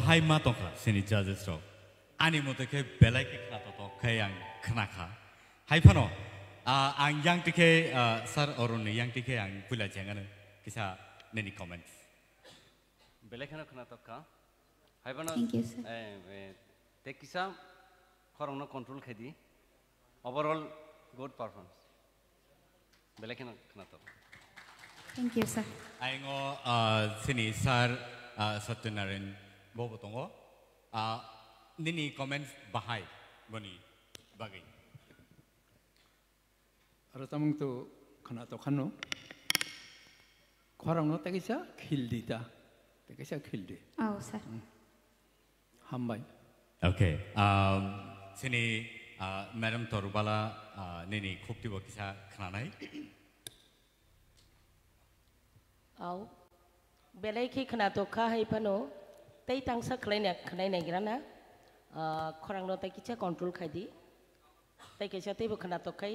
hai ma tong kha sini judges ro ani mo te ke belai ke khna to ke yang khna kha hai phano ang yang te ke sir orun yang te ke ang pula jangan kisa neni comments belai khna to ka hai phano Thank you, sir. te kisa khorong no control khadi overall good performance belai khna to Thank you, sir. Aingo sini sir Satyanaran bobo tongo nini comments bahai boni bagai Aratamung tu kana to khano khorang no tekisa khildi ta tekisa khildi Oh, sir. hambai okay sini madam torubala nini khopti bakisa khanai Au belai khi khana to kha hai phano tei tang sa khlai nai grana khorang no tai kicha control khai di tai kicha tei bo khana to khai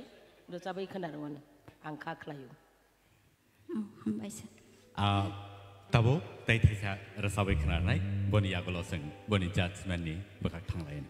do chabai khana ron ang kha khlayu Oh, hambai, sir. tabo tai thaisa rasabai khanai boni yagolo sing boni judgment ni bakak thanglai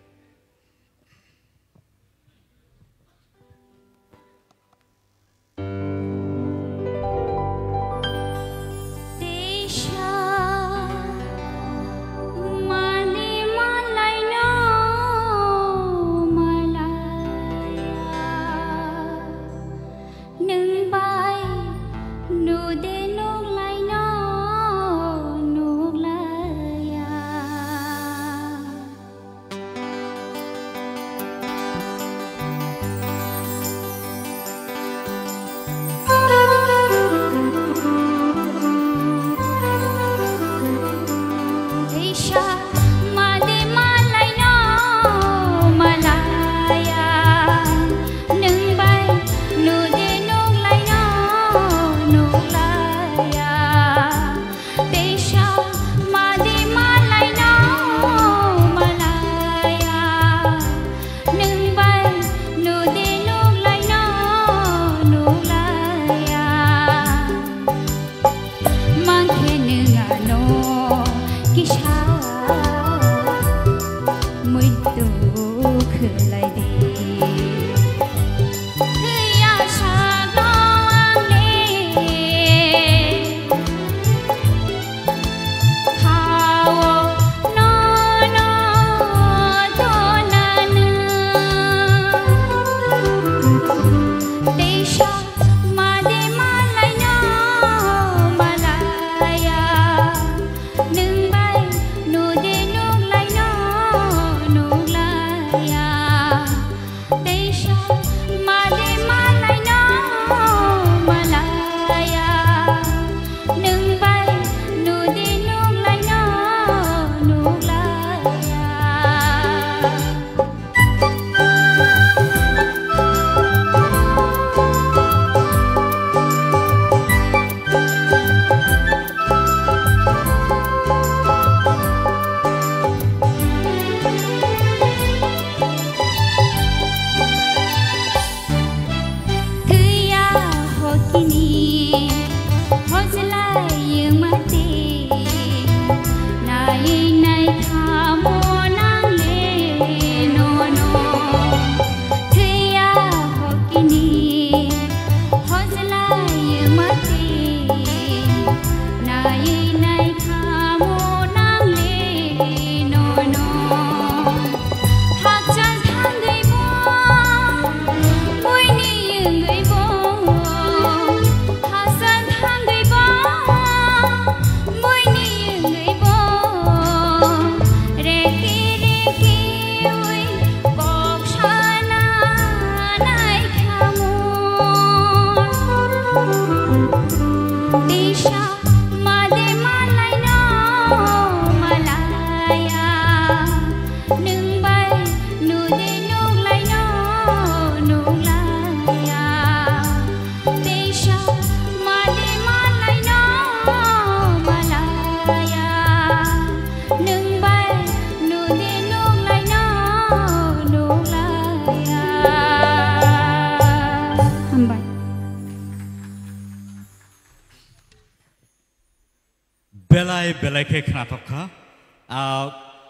belai ke khna thokha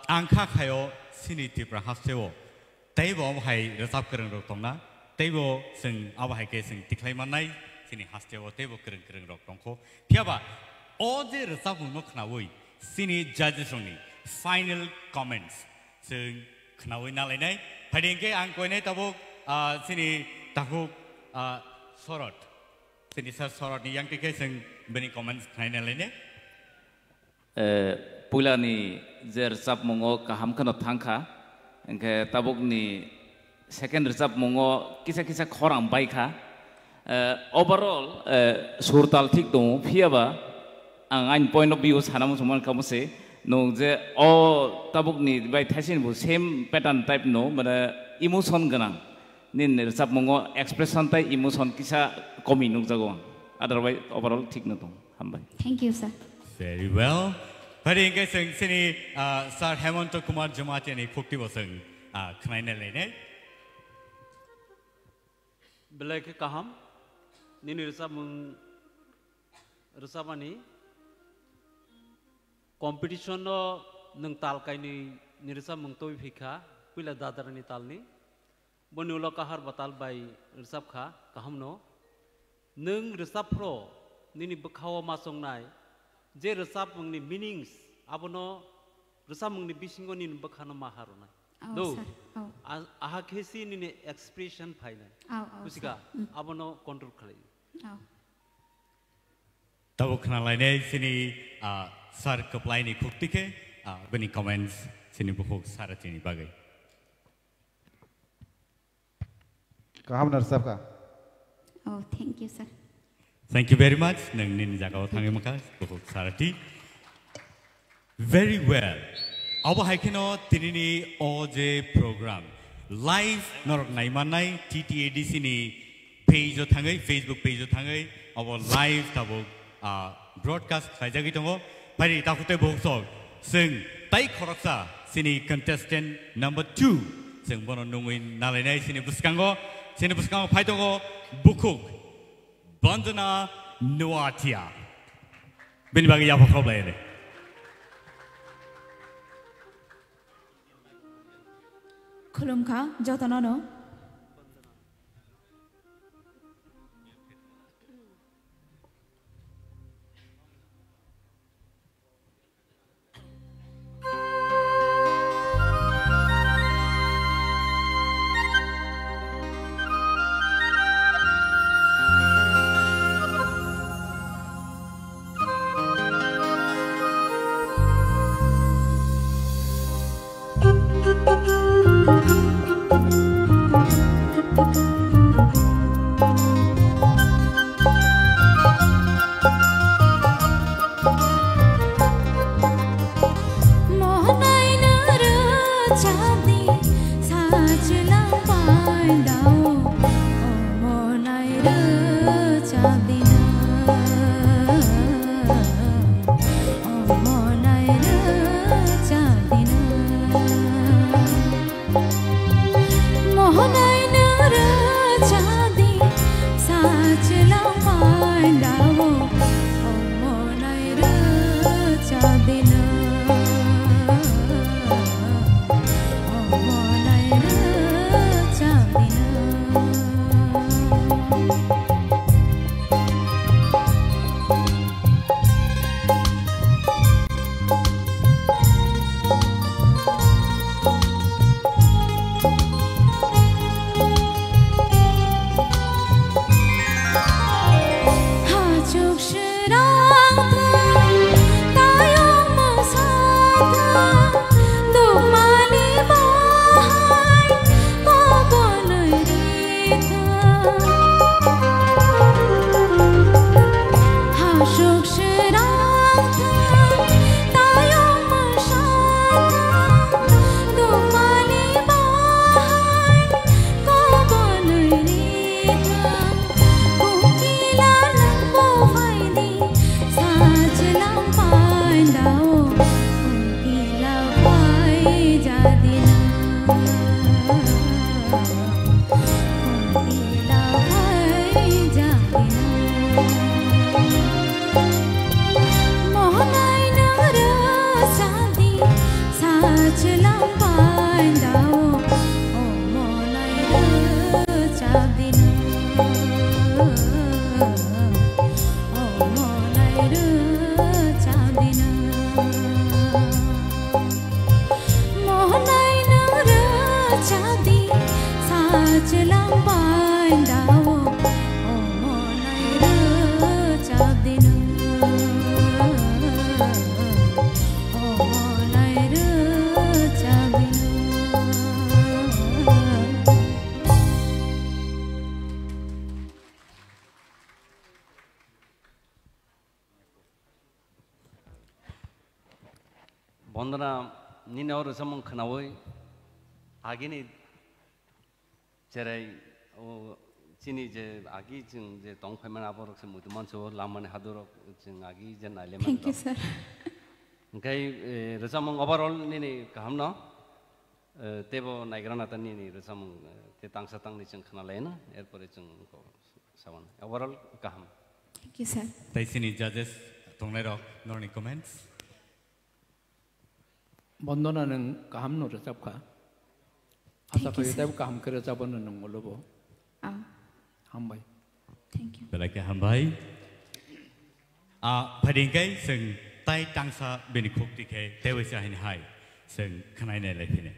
angka kayo sini Tipra hasteo taibo hai resap kereng rok tongna taibo sing aba hai ke sing tiklai manai sini hasteo taibo kereng rok tongko piaba oje resap no knawoi sini judges only final comments sing knawoi na lainai phadingke ang koinai tabo sini tahu sorot sini sorot ni yang tike sing beni comments final lainai pula ni zer sap mongo kaham kanot thangka engke tabuk ni second resap mongo kisa khorang baikha overall surtal thik dong phiaba ang ain point of view sanam suman kamse no je o tabuk ni bai thasin bu same pattern type no mana emotion ganang nin resap mongo expression tai emotion kisa komi nuk jago otherwise overall thik na dong hambai. Thank you, sir. Very well. Hari ini sini Sir Hemanto Kumar Jamati ni Phukti boseng kena ini. Belai ke kaham, ni resap ani competition no neng tal kai ni resap mengtoi Phikha, pila dadar ni tal ni, bonula kahar batal by resap kha kaham no, neng resap pro ni bekhawa masong nai. Je resap mengni meanings abono resap mengni bisingo ni bakhana maharona do aha khesi ni expression phaina kusika abono control khalai tabo khana lainai sini sar kaplai ni khukti ke beni comments sini bukhuk sarati ni bagai kaham narsap ka Oh, thank you, sir. Thank you very much. Nang nin jaga thangi makas bukhuk sarati. Very well. Aba haikino tinini OJ program live norok naimanai TTADC ni page o thangai Facebook page o thangai aba live tabo broadcast khaijagi tongo pari takute boksok sing tai khoroksa sini contestant number 2 sing bono nungin nalainai sini buskango phaitongo bukhuk Bandana Nuatia. Bini bagi apa problem ini? Khulumkha jotonono. Bandana निने और समं खनावै आगिनि जेरै चिनी जे आगि जों जे दंफायमान आबरक से मुदमान सो लामन हादरक जों आगि जे नाइलेमान Thank you, sir. ओंखाय रोजामं overall निने गाहाम न तेबो नायग्राना त निने रोजामं ते तांसा तांनि जों खनालायना एरपरे जों सावन ओभारअल गाहाम Thank you, sir. ताइसिनि जजेस दंनाय रक नरनि कमेन्ट्स बन्दना는 गाहाम रोजाबखा आसा खालामो गाहाम रोजाबनो नंगौलबो हामबाय Thank you. बेलाके हामबाय फादिंखाय जों ताइ तांसा बेनि खुक्तिखे तेवैसा हैन हाय जों खोनायनाय लायफिनो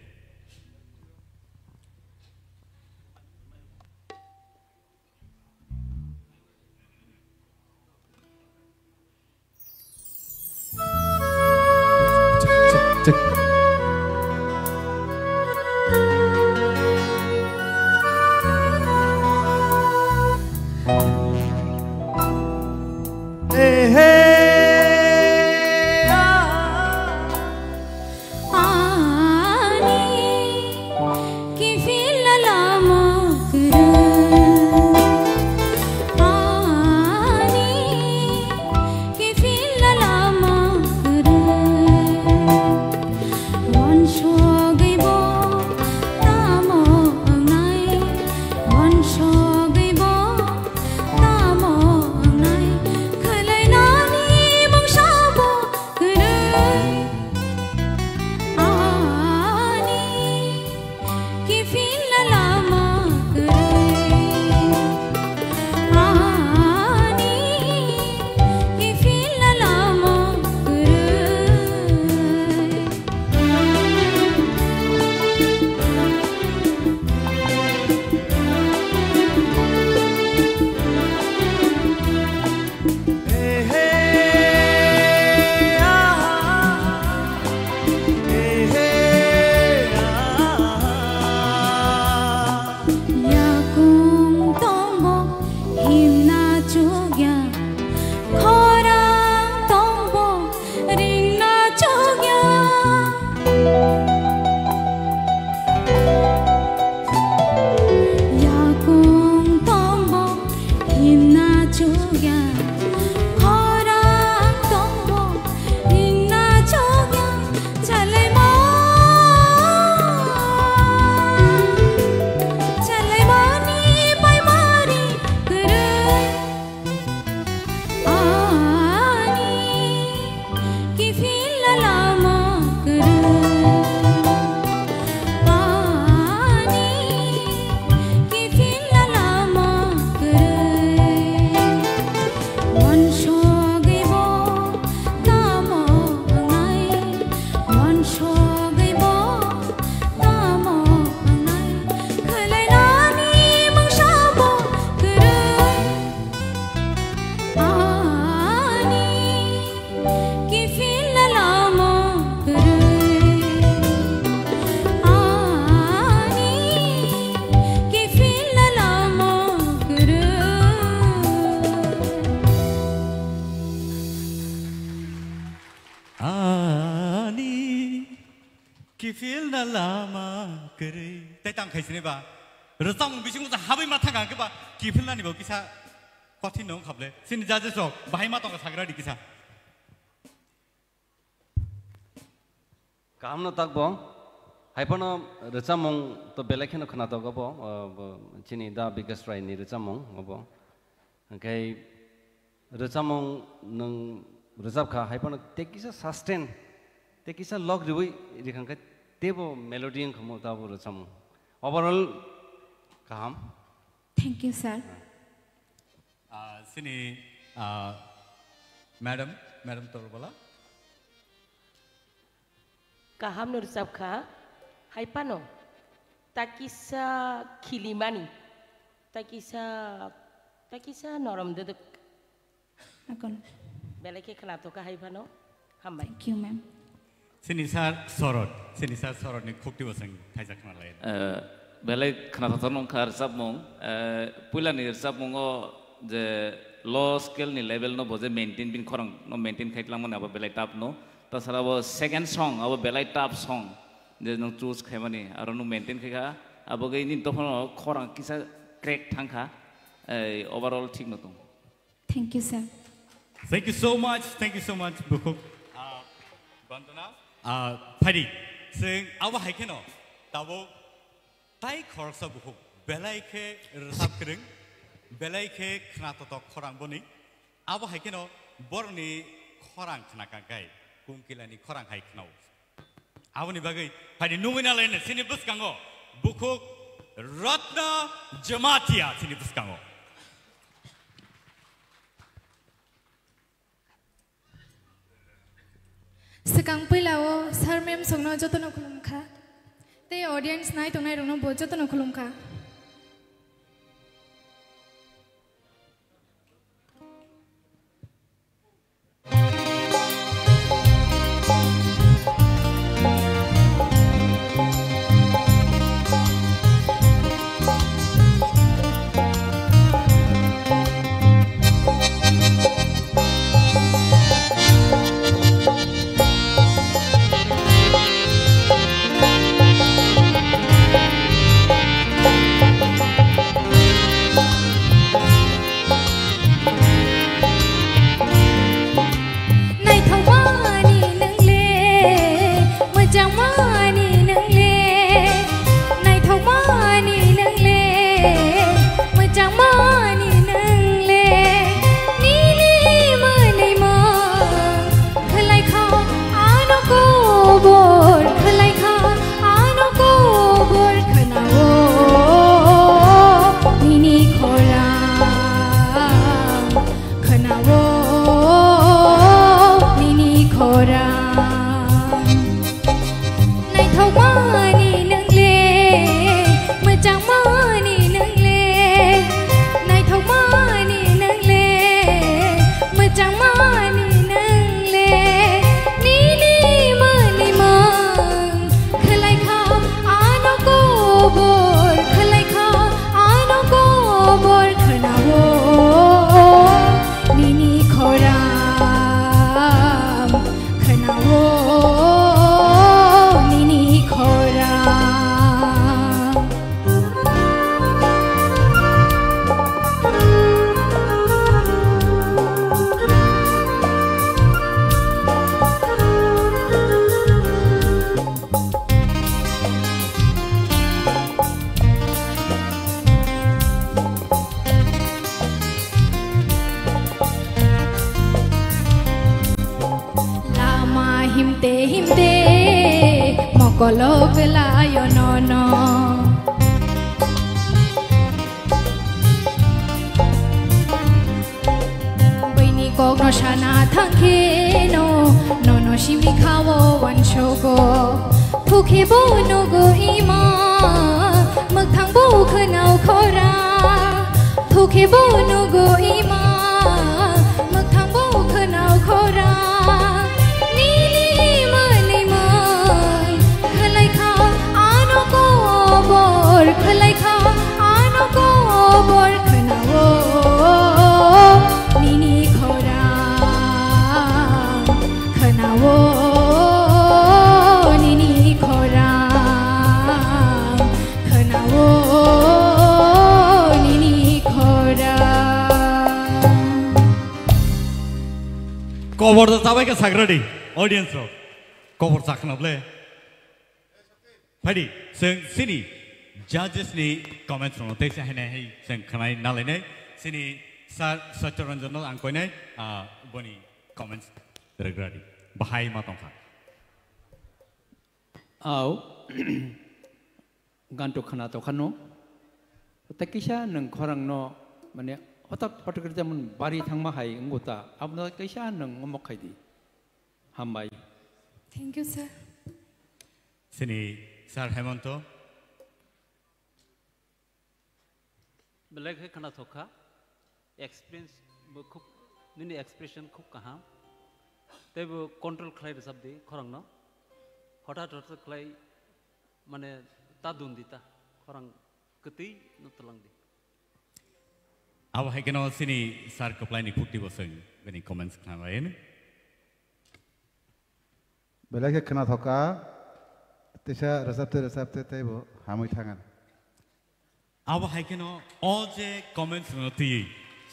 खायसेनेबा रोजाम बिसिंग जा हाबै मा थांगा गोबा किफिलनानि बो किसा कठिन नं खाबले सिन जाजे सक बाहाय मा तंगा साग्रा दिकिसा काम न तक बो हायपनो रोजामं तो बेलेखेनो खना तो गबो चिनि दा बिगेस्ट राय नि रोजामं गबो ओंखाय रोजामं नों रोजाबखा हायपनो तेकिसा सस्टेन तेकिसा लक जुबै रिखांखा तेबो मेलोडियन खमो ताबो रोजामं ओवरऑल काम Thank you, sir. Sini madam Torbola. Kaham nur sabkha, hai pano. takisa kilimani takisa norom deduk Akon. belai ke kena to kahai phano hambai Thank you, ma'am. Sinisar sorot ni khukti wasang thajak na lai. Belai kena tahu nong kar sab mong, pula ni sab mongo je low skill ni level no boje maintain bin korang no maintain kait lang mana aba belai tap no, tasara abo second song aba belai tap song, je nong choose kaya mani, aro no maintain kaya abo kaya ini to no korang kisa crack thangka, overall thik no tu. Thank you, sir. Thank you so much, Bukhuk. Bandana. Phadi, sing awa hai keno, tabo tai khorsa Bukhuk, belai ke resap kering, belai ke kena toto korang boni, awa hai keno borni korang kena kagai, kungkilani korang hai kenau. Awa ni bagai, phadi numina lain sini bus kango, Bukhuk Ratna Jamatia sini bus kango. Sekang pulao sar mem songno joto no khulumkha te audience nai tongnai rongno bo joto no khulumkha Kolo pelayo nono Baini kog no shana thangke no shimi khawo wan shogo Phukhe bo no go ima mak thang bo khanau khora Phukhe bo no go ima mak thang bo khanau khora Khalai kha ano ko bor khanawo nini khora khanawo nini khora khanawo nini khora Cover the sabai ka sagradi audience ro cover sakhnable Phadi sing sini Judges ni comment from te sa hene hi sang khanai nalene sini sar sacharanjan no angkoi nai boni comments regradi bahai ma tongkha Au ganto khana to khano takisa nang khorang no mane hotak patukar jamun bari thangma hai ngota abna kaisa nang ngomok khaidi hambai Thank you, sir. Sini Sir Hemanto बेलेग है खना थोका experience वो खूब निनी expression खूब कहाँ ते वो control खलाई रसब दी खरंग न हठात हठात खलाई माने ता दुंदी ता खरंग कती न तलंग दी अब है क्या सिनी सार कपलाई नि खुट्टी बसंग बनी कमेंट्स खाना है न बेला के खना थका तिशा रसबते ते वो हामुई थांगन अब है क्या अजे कमेंट्स नती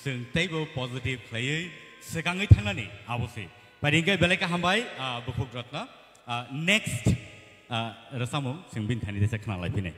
जों तेबो पॉजिटिव खाई सिगांगै थांनानै आवसे बायदिंगे बेला के हमबाय बुफुक रत्न नेक्स्ट रसामु जों बिन थानि देसे खाना लायफिनाय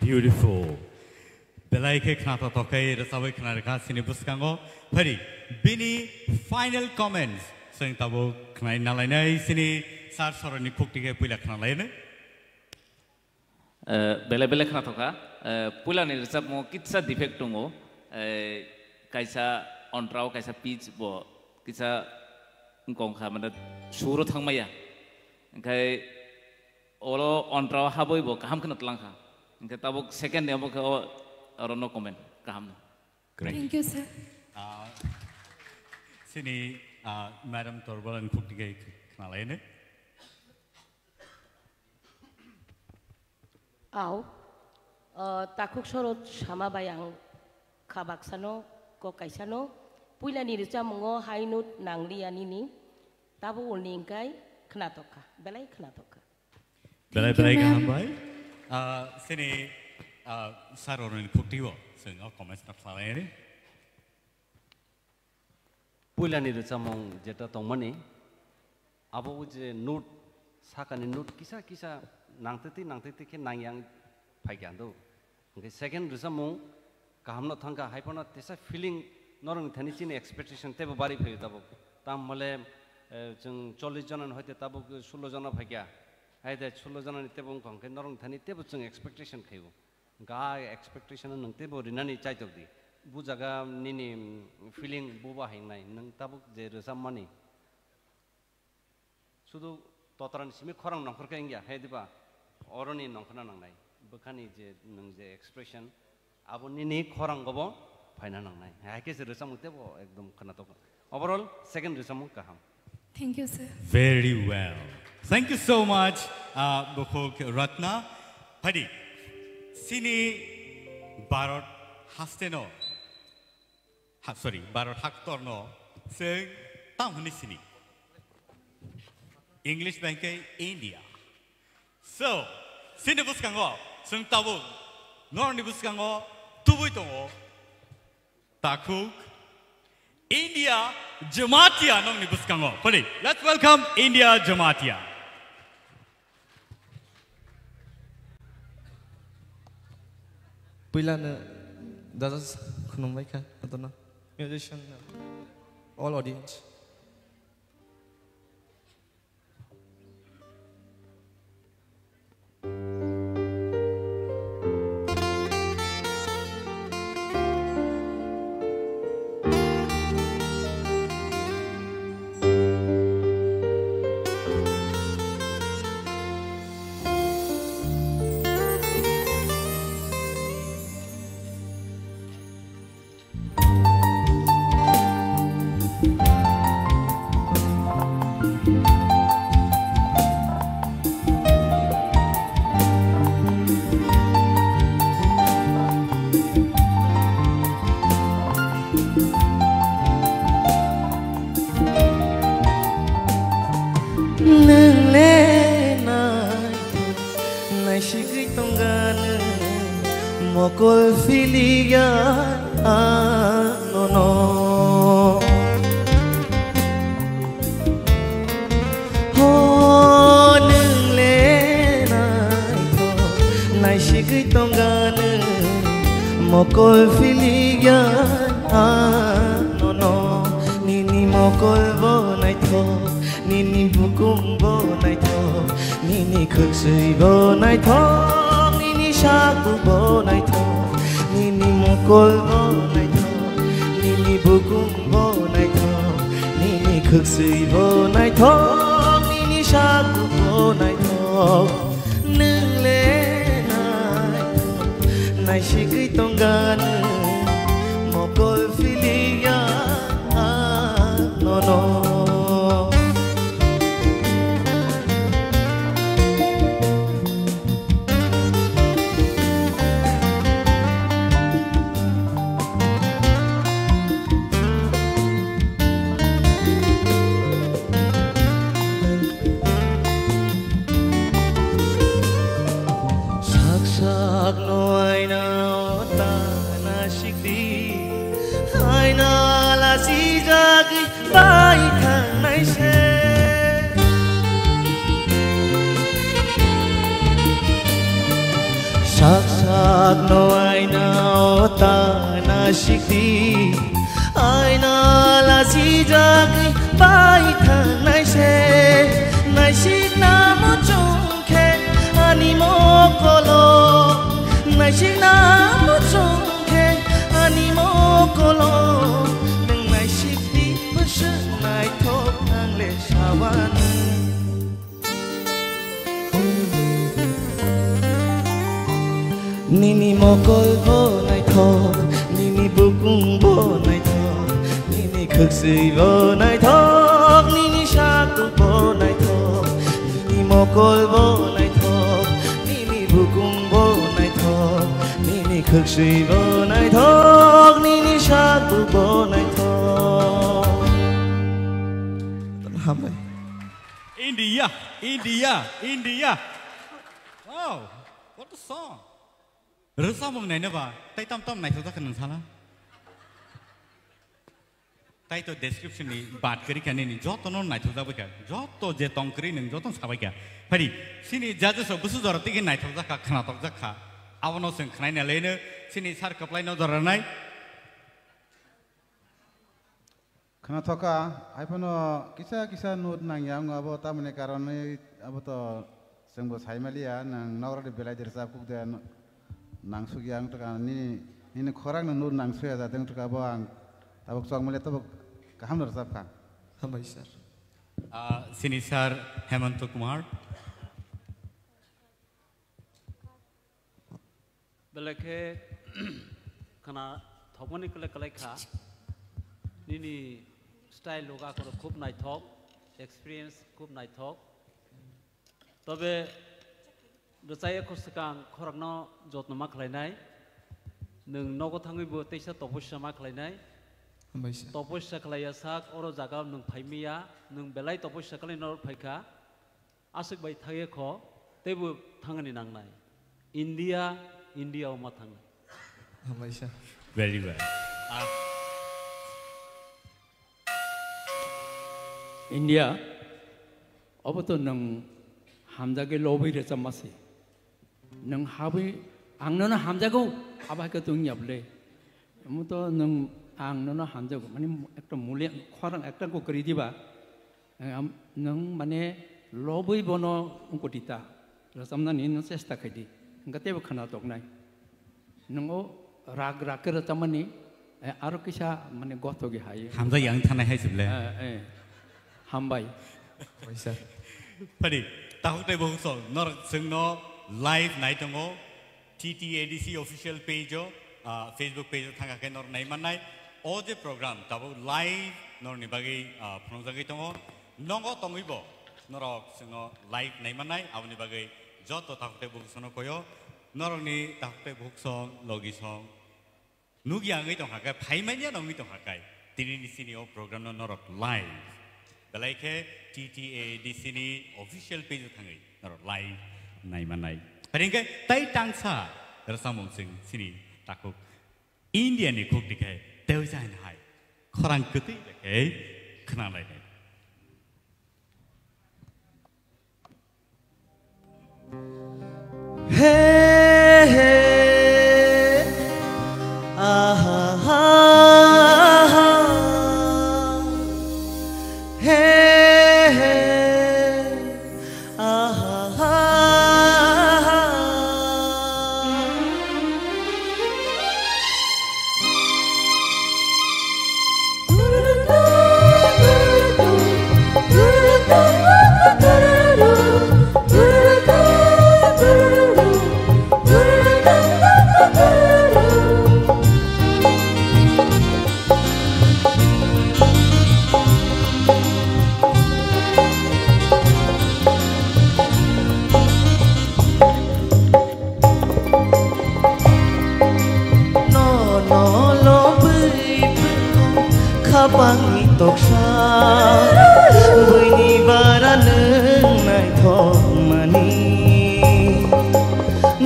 Beautiful. Belai ke khana to kai rasabai khana rakha sini buskango phari bini final comments sing tabo khana nalai nai sini sar soroni khukti ke puila khana lai ne bele khana to ka pula ni resap mo kitsa defect ngo kaisa ontrao kaisa pitch bo kisa ngkong kha mana suro thangmaya kai olo ontrao haboi bo kaham khana tlang kha Kita tabuk second ya, no comment kaham. Great. Thank you, sir. Sini Madam Torbalan Phuktige knalaine. Au, takuk sorot sama bayang kabaksano ko kaisano puila ni rica mongo hainut nangli anini tabu ulningkai knatoka belai knatoka. Belai kaham bai. Sini sarorin Phuktiwo sing comments na knalaine. Puila ni rica mong jeta tongmani abo uje note sakani note kisa nangteti ke nangyang phaigando. Okay, second rica mong kaham no thangka haipona tesa feeling norong thani chini expectation tebo bari phai tabo tam male jeng 40 jana hoite tabo 16 jana phagya haide 16 jana ni tebo ngke norong thani tebo jeng expectation khaibo ga expectation nang tebo rinani chaitok di bu jaga nini feeling buba haingnai nang tabo je resamani sudu totaran simi khorang nangkhorka ingya haidiba oroni nangkhona nangnai bukhani je nang je expression abo nini khorang gobo फाइना नांनाय हाके से रसमते बो एकदम खनातो overall second रसम kaham. Thank you, sir. Very well. Thank you so much, Bukhok Ratna. Padi, sini Barot Hasteno. Sorry, Barot Haktorno. Sing Tamhuni sini. English Bankai India. So, sini buskango, sing tabu, nor ni buskango, tubuitongo. Takuk, India Jamatia nong ni buskango. Padi, let's welcome India Jamatia. Puilana does Khunumbaika, Adona, musician, all audience. Mokol filia no no ho nung le nai to nai shigui tongan mokol filia no no nini mokol bo nai to nini bukum bo nai to nini khuksui bo nai to shaku bo nai tho nini mokol bo nai tho nini bukum bo nai tho nini khuksui bo nai tho nini shaku bo nai tho nung le nai nai shigui tongan mokol filia no no no aina ota na shikti aina la si jagi bai than nai se nai shik na mo chung khe ani mo kolo nai shik na mo chung khe ani mo kolo nang nai shikti push nai thok nang le shawan nini mokol bo nai thok nini bukung bo nai thok nini khực sui bo nai thok nini shaku bo nai thok nini mokol bo nai thok nini bukung bo nai thok nini khực sui bo nai thok nini shaku bo nai thok hamai India. Wow, what a song. Rasa mong nai na ba? Tay tam nai thok kan sala. Tay to description ni baat kari kan ni joto non nai thok ba ka. Joto je tong kari nang joto sabai ka. Pari sini jaja so busu dorati ki nai thok ka khana tok ja kha. Awano sing khnai na le ne sini sar kaplai no doranai. Khana thoka aipano kisa nut nang yang abo ta mane karon abo to sengbo saimalia nang nawra de belai der sap kuk de nang sugyang to kan ni khorang na nut nang suya da teng to ka bo ang tabok chong male tabok kaham der sap ka hamai sir sini sir Hemant Kumar belakhe khana thomoni kale kale kha nini style loga koro khub nai thok experience khub nai thok tobe dosai khosakang khorangno jotnoma khlainai nung nogo thangi bo teisa topusya ma khlainai topusya khlaya sak oro jaga nung phaimia nung belai topusya khlai nor phaika asuk bai thage kho tebu thangani nangnai India oma thang very well India oboto nang hamjage lobai re chamasi nang habi angno na hamjago abake tung yable muto nang angno na hamjago mane ekta mule khorang ekta ko kari diba nang mane lobai bono unkotita rasamna ni no chesta khadi ngate ba khana tok nai nango rag ke chamani aro kisa mane gotogi haye hamja yang thanai hai sible hambai paisa pari tahuk te bohu so nor sing no live nai tongo TTADC official page Facebook page thanga ke nor nai manai o je program tabu live nor ni bagi phunuk jagi tongo nongo tomibo norok sing no live nai manai abni bagi joto tahuk te bohu sono koyo norok ni tahuk te bohu song logi song nugi angai tong hakai phaimania nongi tong hakai Tinini sini o program no norok live belai TTADC ni official page thangai nor live nai manai paringkai tai tangsa rasamong sing sini takuk India ni kuk dikai teu jain hai khorang kuti dikai khna lai nai hey aha bangi toksa bini baraneng nai thok mani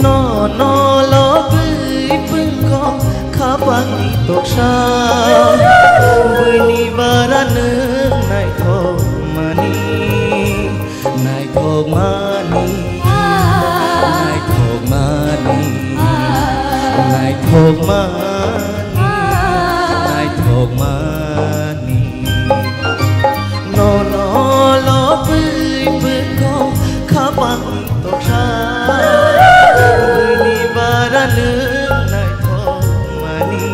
no lo bui pungko khabangi toksa bini baraneng nai thok mani nai thok mani nai thok mani nai thok mani nai thok mani no lo bui pungko khabangi toksa bini baraneng nai thok mani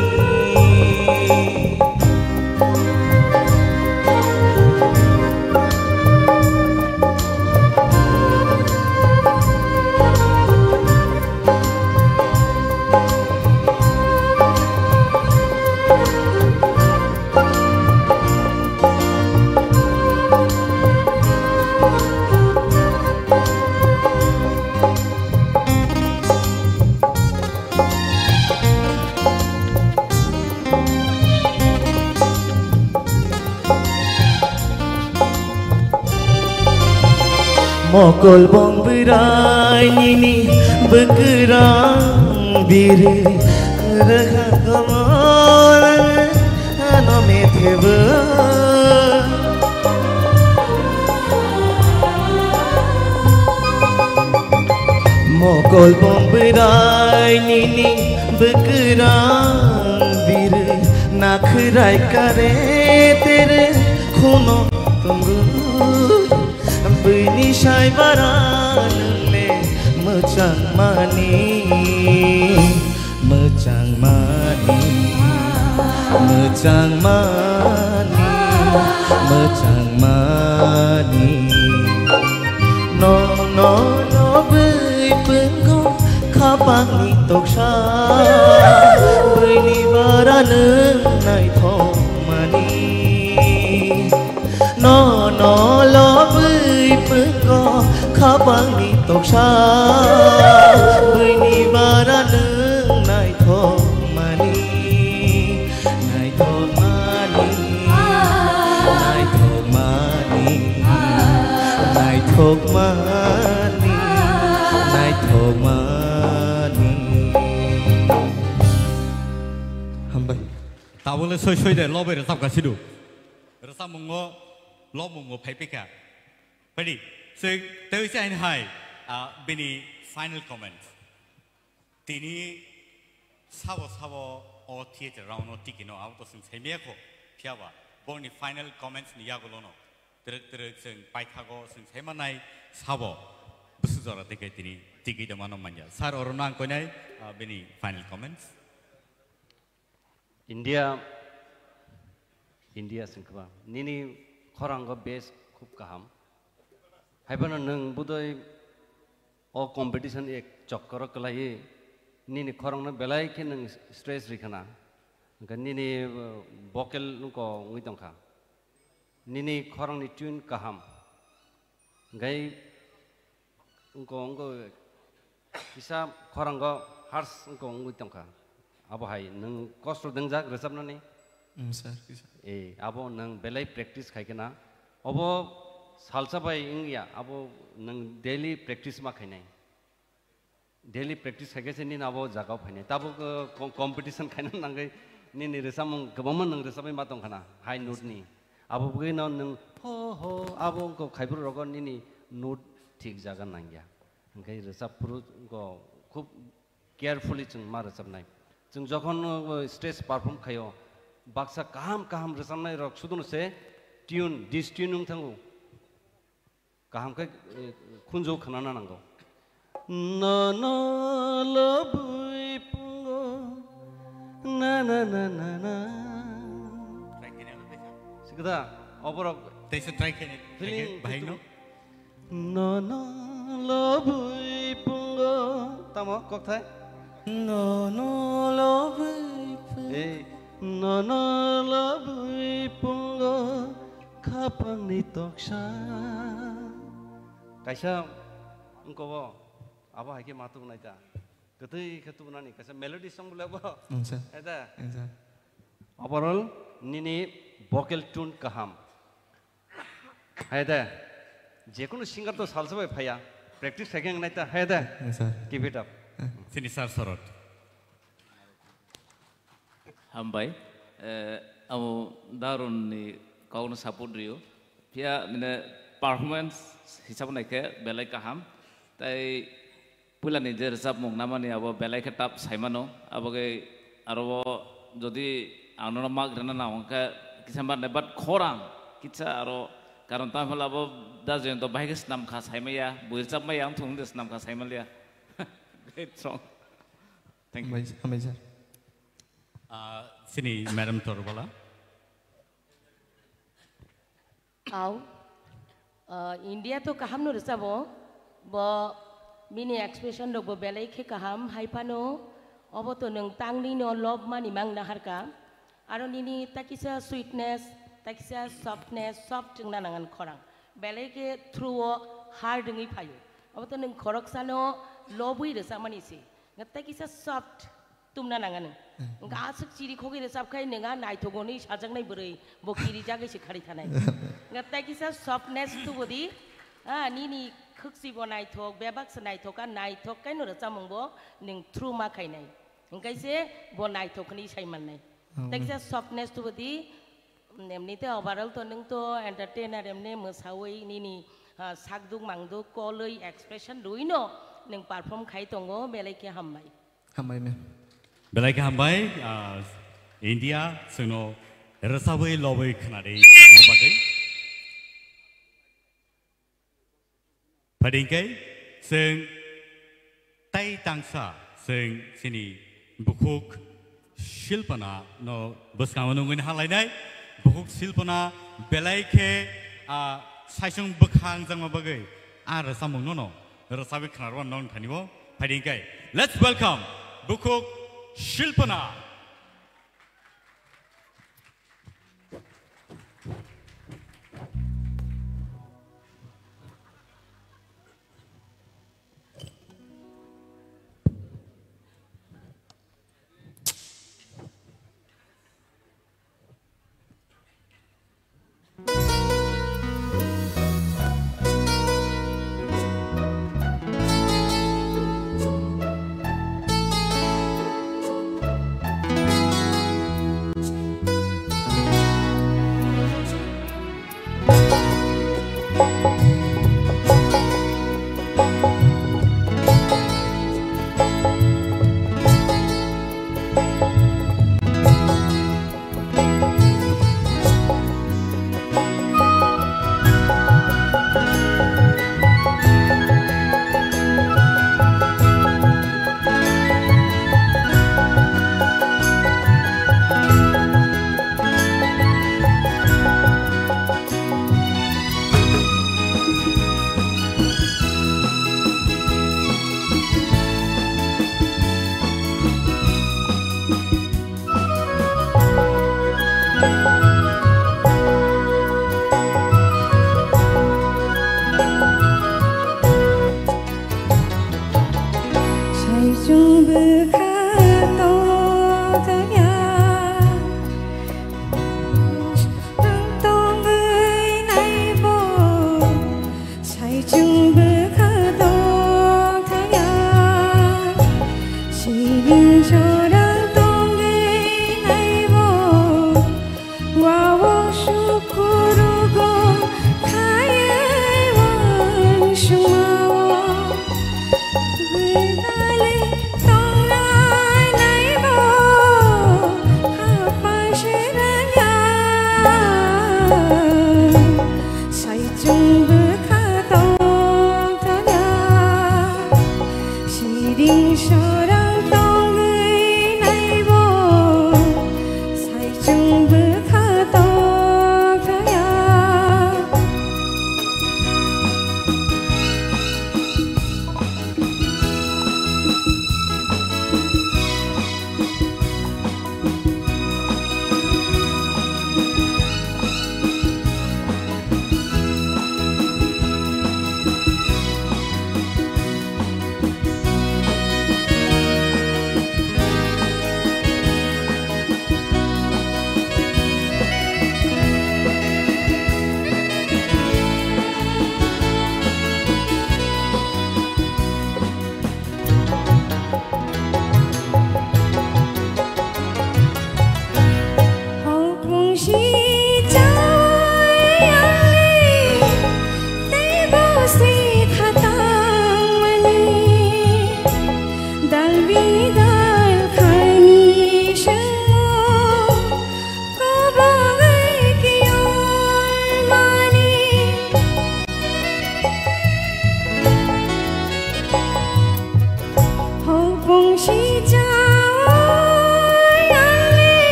mokol bong berai nini bekerang diri reha kamar ano metheba mokol bong berai nini bekerang diri nakhrai kare tere khuno tunggu bini shai baran le mechang mani mechang mani mechang mani mechang mani no no no bui penggo khabang ni toksha bini baran nai tho mani no no lo bui penggo khabang ni toksha bini baran nai tho mani nai tho mani nai tho mani nai tho mani nai tho mani hambai tawole soi soi de lobe re sap ka sidu re sap mongo lo mongo phai pika padi so teu sai hai bini final comment tini sabo sabo o theater round o tikino out of sem me ko phiawa boni final comments ni yagulo no trek trek sing paikhago sing semanai sabo busu jora tike tini tiki de mano manja sar orunang ko nai bini final comments India singkwa nini khorango base khub kaham haibana nang budoi o competition ek chakkar kalai nini khorang na belai ke nang stress rikhana nini vocal ko ngui tongkha nini khorang ni tune kaham gai ngko isa khorang go hars ngko ngui tongkha abo hai nang kosto dengjak resap na ni sir abo nang belai practice khaikena abo salsa bai ingya abo nang daily practice ma khainai daily practice khaike ni abo jagao phainai tabo competition khaina nangai ni resam gabam nang resam ma tong khana high note ni abo bgai no nang ho ho abo ko khaibur rogo ni note thik jaga nangya ngai resap puru ko khub carefully chung ma resap nai chung jokhon stage perform khayo baksa kaham kaham resam nai rok sudun se tune this tune thangu kaham kai khunjo khanana nango na na labui pungo na na na na na sigda oborok teisa try kene bhai no na na labui pungo tamo kok thai no no labui na na labui pungo khapang ni toksha kaisa engko bo abo haike matu naita ketui ketu nani kaisa melody song bole bo sir eta sir overall nini vocal tune kaham haida jekono singer to salsa bai phaya practice haking naita haida sir keep it up sinisar sorot hambai amo darun ni kauna support rio pia mine performance hisab naike belai kaham tai pula ni jer sab mong namani abo belai ke tap saimano abo ke aro jodi anona mag rena na onka kisamba nebat khorang kitsa aro karon ta hola abo dajen to bahige snam kha saimaya buirsap mai ang thung des nam kha saimalia great song thank you amazing sini madam torbala Au India to kaham no resabo bo mini expression dog bo belai ke kaham haipano obo to nang tangni no lob mani mang naharka aro nini takisa sweetness takisa softness soft jingna nangan khorang belai ke through hard ngi phayo obo to nang khorok sano lobui resa mani si takisa soft tumna nangan nga asuk chiri khogi resap khai nenga nai thogoni sajang nai brai bo kiri jagai se khari thanai nga takisa softness tu bodi nini khước si bo nai thok be bak sanai thok an nai thok cái nó được cho mong bố nâng true ma khai này cái gì bo nai thok ni sai man này tại cái softness tu budi em ni te overall to nâng to entertainer em ne musawai ni ni sak dung mang du ko loi expression đuôi nó nâng perform khai tongo belai ke hambai mẹ belai ke hambai India seno rasawai lowai khana dei bagai Pading cái sừng tay tăng sa sừng sini bukhuk silpana no buskang nungin halai nai bukhuk silpana belai ke saisung bukhang jang bagai rasamung no rasabi khnarwan non thanibo pading cái let's welcome bukhuk silpana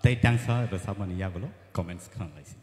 tay đang sa rồi sao mà nia bolo comments khang lại xin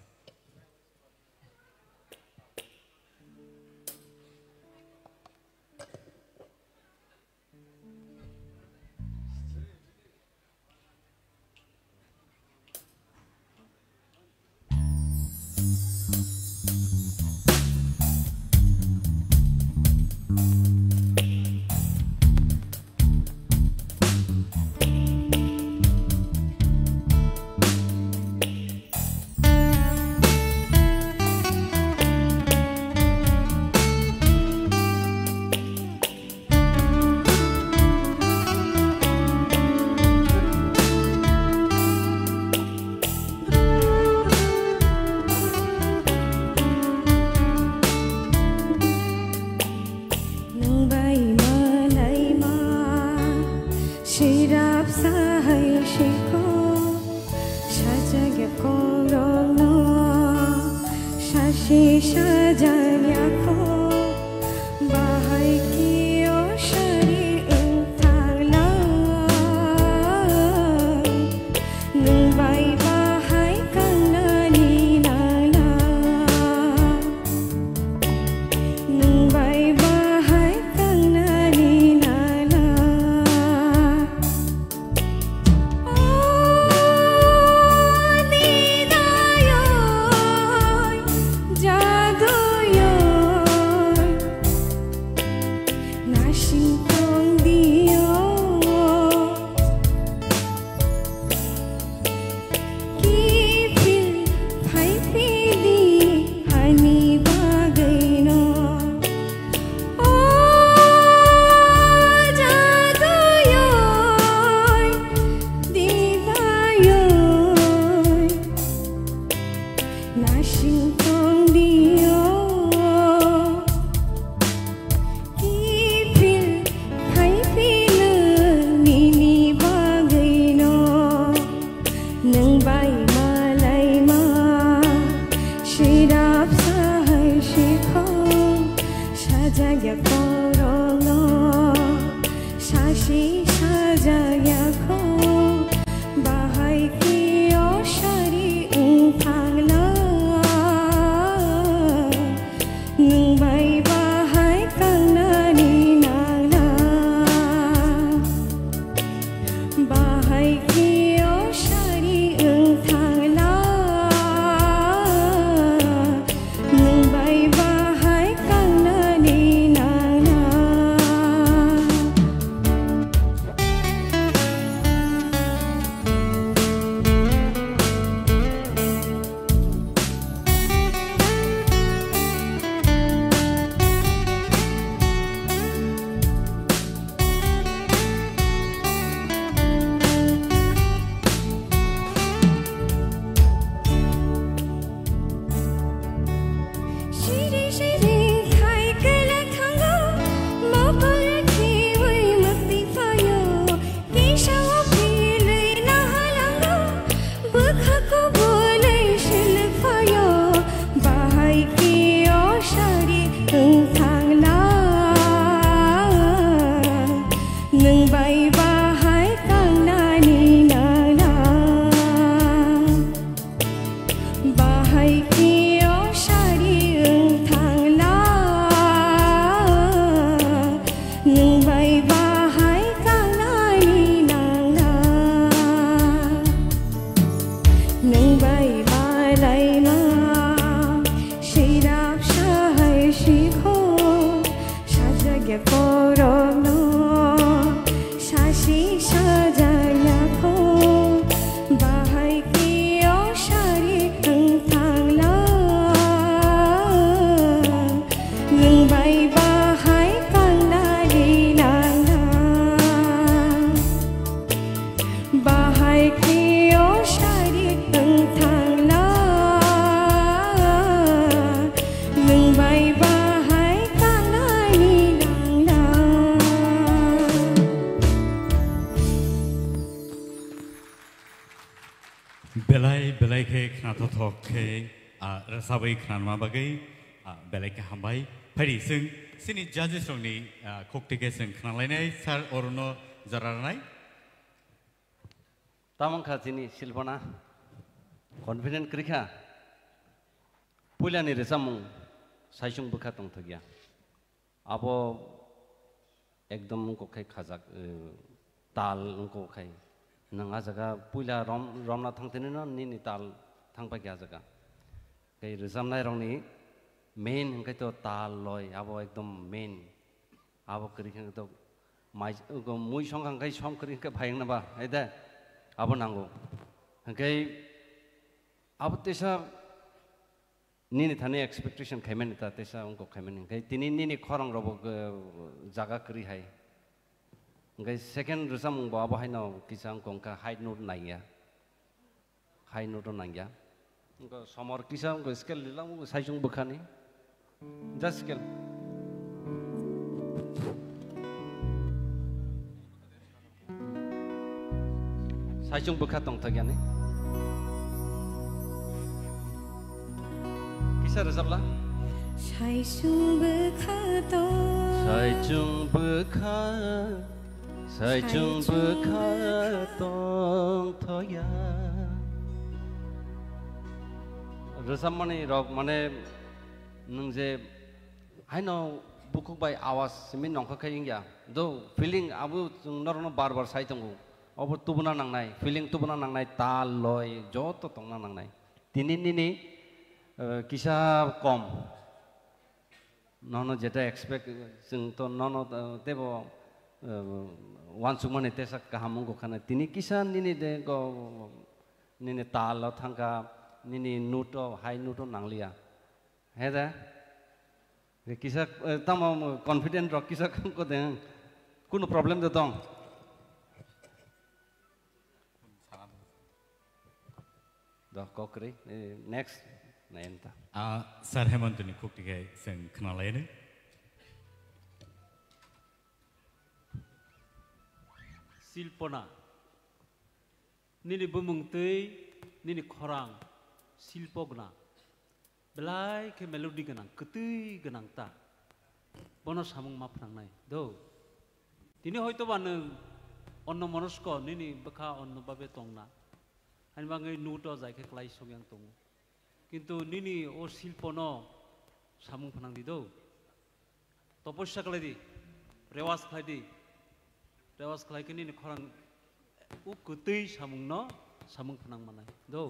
belai ke khna tho thok ke rasabai khna ma bagai belai ke hambai phari sing sini judges rong ni khokti ke sing khna lai nai sar orono jarar nai tamang khatini silpana confident krikha puilani resamung saisung bukha tong thagya abo ekdom ko khai khajak tal ko khai nanga jaga puila romna thangtene no ni tal thangpa kya jaga kai resamnai rongni main kai to tal loi abo ekdom main abo krikha to mai ko mui song kai som krikha bhayang na ba aida abo nango kai abo tesa nini thane expectation khaimen ta tesa ungko khaimen kai tinini khorang robo jaga kri hai ngai second resam ba ba haino kisang kongka high note naiya ngko somor kisang ko skill lilang saijung bukhani just skill saijung bukha tong thagyani kisa resam la saijung bukha to Saijung bukha tong thoya resam mane rok mane nung je haino bukuk bai awas simin nongkha khaing ya do feeling abu norno bar sai tongu obo tubuna nangnai feeling tubuna nangnai tal loi joto tongna nangnai tinini kisa kom nono jeta expect sing to nono tebo wan sumane tesa kahamung ko khana tini kisan nini de go nini tal thangka nini nuto high nuto nanglia heda kisa tamo confident ro kisa ko de kuno problem de tong da kokri next naenta sir hemantuni khuktige sing khnalaine silpona nini bumung tei nini khorang silpogna belai ke melodi ganang ketui ganang ta bono samung ma phnangnai do tini hoyto ba nung onno monosko nini bakha onno babe tongna ani bangai nuto jai ke klai songyang tong kintu nini o silpono samung phnang di do toposya kladi rewas khladi rewas khlai ke nini khorang u ketui samung no samung phnang manai do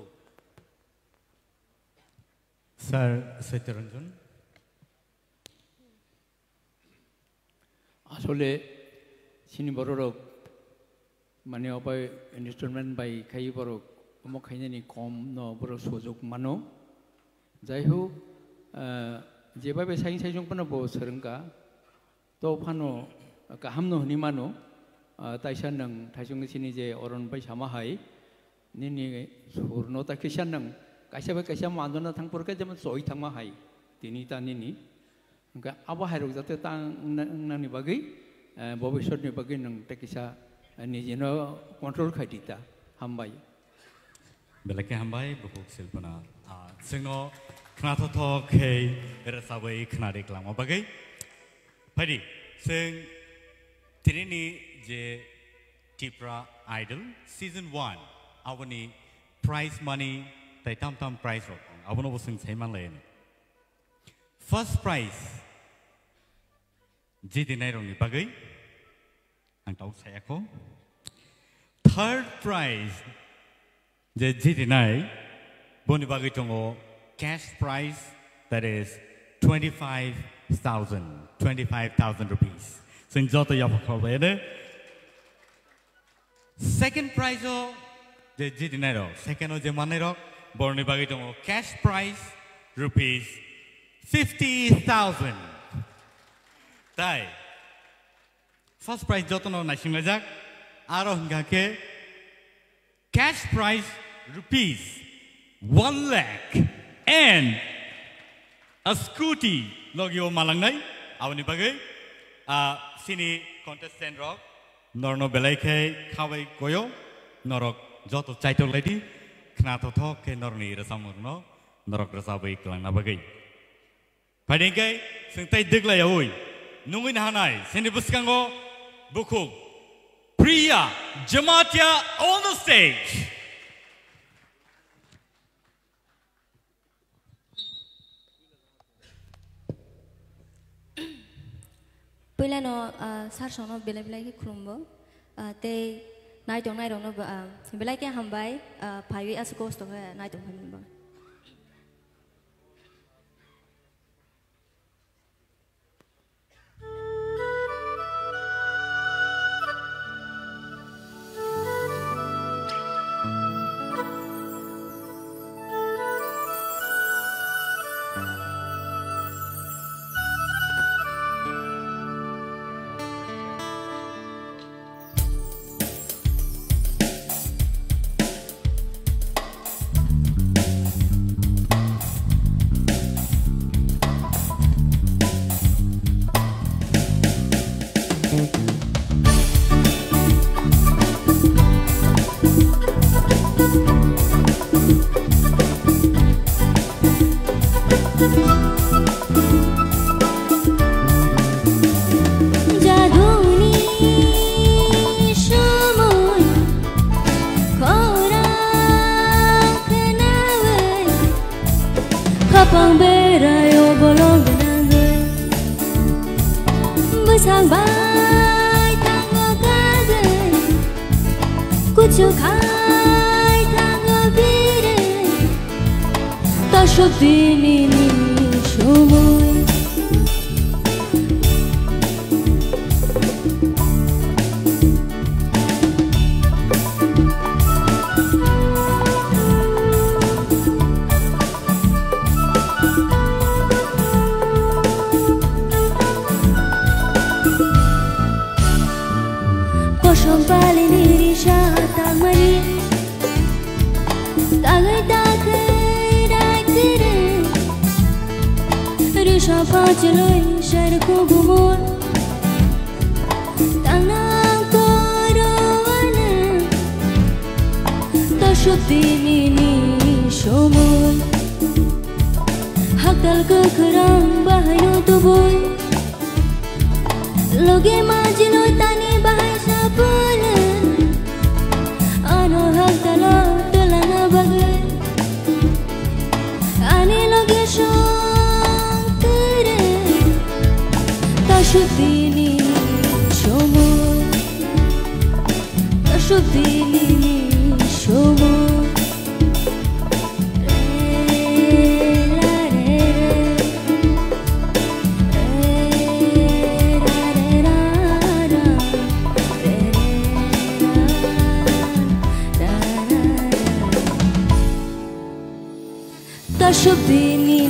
sir Setyaranjan আসলে সিনি বড়রক মানে অবাই instrument by খাই বড় অমুক খাইনানি কম ন বড় সুযোগ মানো যাই হোক যেভাবে সাইন সাইজং পানো বো সরঙ্কা তো ফানো কাহামনো হনি মানো তাইসান নং থাইসংনি সিনি যে অরণ বাই সামা হাই নিনি সুরনো তাকিসান নং কাইসা মানজনা থাংপরকে যেমন সই থাংমা হাই তিনি তা নিনি আবো হাইরক যাতে তাং নানি বাগै ভবিষ্যৎনি বাগै नों टेकिसा निजेनो कंट्रोल खायदिता हामबाय बेलाके हामबाय बुकुक सिल्पना जोंनो खोनाथ'थ'खै रोजाबै खोनादेग्लांमा बागै फायदि जों दिनैनि जे टिप्रा आइडल सीजन 1 आवनि प्राइज मानि ताइ ताम प्राइज रक आवनो जों सायमान लायनो फर्स्ट प्राइज जिदिनाय रंनि बागै आं दाउ सायाखौ थर्ड प्राइज जे जिदिनाय बनि बागै दङ cash prize that is 25,000 rupees जों जत याफखाबायनो सेकेंड प्राइज जे जिदिनाय रक सेकेंड जे मानै रक बरनि बागै दङ कैश प्राइज rupees 50,000 ताई फर्स्ट प्राइज जतन नासिंगलाजाक आरो हंगाके cash prize rupees 1 lakh and a scooty logio malangnai आवनि बागै सिनि contestant rok norno belaike khabai goyo norok joto chaito lady khnathotho ke norni rasamurno norok rasabai klangna bagai Padingkai sing tai deglai oi nungin hanai sini buskango buku Priya Jamatia on the stage. Pula no sar sono bela bela ke khulumbo te nai dong no bela ke hambai phaiwi asuko sto nai dong hambo Kapang berayo bolong denangay Besang bay tango gagay Kuchukay tango bire Tasho tinini shumoy Paling diri syatang mani Tagai tagai daikire Risha paciloi syarku gumul Tanang korowana Tasyuk tinini syumul Hakdal kekerang bahayu tubuh Loge majiloi tani bahaya sabulan Ano hakdala tulana bagai Ani loge syong tere Tasyuk dini syumul Tasyuk dini syumul Tasyuk dini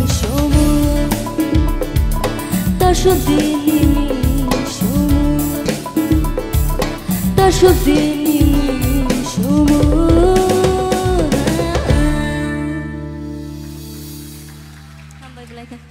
syumul Tasyuk dini syumul Tasyuk dini syumul Hambai belakang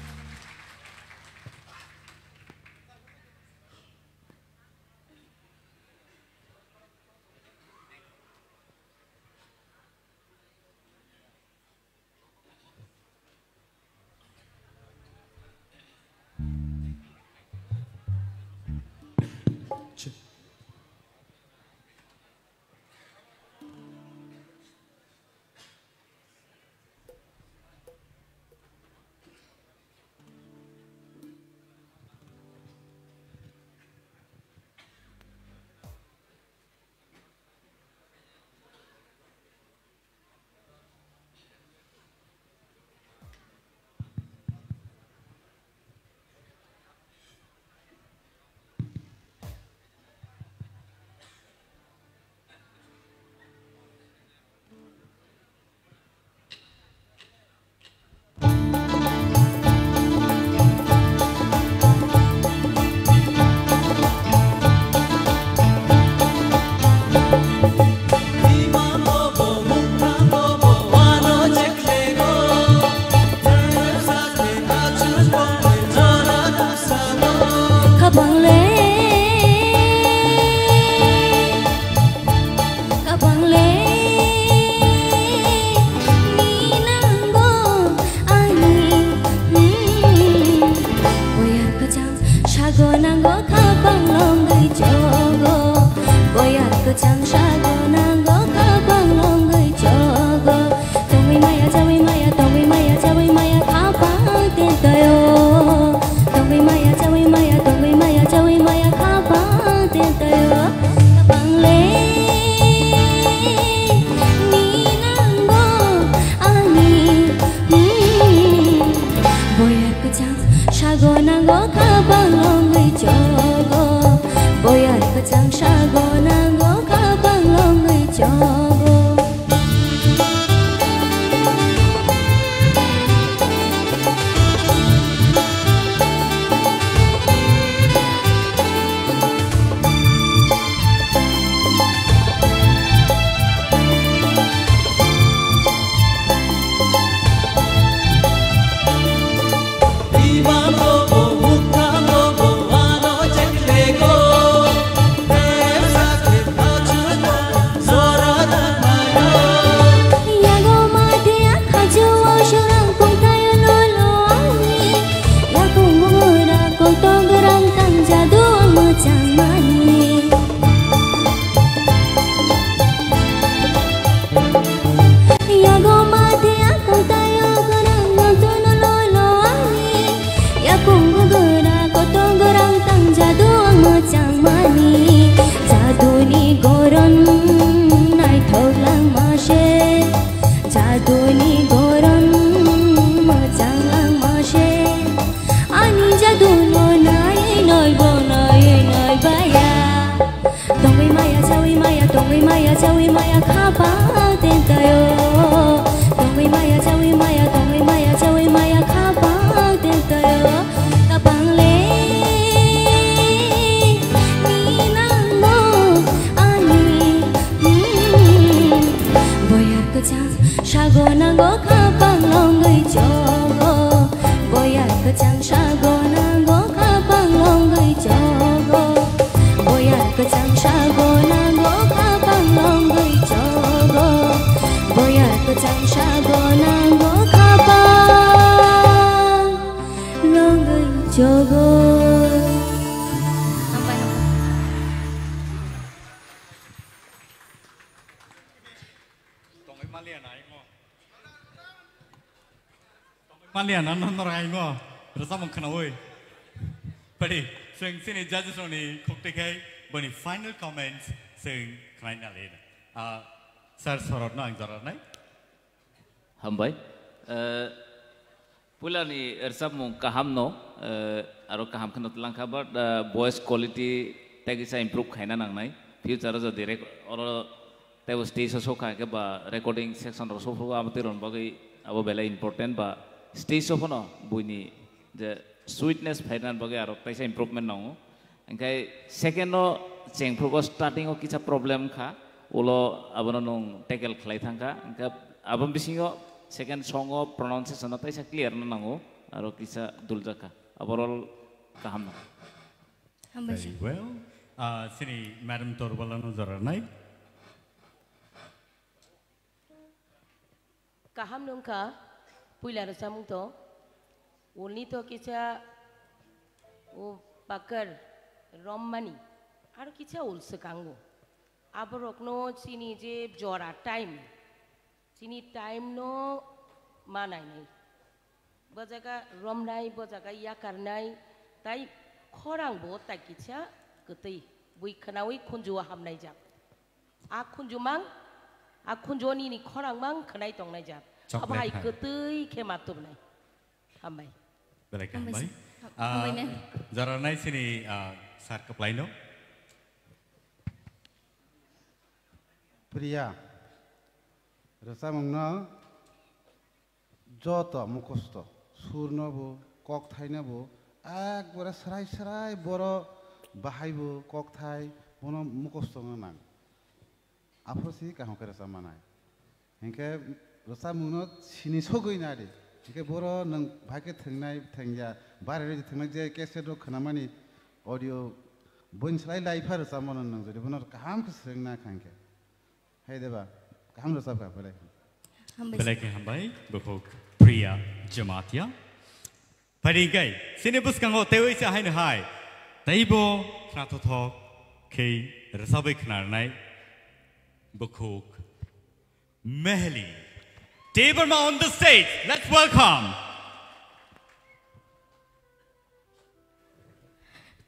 tayo Kapangli Ninanggo Ani Boyar kejang Shago nanggo Kapang longai jogo Boyar kejang Shago nanggo Kapang longai jogo Malian, anak orang ngo, rasa mungkin awal. Padi, sini judges ni kuktikai, bani final comments, sing kain alih. Sir sorot na angjaran nai. Hambai, pula ni ersap mung kaham no, aro kaham kena tulang kabar, voice quality tegi sa improve kaina nang nai. Future aja direct, oro tebu stage sosoka ke ba recording section sosoka amatiron bagi abo bela important ba. Stage of no, bunyi the sweetness pairan bagai arok taisa improvement nong. Engkai second no, ceng progo starting o kita problem kah, ulo abon nong tackle kelai thangka. Engkai abon bisingo second song o pronunciation o taisa clear nong arok kita dulja kah. Overall kaham nong. Very well. Sini Madam Torbalano zaranai. Kaham nong kah? Puila rasa mungto, ulni to kita, bakar rommani, aru kita ul sekangu. Aborok no sini je jora time no mana ini. Bajaga romnai, bajaga ya karnai, tai korang bo tai kita ketai, bui kenawi kunjua hamnai jap. Kunjua ni korang mang kenai tong nai jap. Apa ikutui kematub nai, hambai. Baik hambai. Zaranai sini sar keplaino. Priya, rasa mungna, joto mukosto, surno bu, kok thai na bu, bora serai boro bahai bu, kok thai, bono mukosto ngan. Apa sih kahong kerasa manai? Hingga rasa mungna sini sogoi nari. Jika boro nang bagai tengja, barai tengja je kesedo kenamani audio, bun selai live harus sama nang jadi benar kaham kesering nak hangke. Hai deba, kaham rasa apa boleh? Boleh ke hambai, buku Priya Jamatia. Padigai, sini bus kanggo tewi sahai nahai. Taibo knato thok, kei rasabai knarnai, buku Mehli. Tipra on the stage. Let's welcome.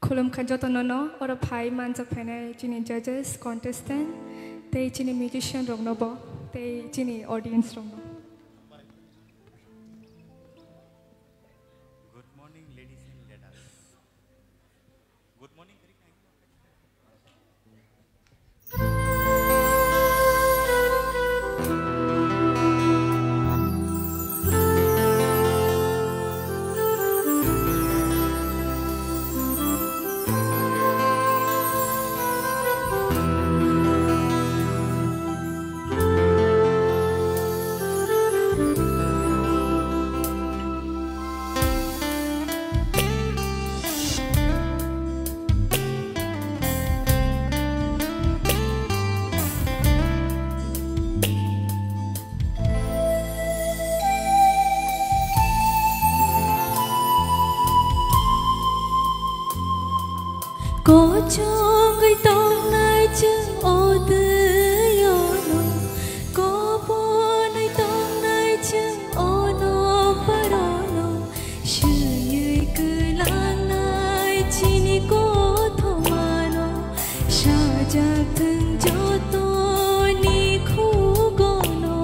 Kulum kanjotonono or a pie man's of pene, Ginny judges, contestant, they Ginny musician romnobo, they Ginny audience romno. Good morning, ladies and gentlemen. Good morning, có cho người tông nay chừng ô tư yo no có bo nay tông nay chừng ô no paro no sư yui cứ lang nay chi ni có thô ma no sa ja từng cho tôi ni khu go no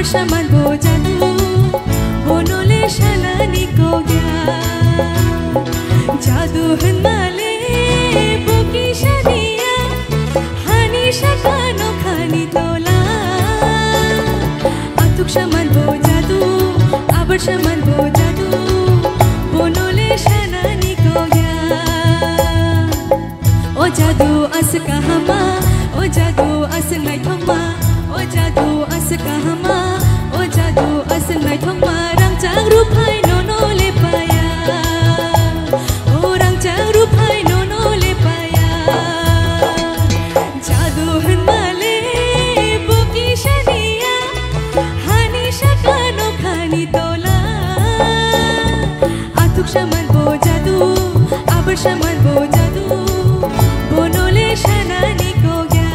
abersamaan bojadu bonole shalani kogya jadu hanmale boki shadiya hani shakano khani tola atuk shaman bojadu abersamaan bojadu bonole shalani kogya o jadu as kahama o jadu as laithongma o jadu as kahama o jadu as laithongma rangchang rupai nono le paya o rangchang rupai nono le paya jadu hanmale boki shaniya hani shakano khani tola atuk shaman bo jadu abersamaan bo jadu bonole shanani kogya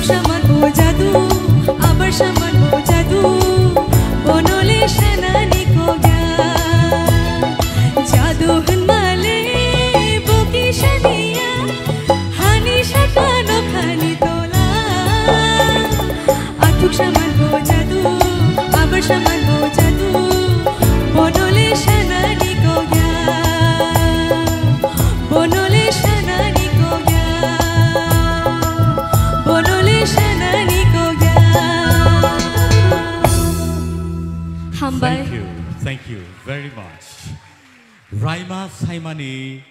shaman bo jadu abersamaan bo jadu bonole shanani kogya jadu hanmale boki shaniya hani shakano khani tola atuk shaman bo jadu abersamaan bo jadu bonole shanani kogya bonole shanani kogya Thank you very much. Raima Saimani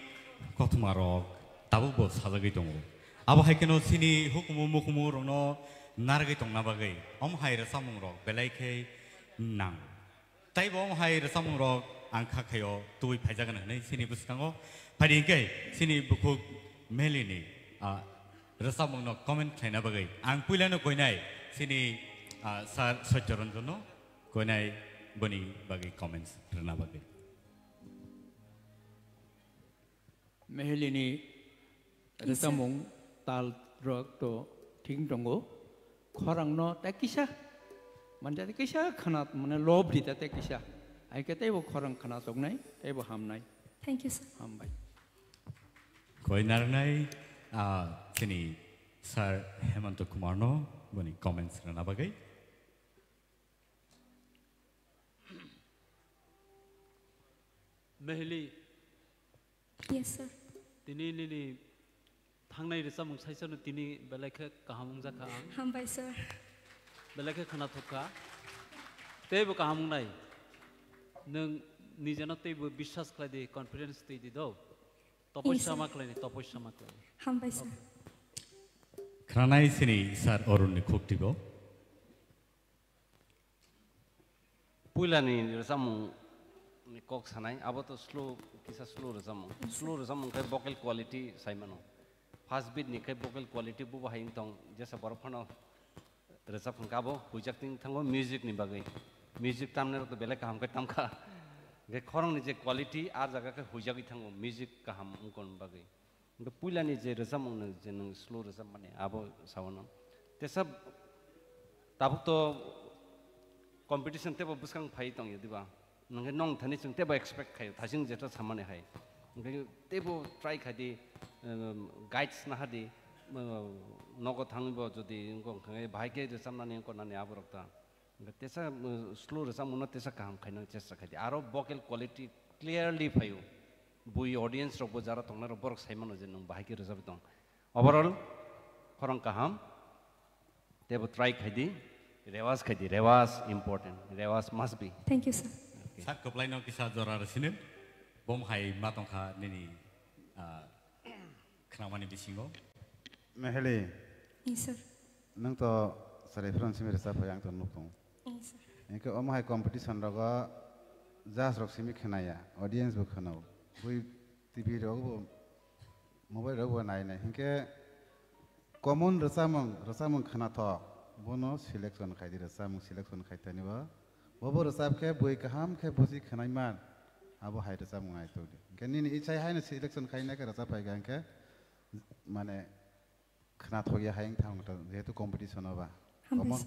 Kotumarok, Tabubo Salagitong. Abahakeno Sini, Hukumu Mukumu, Nargitong Nabagay, Omhair Samuro, Belake Nang. Taibom Hair Samuro, and Kakeo, Tui Pajagan, Sini Buskango, Padinke, Sini Buku Melini, Rasamono comment Nabagay, and Pulano Koinai, Sini Sacharantono, Koinai. Boni bagi comments rena bagi. Mehelini resamung tal drug to ting dongo korang no tekisha manja tekisha khanat mane lob dita tekisha ai ke tebo korang khanat ok nai tebo ham nai. Thank you sir. Ham bai. Koi narnai sini Sir Hemanto Kumar no boni comments rena bagi. Mehli. Yes sir. Tinini thangnai resamung saisano tini belake kahamung jaka ang. Hambai sir. Belake khana thoka. Tebo kahamung nai. Nung nijana tebo bishas klai confidence te di do. Toposhama klai ni toposhama klai. Hambai sir. Kranai sini Sir Orun ni khuk tibo. Pulani resamung ni kok sanai abo to slow kisa slow resam kai vocal quality saimano fast beat ni kai vocal quality bu bahing tong jasa barphano resap kabo hujak ting thango music ni bagai music tamne to bele kaham kai tamkha ge khorong ni je quality ar jaga kai hujak thango music kaham ungkon bagai to pulani je resam ung je nang slow resam mane abo sawano te sab tabuk to competition te buskang phai tong yediba nang nong thani chung tebo expect khai thasing jeta samane hai ngai tebo try khadi guides na hadi nogo thangbo jodi ngong ngai bhaike je samnani ko nani aborokta tesa slow resam mona tesa kam khaina chesta khadi aro vocal quality clearly phayu bui audience ro bojara tongna ro borok saimano je nong bhaike resab tong overall khorang kaham tebo try khadi rewas important rewas must be. Thank you sir. Sat koplai no kisah jora resinen, bom hai matong kha nini kenamani bisingo. Meheli. Yes sir. Nang to reference mi resap yang tuh nukung. Ini ke hai competition rogo jas rok simi khenaya audience bu khenau. Bui TV rogo mobile rogo nai nai. Ini common resamung khena tho bono selection khai di resamung selection khai tani ba. Bobo resap ke bui kaham ke busi khenai man. Abo hai resamung ai tu. Ini ichai hai na selection khai na ke resap hai gan ke mane khena tho ya hai thang ta jetu competition ba.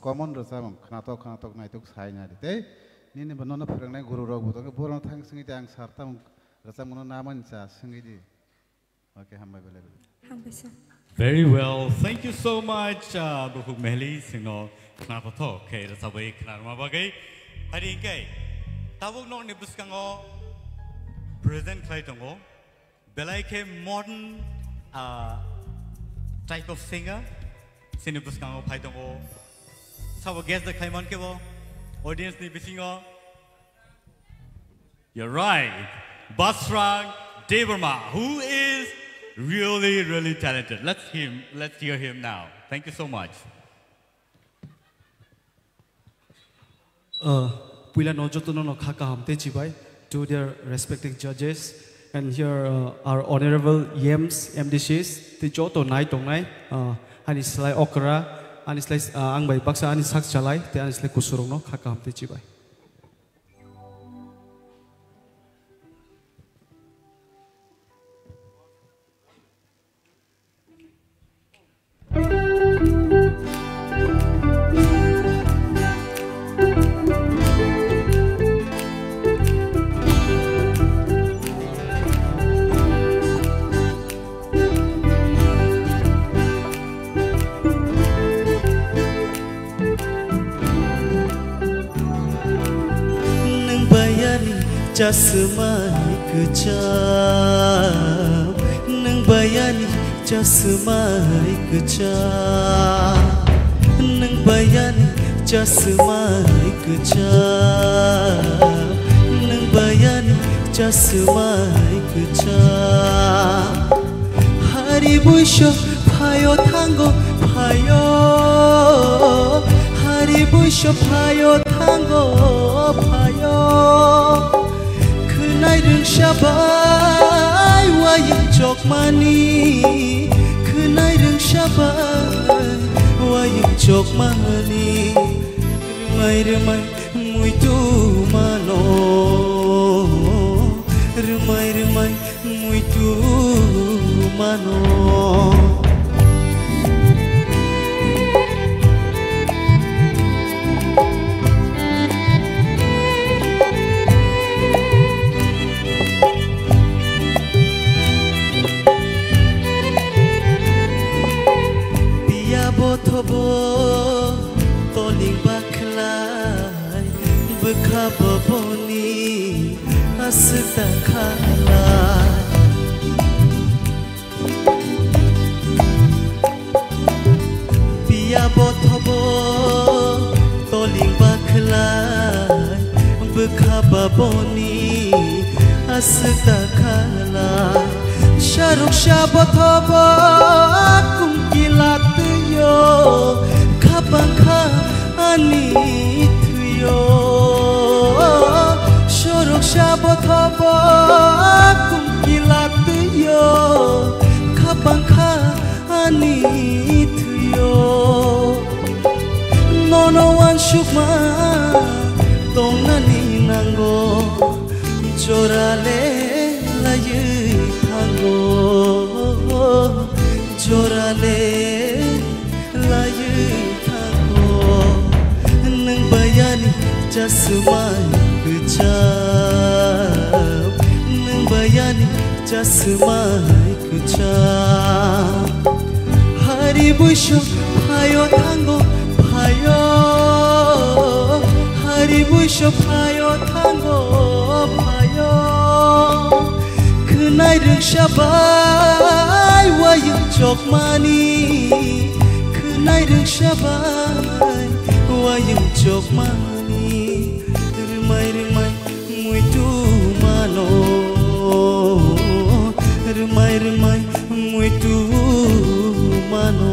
Common resam khana tok nai tok sai na de ni ne bono phurang nai guru rok buto ke boron thang singi tang sartam resam mono naman cha singi di. Okay, hambai bele. Very well. Thank you so much, Buku Meli. Sino khana tho ke resabai khana ma bagai. Hari ke tabuk no ne buskango present khai tongo. Belai ke modern type of singer. Sino buskango phai tongo. How guess the Kaiman Kevo? Audience ni bisingo. You're right. Basrang Devarma, who is really talented. Let's hear him now. Thank you so much. Pila no jotono no khaka hamte chibai to their respective judges, and here our honorable YEMs MDCs the joto nai tong nai hani slai okra ani slai ang bai baksa ani sak chalai te ani slai kusurong no khaka hamte chibai. Jasmai kecap nang bayani jasmai kecap nang bayani jasmai kecap nang bayani jasmai kecap hari busho phayo thango phayo hari busho phayo thango phayo Nai rừng shabai wayang chok mani Kunai rừng shabai wayang chok mani Remai mui tu mano Remai mui tu mano Thobo toling baklai Phikha baboni asda khalai Biya bothobo toling baklai Phikha baboni asda khalai Sharuk shabothobo kumkilat Kapangka ani tuyo Shorok shabotobo kumkilat tuyo Kapangka ani tuyo Nono wan shukma Tongnani nango Jorale laye tango Jorale Jasmai kecap Nang bayani jasmai kecap Hari busho phayo thango phayo Hari busho phayo thango phayo Kunai rừng shabai wayang chok mani Kunai rừng shabai wayang chok mani Remai mui tu mano Remai mui tu mano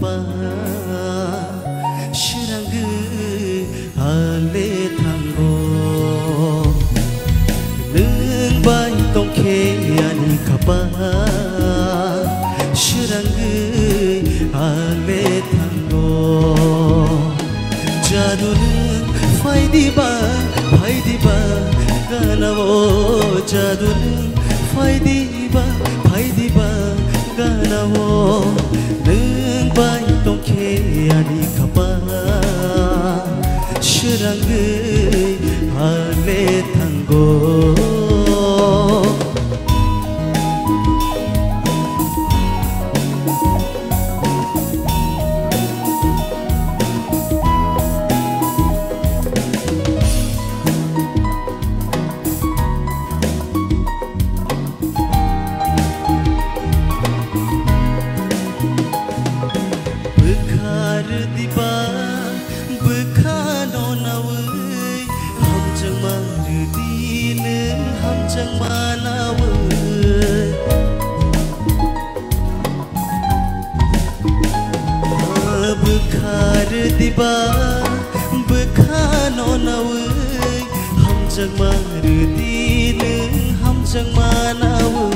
kapa shiranggu ale tanggo nung bai tong ke ani kapa shiranggu ale tanggo jadu nung faidi ba ganawo jadu nung faidi ba ganawo nung bai tong ke ani kapa shiranggu ale tanggo diba bekhano nawe hamjang maruti nung hamjang manawe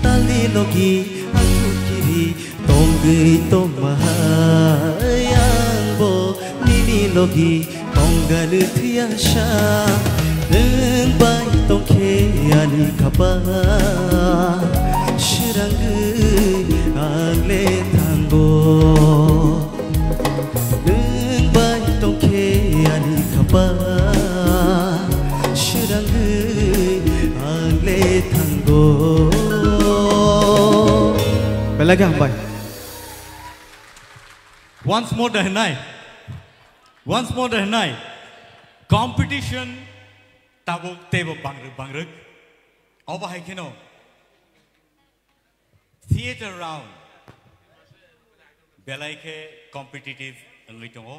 tali logi aku kiri tonggei tong mahayang bo nini logi tongganu tiasha nung bai tong ke ani kapa shiranggu ale tanggo shiranggu ale tanggo belagi hambai once more the night competition tabuk tebo bangruk oba hai keno theater round belai ke competitive litongo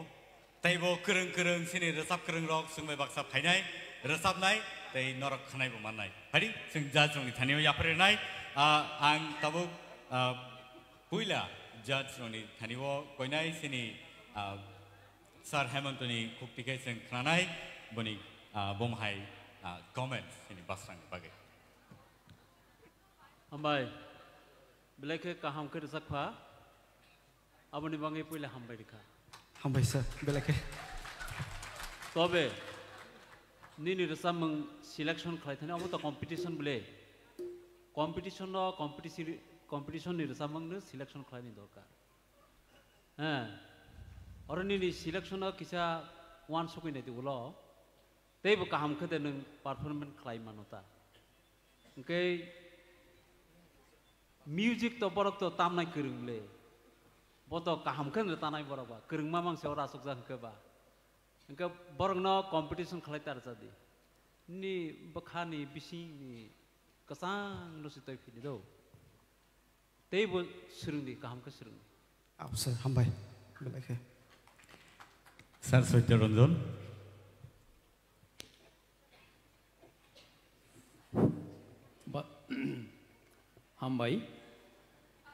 taibo kereng sini resap kereng rok sungbai baksap thainai resap nai tai norok khanai bo manai hari sung judge rong thaniyo yapre nai ang tabuk puila judge rong thaniyo koinai sini sir hemantoni kuktike sung khanai boni bomhai comment sini basrang bagai hambai belake kaham ke resap pha aboni bangai puila hambai dikha hambai sir belake tobe nini resamang selection khlaithane amo to competition bole competition ni resamang ne selection khlaini dorkar ha or nini selection kisa one sokoi nei ulo teibo kaham khade nung performance khlai manota okay music to borok to tamnai kerung le boto kaham khan tanai borok ba kerung mamang seora sokjang ke ba engka borok no competition khlai tar jadi ni bakhani bisi ni kasang no sitoi fini do teibo surung di kaham ke surung sir hambai belake sir Sotyaranjan hambai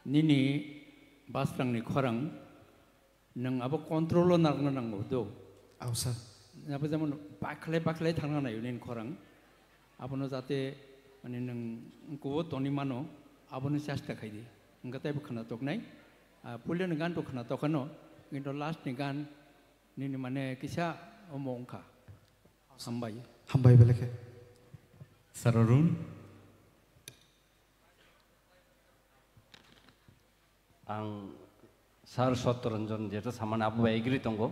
nini basrang ni khorang nang abo control lo narna nang do sir apa zaman bakle thangna na yunin khorang abono jate mane nang ko toni mano abono chesta khai di ngatai bukhana tok nai pulyo ni gan to khana to khano kinto last ni gan nini mane kisa omongkha hambai belake sir Arun ang sar Sotyaranjan jeta saman abu agree tongo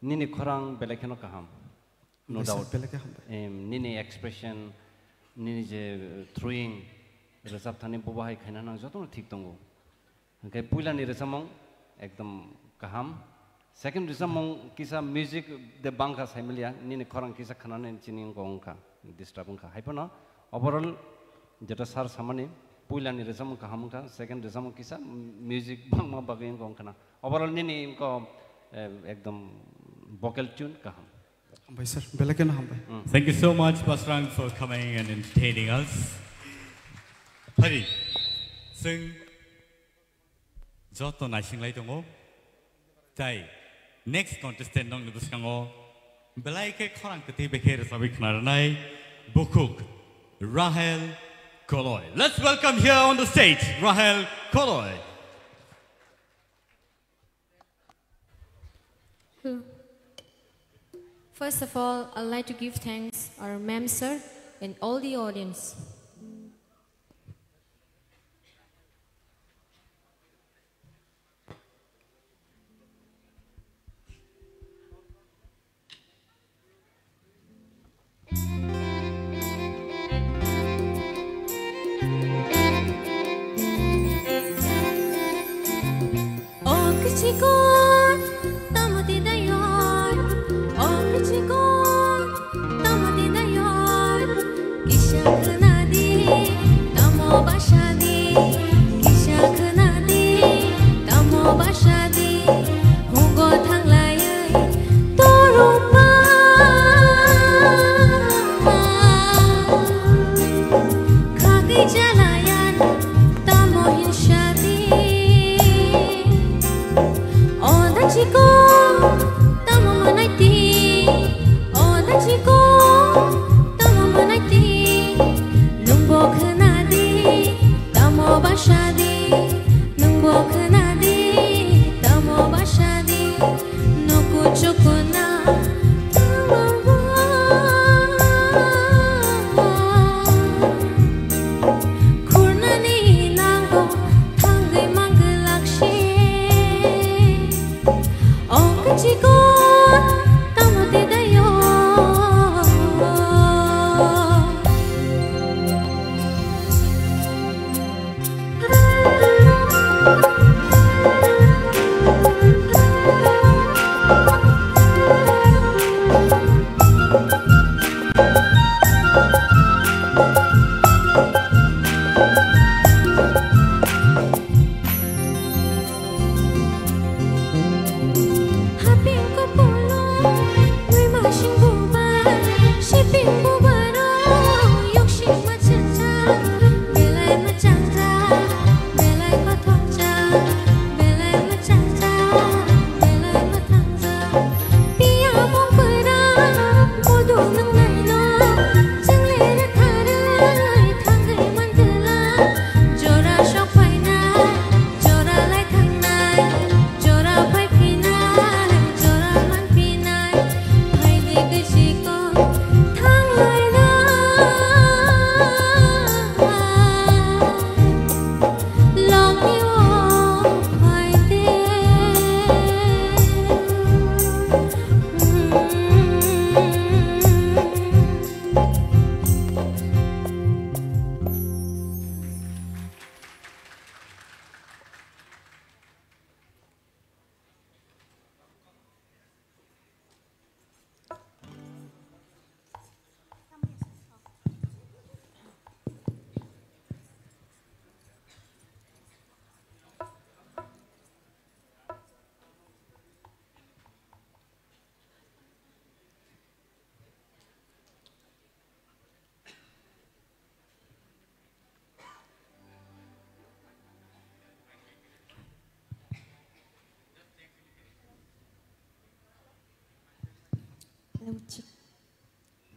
nini khorang belakeno kaham no doubt nini expression nini je throwing resap thani bobahai khaina nang jotono thik tongo kai puila ni resamong ekdam kaham second resamong kisa music de bangka samilia nini khorang kisa khanane chining gongka disturb ka haipono overall jeta sar samani puila ni resam kaham ka second resam kisa music bangma bageng gong kana overall nini ko ekdam vocal tune kaham hambai sir belake na hambai thank you so much Basrang for coming and entertaining us hari sing Joto naising dongo. Tai next contestant nong lebus kango. Belai ke korang ketibe kere sabik naranai. Bukuk Rahel Koloy. Let's welcome here on the stage Rahel Koloy. Hello. First of all, I'd like to give thanks our ma'am sir and all the audience.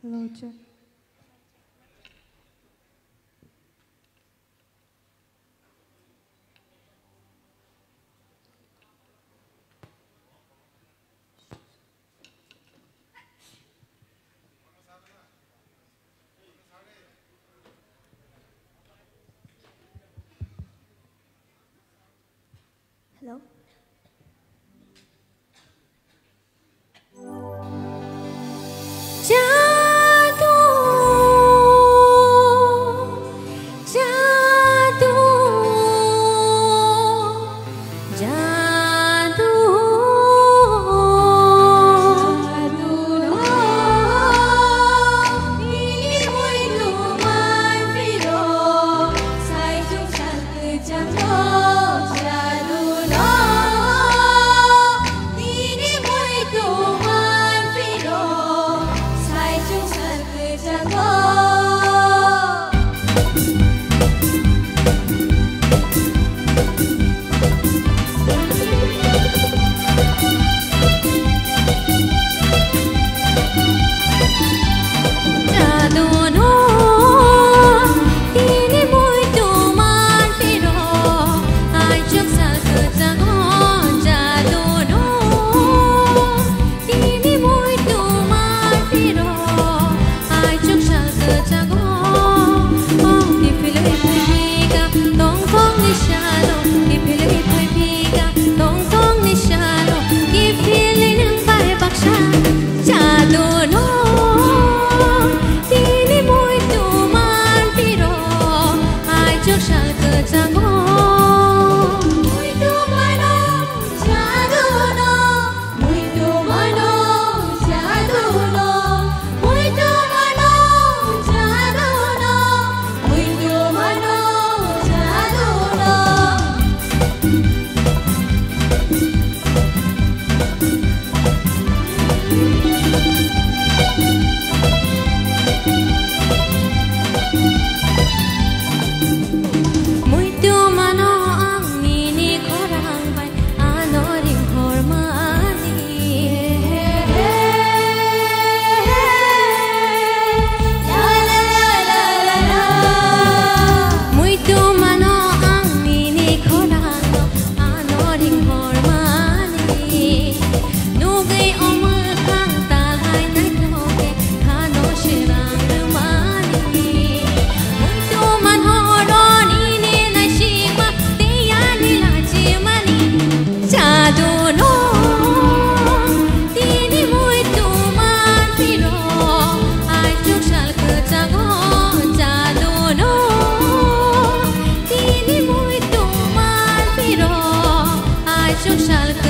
Hello, check. Hello. Jadu,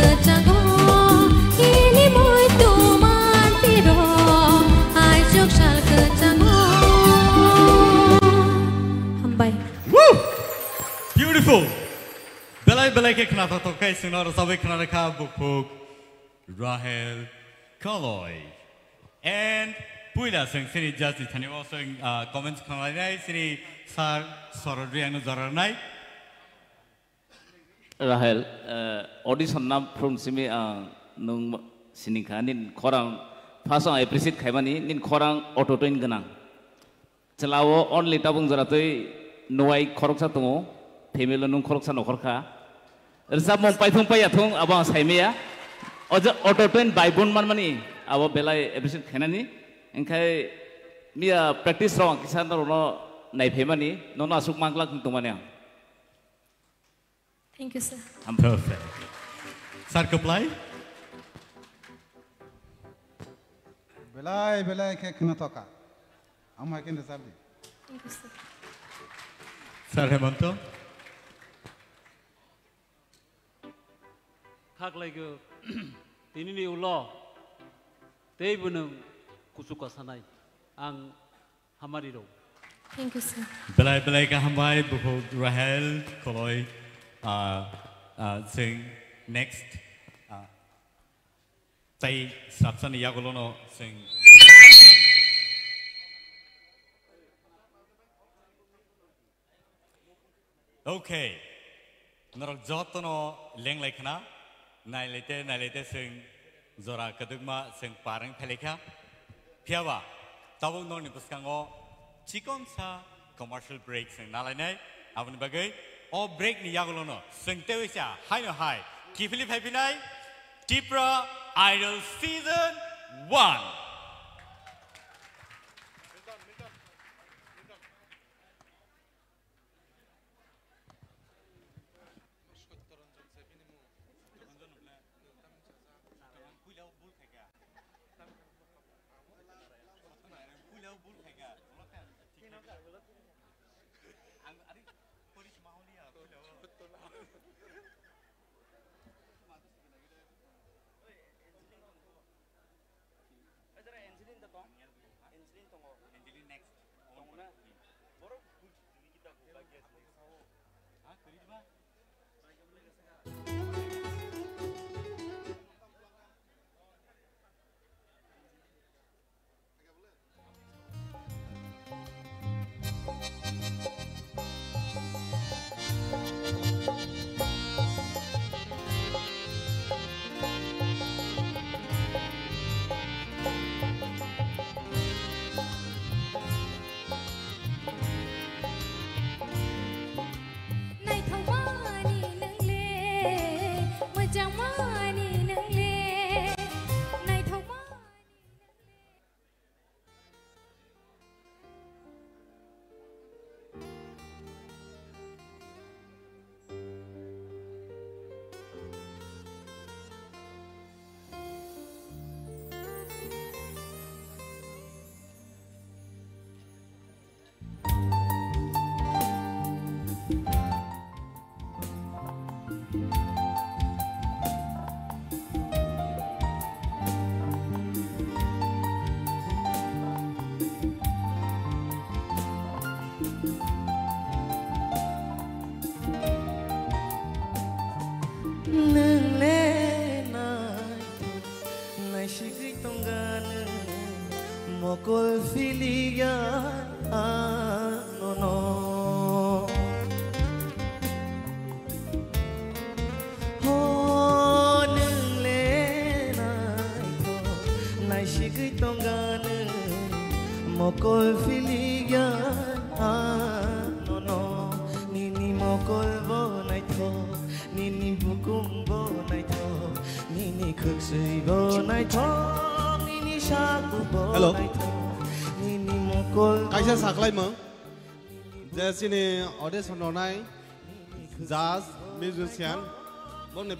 kecango ini boy tuman piro ajok shal kecango hambai Woo! Beautiful. Belai ke kenapa tokai sinar sabai kenapa kah bukuk Rahel Kaloi and Puila sing sini just tani also comments kanai nai sini sar sorodri anu zaranai Rahel audition nam from simi nung sini kan nin korang pasang appreciate kai mani nin korang auto tune ganang celawo only tabung zaratoi nuai korok sa tungo family nung korok sa nokor ka Resap mong paithong payathong abang saimia ojo auto tune baibun man mani abo belai episode khenani engkai mia practice ro kisan ro nai phemani nono asuk manglak tumania Thank you sir I'm perfect Sir Kaplai belai ke kena toka am hakin resabdi Thank you sir Sir Hemanto Khak lagi Tinini ulo Tei bunung kusuka sanai ang hamari ro Thank you sir Belai ka hambai bukuk Rahel Kaloi sing next tay sapsan yagolono sing Okay narok jotono leng laikna nailete sing zora kadugma sing parang phelekha phiawa tabung nor ni puskango chikon sa commercial break sing nalainai abni bagai o break ni yagolono sing tewisa hai no hai Kiphilwi phapinai Tipra Idol Season 1 Mokol filigan anono ho nung le nai to nai shigui tongan mokol filigan anono nini mokol bo nai to nini bukum bo nai to nini kuksui bo nai to Hello. Kaisa saklai mo. Jesini audition nonai. Jazz musician. Bone.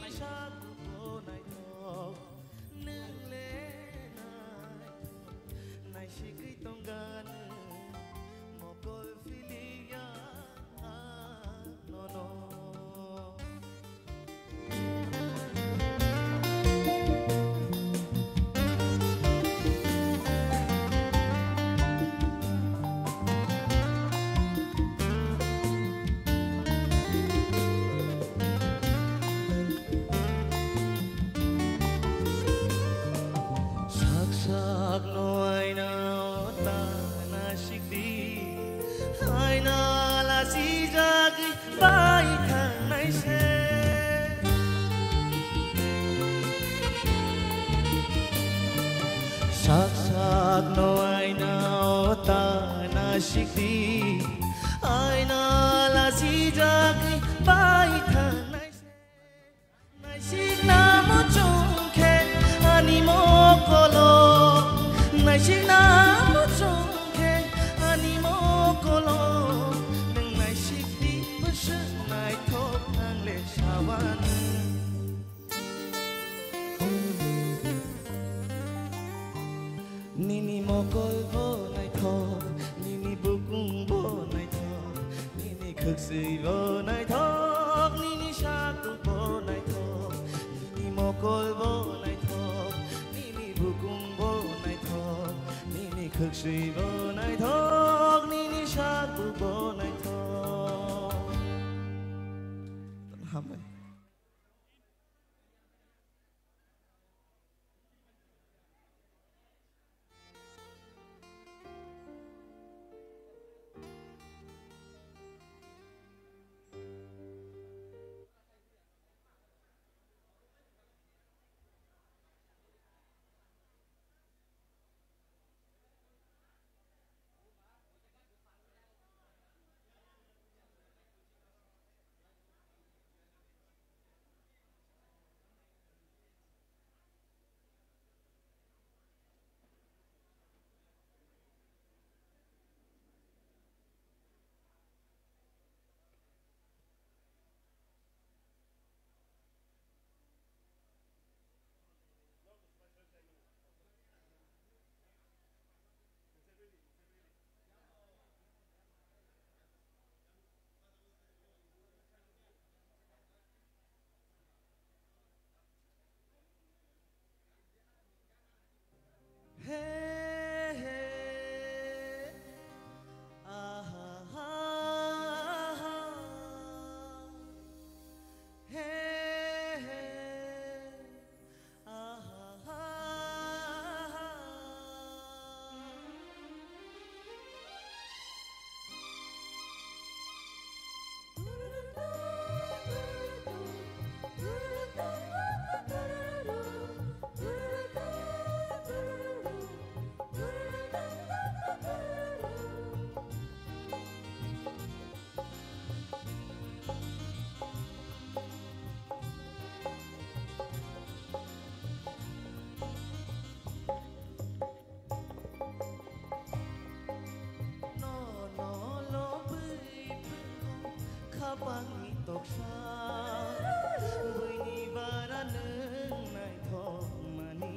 sak sak no aina ta na shikti aina la si jak bai tha nai shik na mo chung khe ani mo kolo nai shik na mo chung khe ani mo kolo nang nai shikti mo shu nai thok nang le shawan Nini mokol bo nai thok Nini bukung bo nai thok Nini khuksui bo nai thok Nini shaku bo nai thok Nini mokol bo nai thok Nini bukung bo nai thok Nini khuksui bo nai thok Nini shaku bo nai thok Hamai Bangi toksa Buini bara neng nai thok mani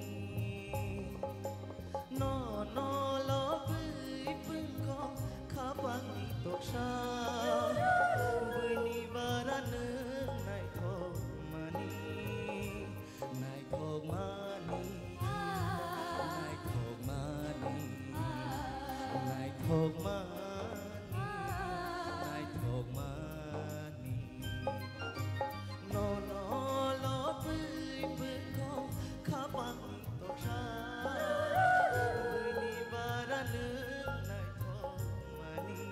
No no lo bui pung ko Kha bangi toksa Buini bara neng nai thok mani Nai thok mani Nai thok mani Nai thok mani Nai thok mani No no lo bui bui ko kha bang to sa bui ni bara nung nai thok mani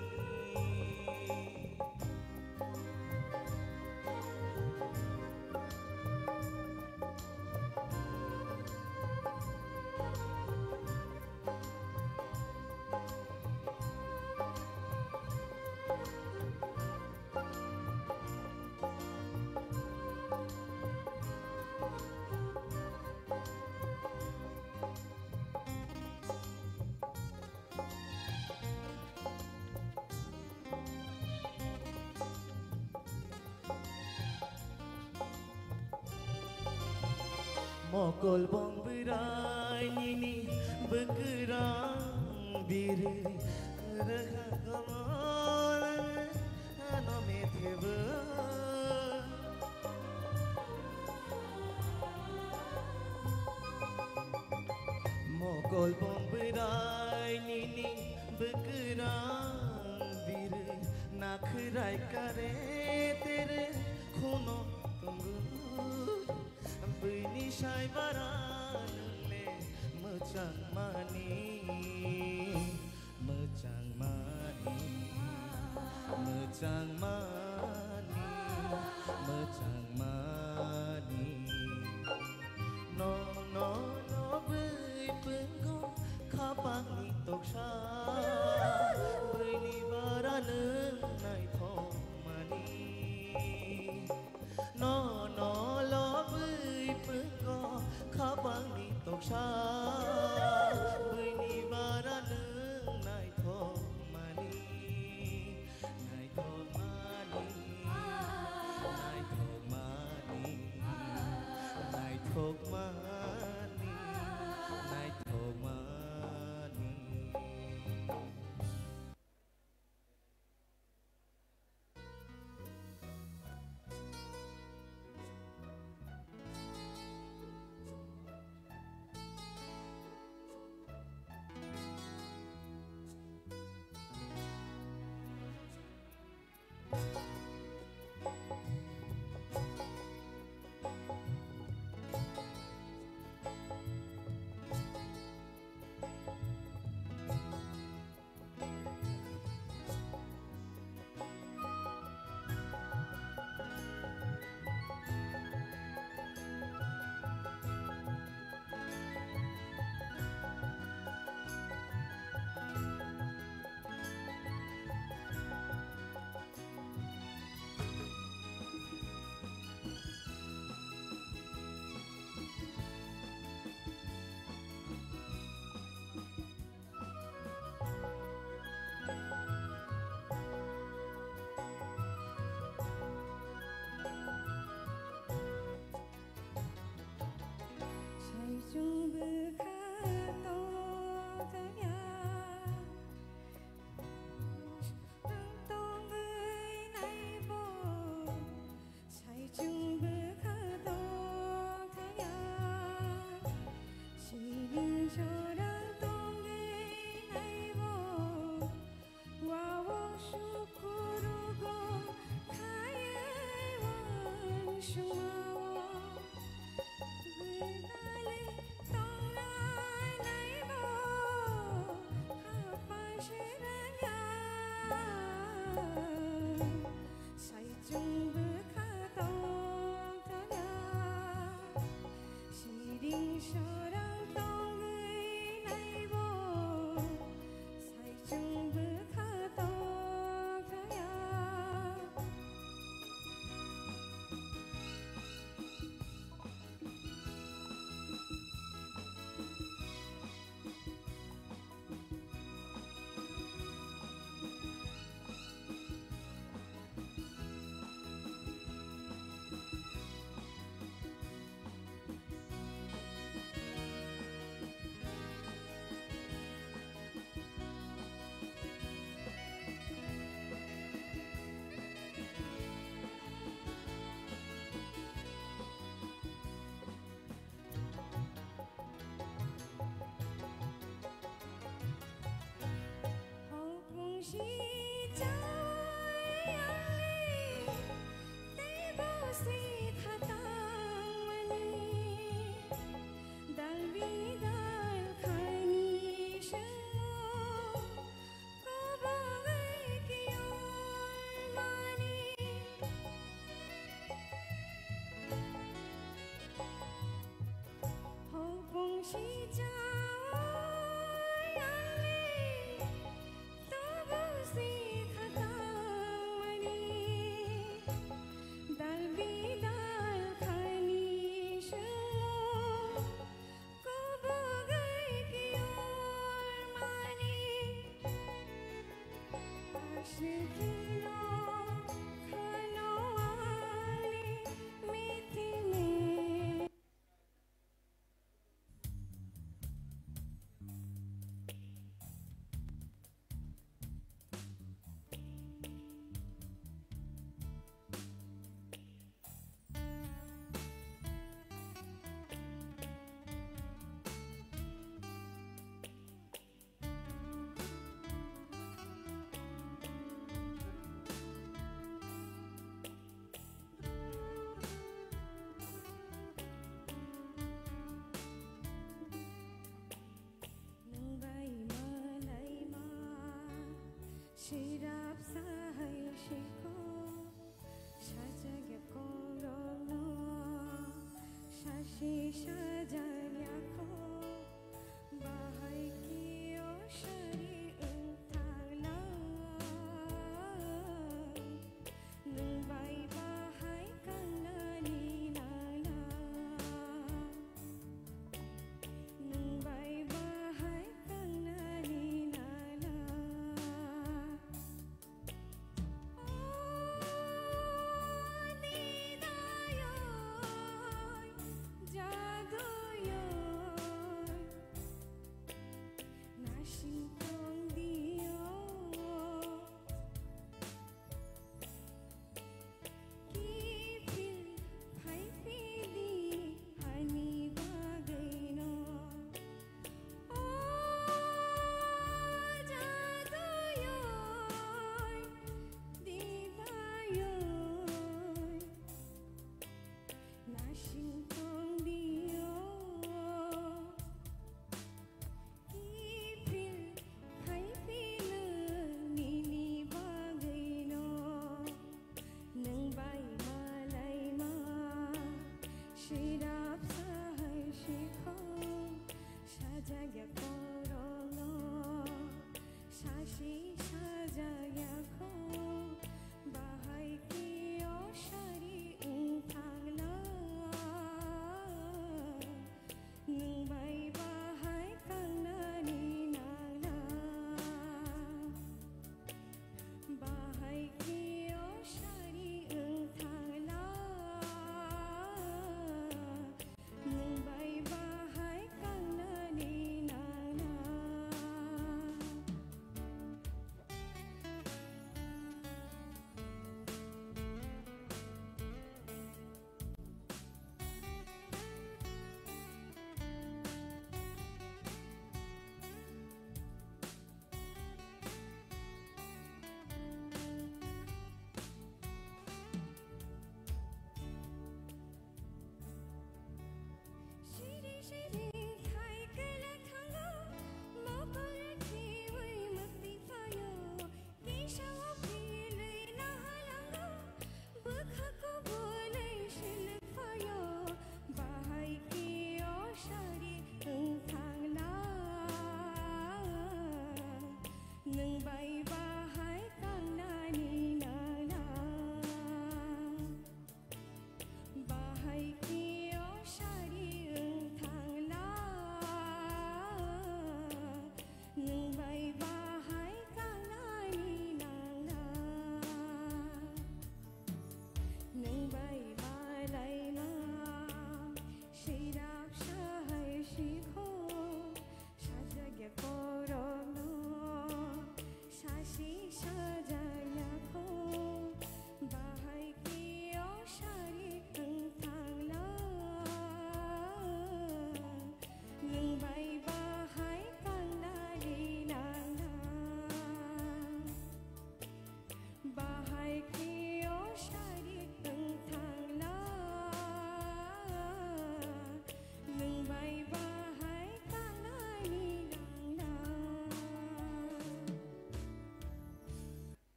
Mokol bong berai nini bekerang biru Reha gamon ano metheba Mokol bong berai nini bekerang biru Nakrai kare tere khono tunggu Bini shai baran le mechang mani mechang mani mechang mani mechang mani no no no bui pengko go khabang ni toksha bini bara nung nai thok mani nai thok mani nai thok mani nai thok mani nai thok mani.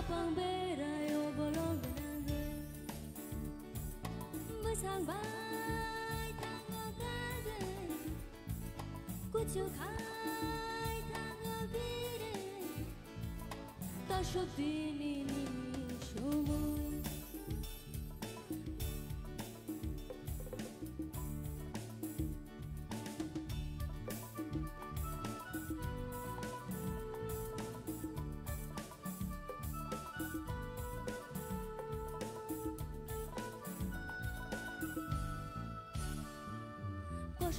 Apang berayo bolong benang Besang bay tango gade Kucu kai tango bire Tashop tinini shumu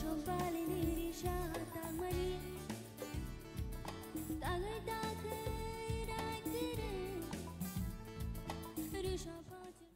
Kembali diri syatang mani Tagai tagai dagire Risha pati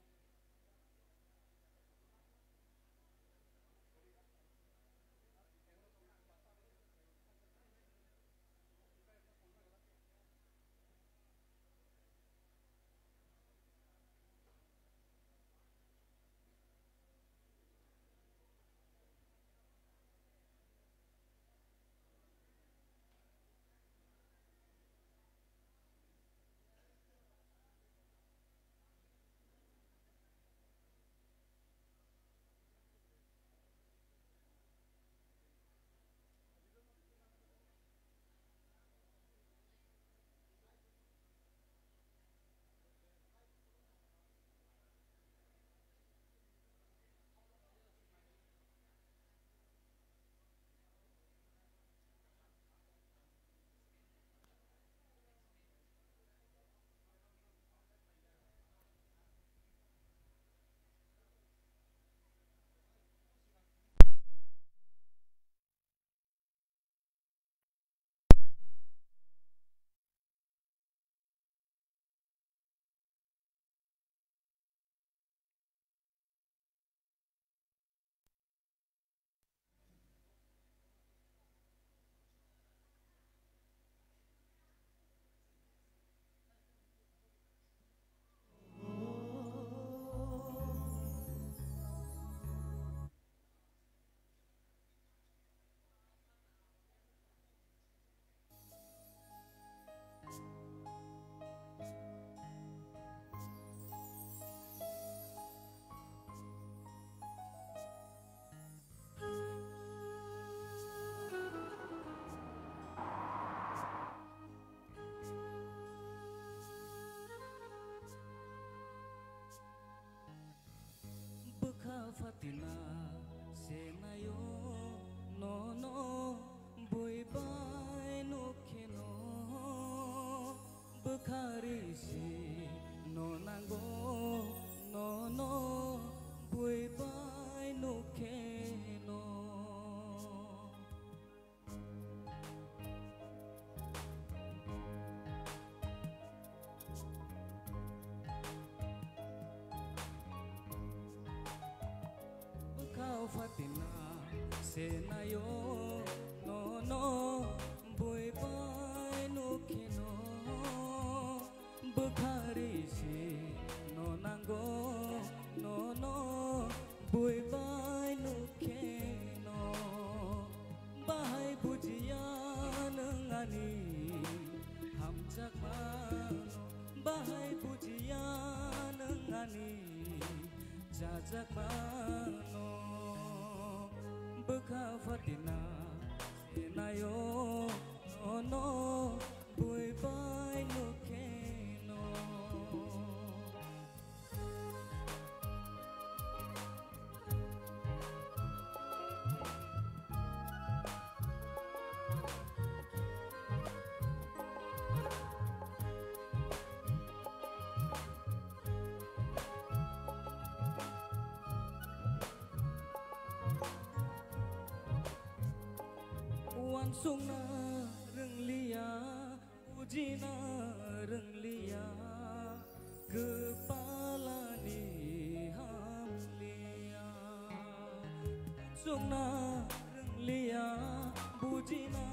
Fatina senayo no no boy bye no keno bukhari si no nango no no boy bye no keno Fatina senayo no no boy bye no keno bukhari si no nango no no boy bye no keno bahai pujiya nangani hamjak mano bahai pujiya nangani jajak mano Bekha Fatina senayo no no boy bye no keno Wansungna renglia ujina renglia kepala ni hamlia Sungna renglia bujina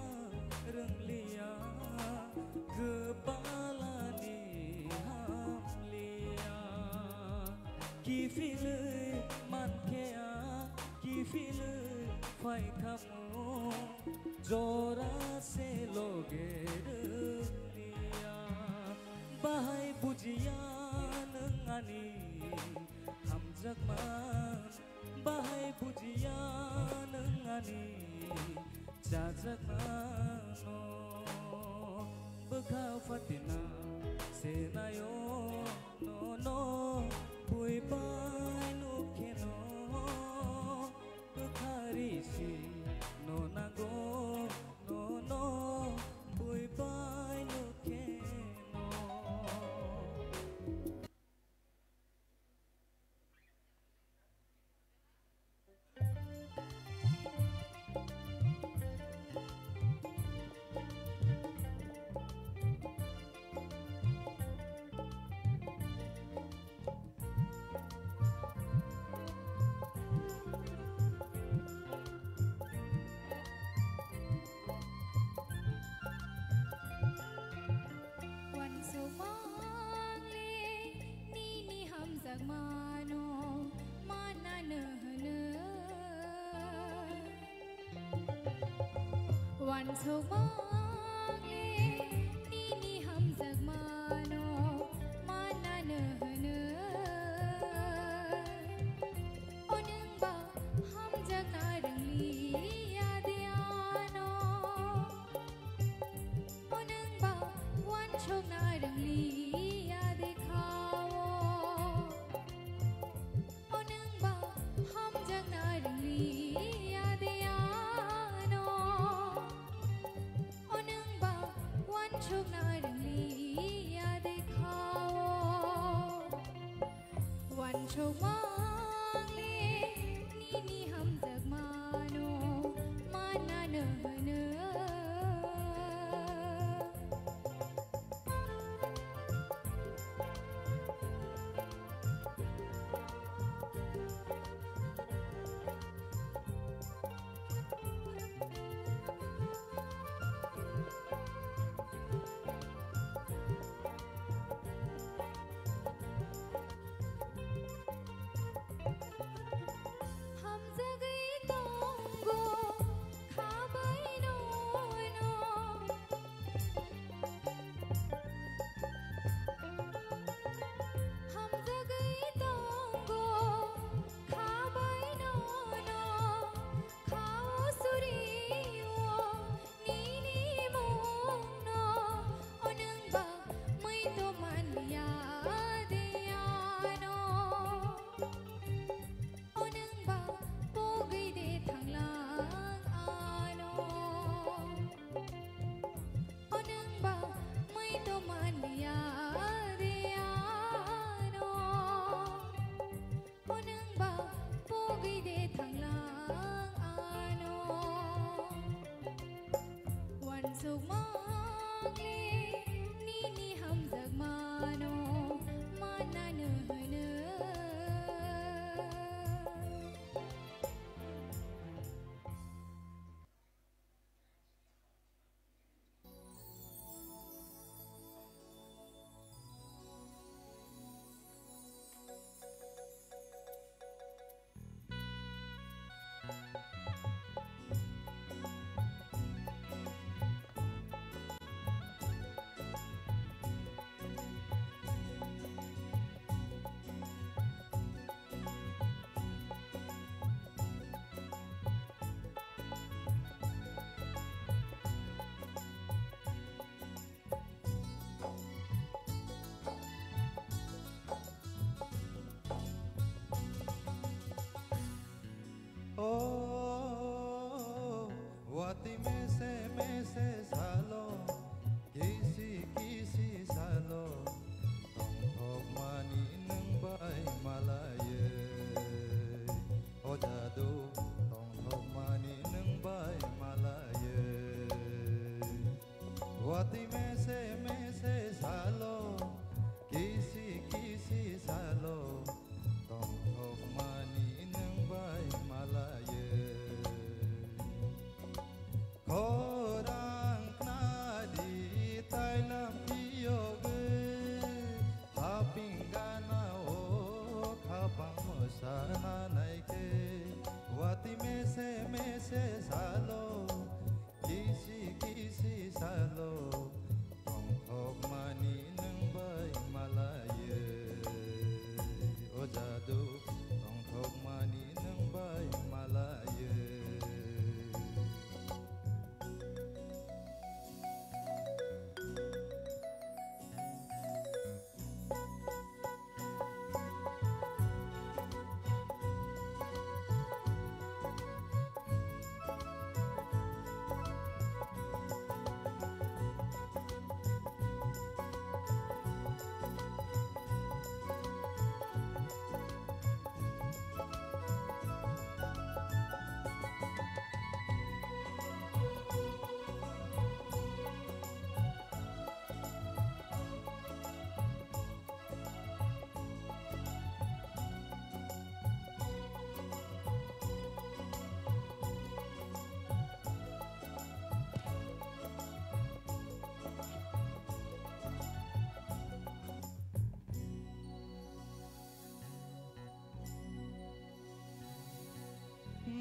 renglia kepala ni hamlia Kiphilwi mankea Kiphilwi phai kamu जोरा से लोगे लिया बाहाई बुझी zakano Bukha fatina senayo no no bui pai no keno Bukhari si no nago no no bui pai no keno One so long, nini ham zagmano, mana nehne. Oneng ba ham zagna rangli yadiano. Oneng ba one chok na rangli yadikhawo. Oneng ba ham zagna rangli yadiano. Chok na rangli ya dikhao wan chok mangli nini ham jagmano mana nehne Oh, wati me se salo, kisi salo, tong hok mani neng bai malaye. Oh jadu, tong hok mani neng bai malaye. Wati me se salo, kisi salo, tong hok mani neng bai malaye. Korang nadi Thailand piyoge hapingana o khapang mosana naike wati mese salo kisi salo tong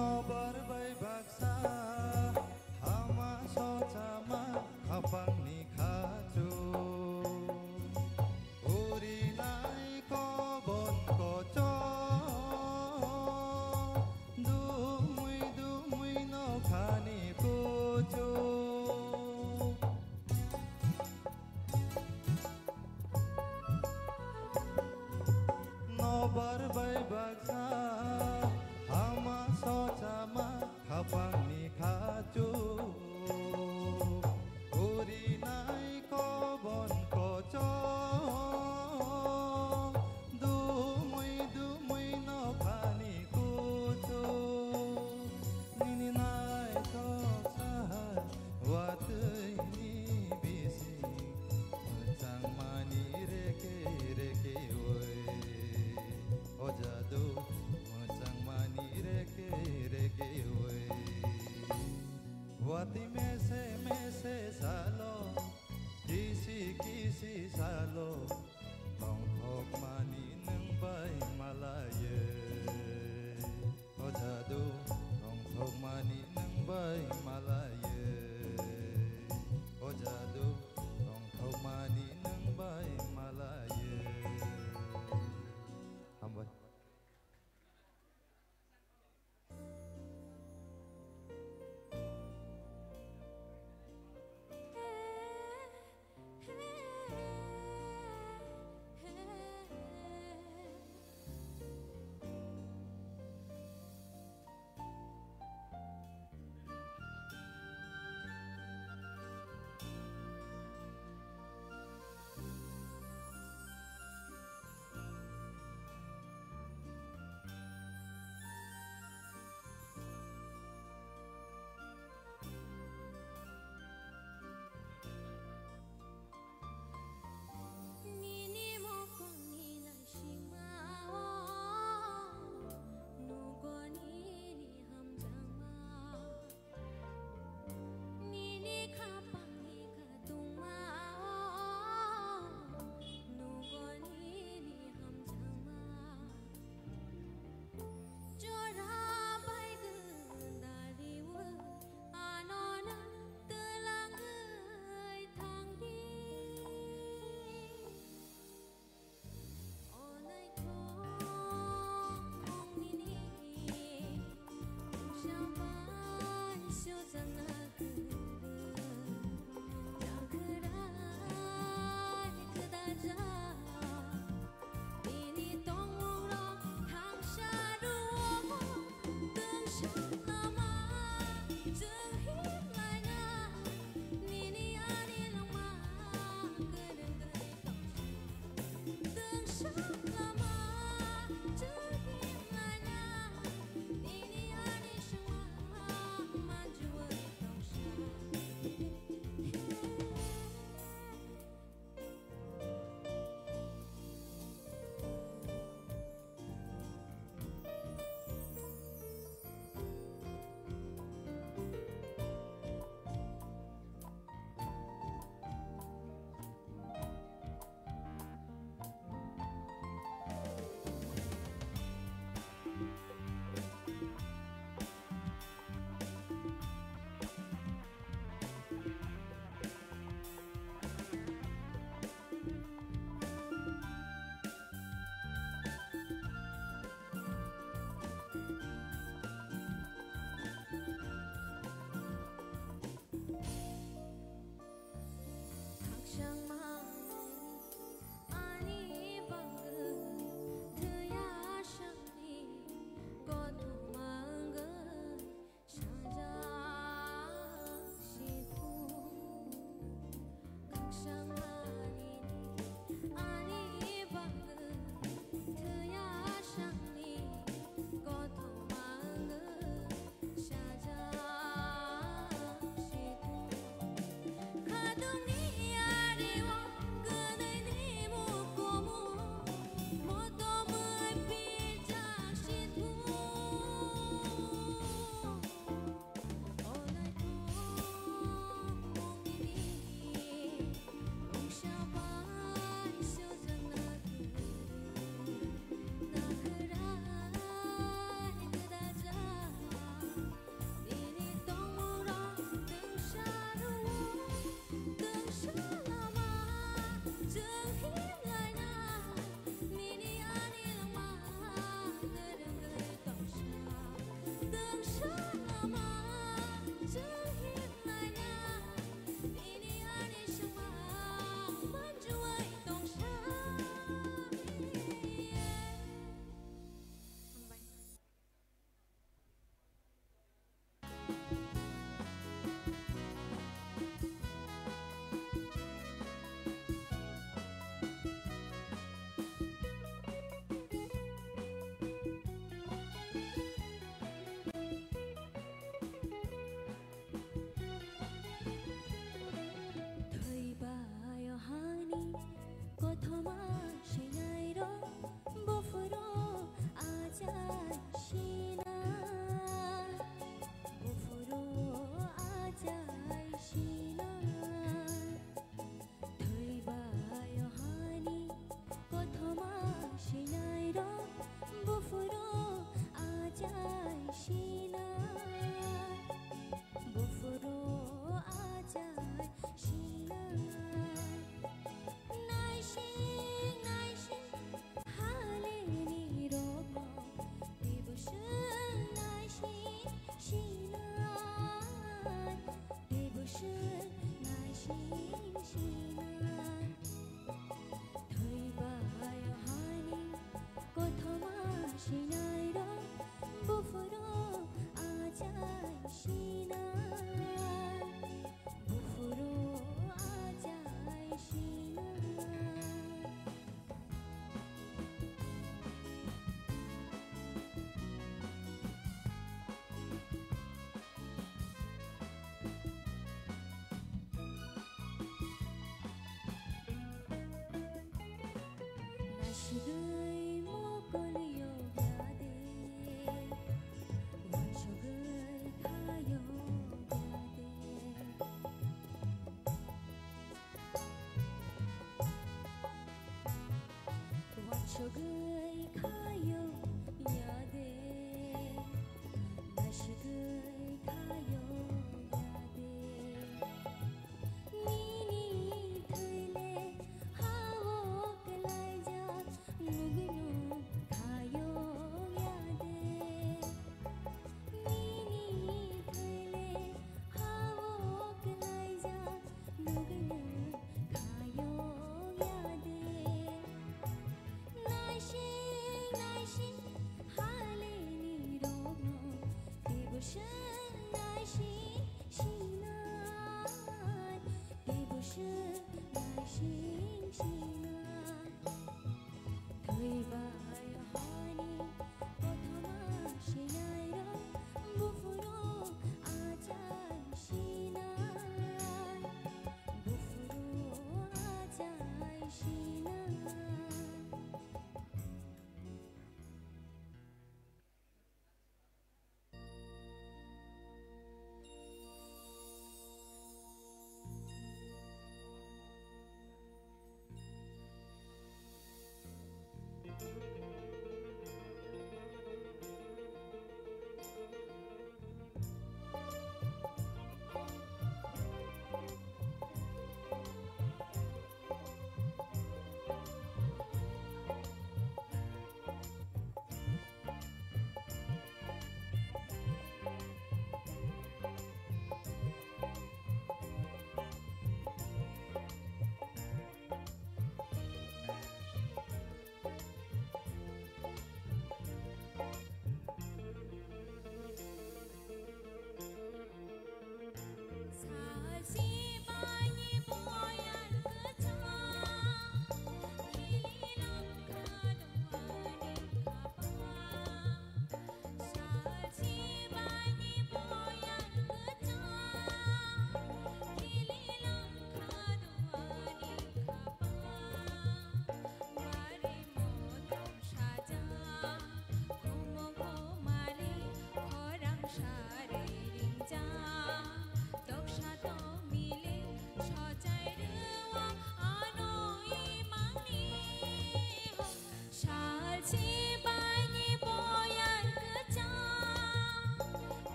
Nobarbai baksa hama socama kapangni khaju uri nai kobon koco dumui no khani kucu Nobarbai baksa hama socama kapangni khaju uri nai kobon koco dumui no khani kucu nini nai tok sahar watui ni bisi macang mani reke reke oi ojadu macang mani reke reke oi wati mese salo kisi salo tong thok mani nang bai malaye ojadu tong thok mani nang bai malaye ojadu tong thok mani nang bai malaye hambai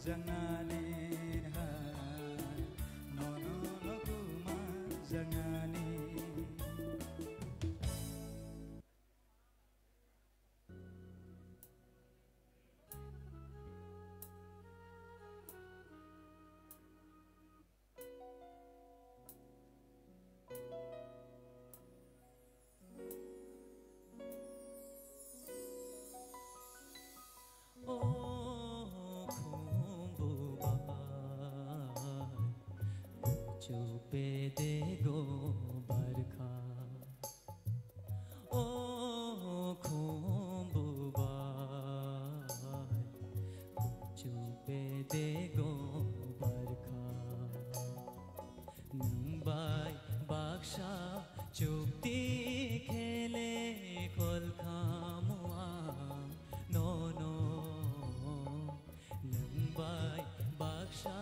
jangani nono no kuma jangani. चुपे दे गो बरखा ओ खुम्बुबार चुपे दे गो बरखा नंबाई बाक्शा चुपती खेले खोल खामुआ no no नंबाई बाक्शा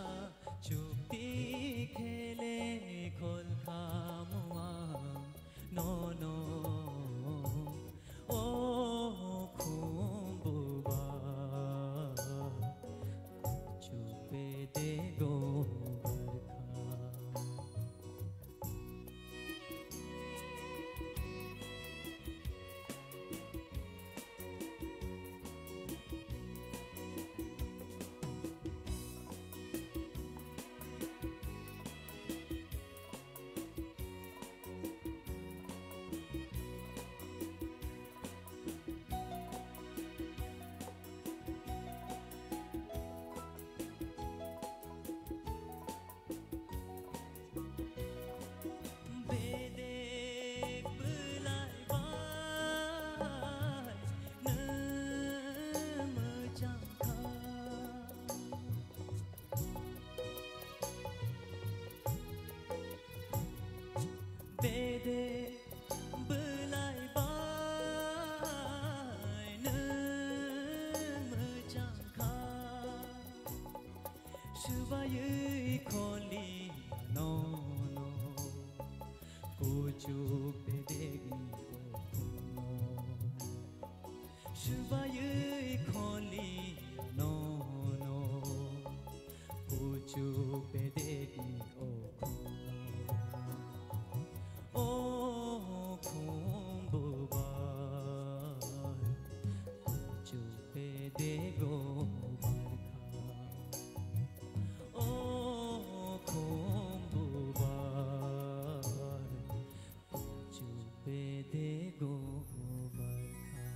चुपती खेले खोल खामुआ no no ओ खुम्बुबा चुपे दे गो बरखा Bede belai bai nemejangka Subayui koli no no Kucu bedegi no Subayui koli no no Kucu bedegi Oh, Kumbubar, Chupe de go barka. Oh, Kumbubar, Chupe de go barka.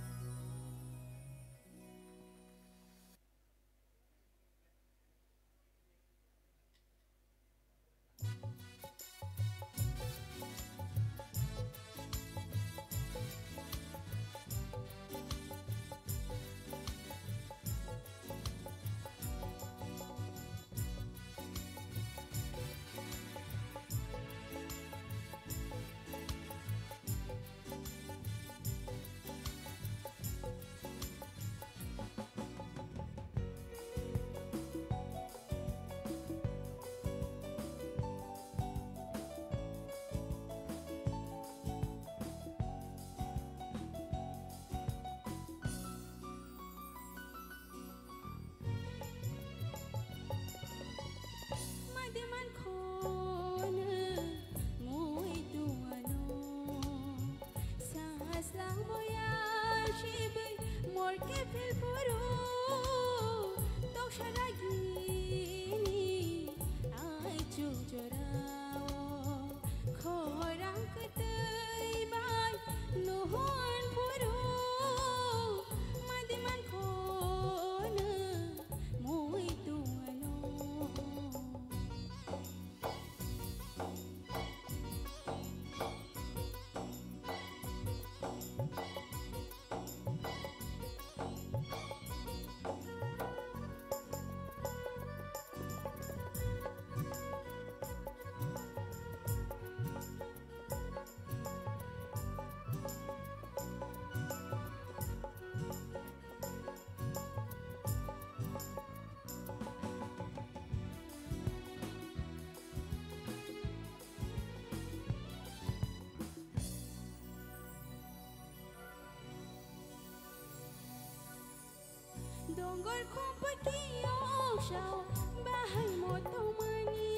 Donggol kumpaki yokshaw bahay mo tumani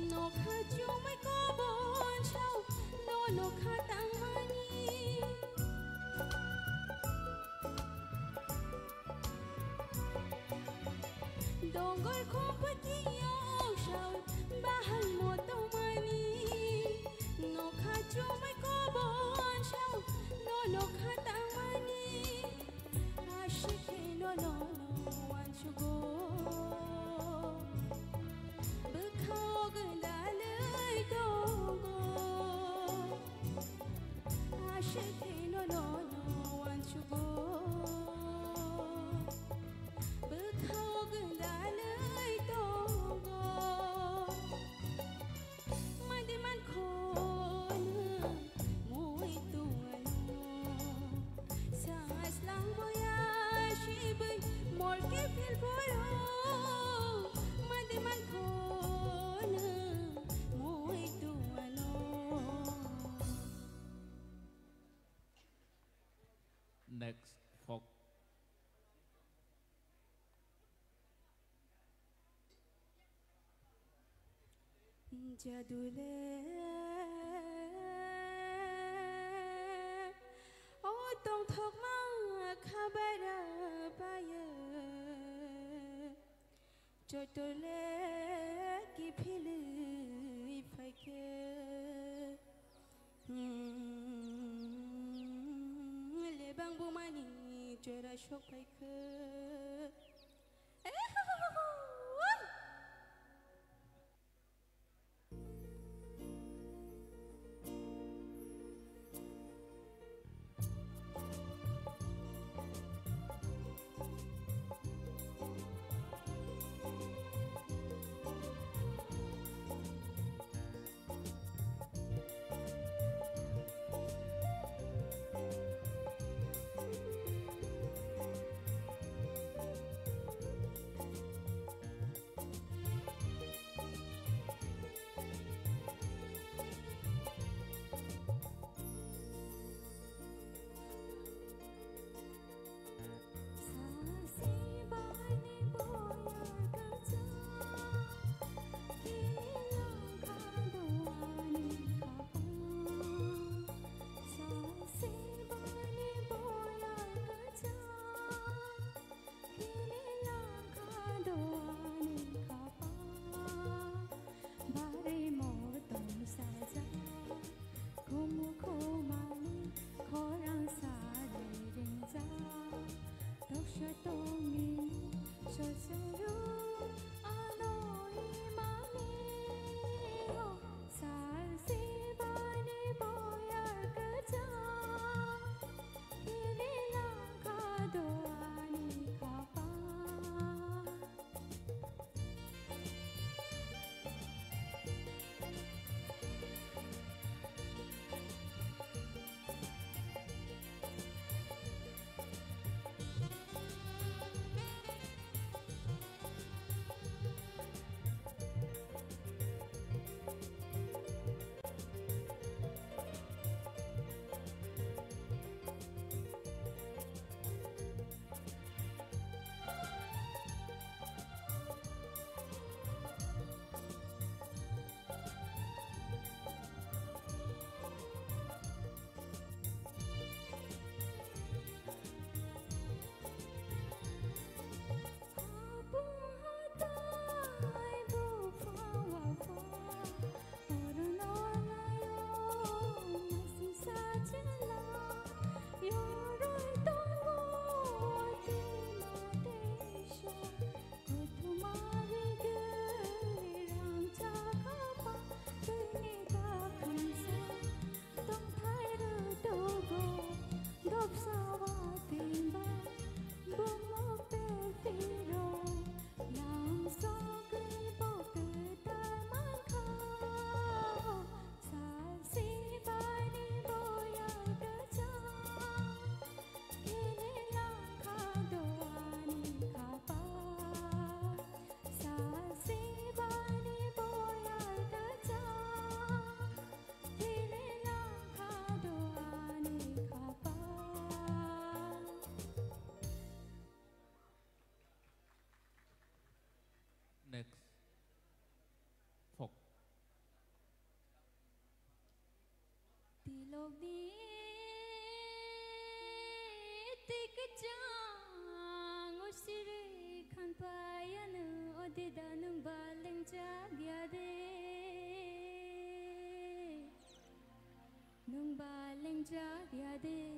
no khachu mai ko bon shaw no khatang mani Donggol kumpaki yokshaw bahay mo tumani no khachu mai ko bon shaw no khatang mani no want to go Bekau gendalai tonggo Asyik no want to go Bekau gendalai tonggo Mandiman kona Mui tuano Sangat lang boya Mol Kiphilwi Mandiman kona Mui tuano Next folk. Jadule Oh tong thok ma khabara paya Jadule Kiphilwi Phikha Lebang bumani jora shok Phikha Odida nung baling jagyade Nung baling jagyade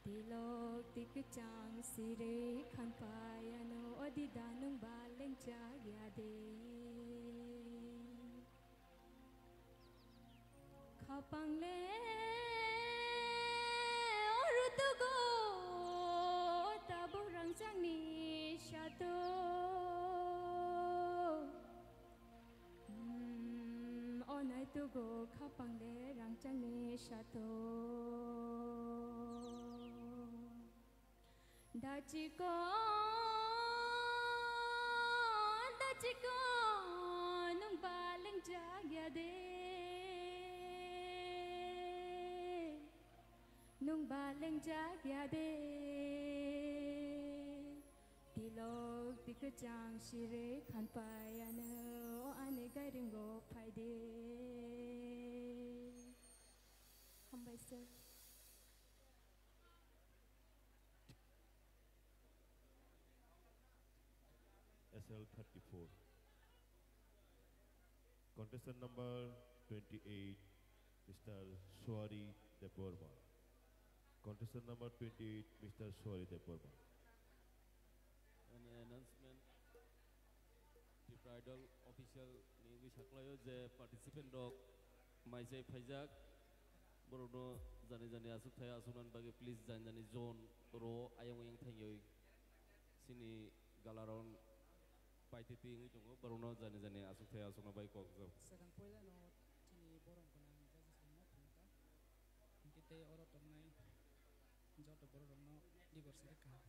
Tilok tikchang sire khanpayano Odida nung baling jagyade Kapangle orutugo taburang jangni shato onai tugo kapangle rang jangni shato dachiko nung baling jagyade Nung baling jagyade Tilog tikachang shire khanpayano ane gairingo phaide Hambai sir SL34 Contestant number 28 Mr. Swari Deporma Contestant number 28, Mr. Swari Deporma. An announcement. Tipra idol official ni wisaklayo je participant dog Maisai Phajak Borono jani asuk thaya asunan bagi please jani zone ro ayang yang thangyoi sini galaron paititi ngi jongo Borono jani asuk thaya asuna bai kok zo. Sedang poila no sini borong kunang judges no Phunuk. Kita orang ternai jauh tu borong no di bersihkan.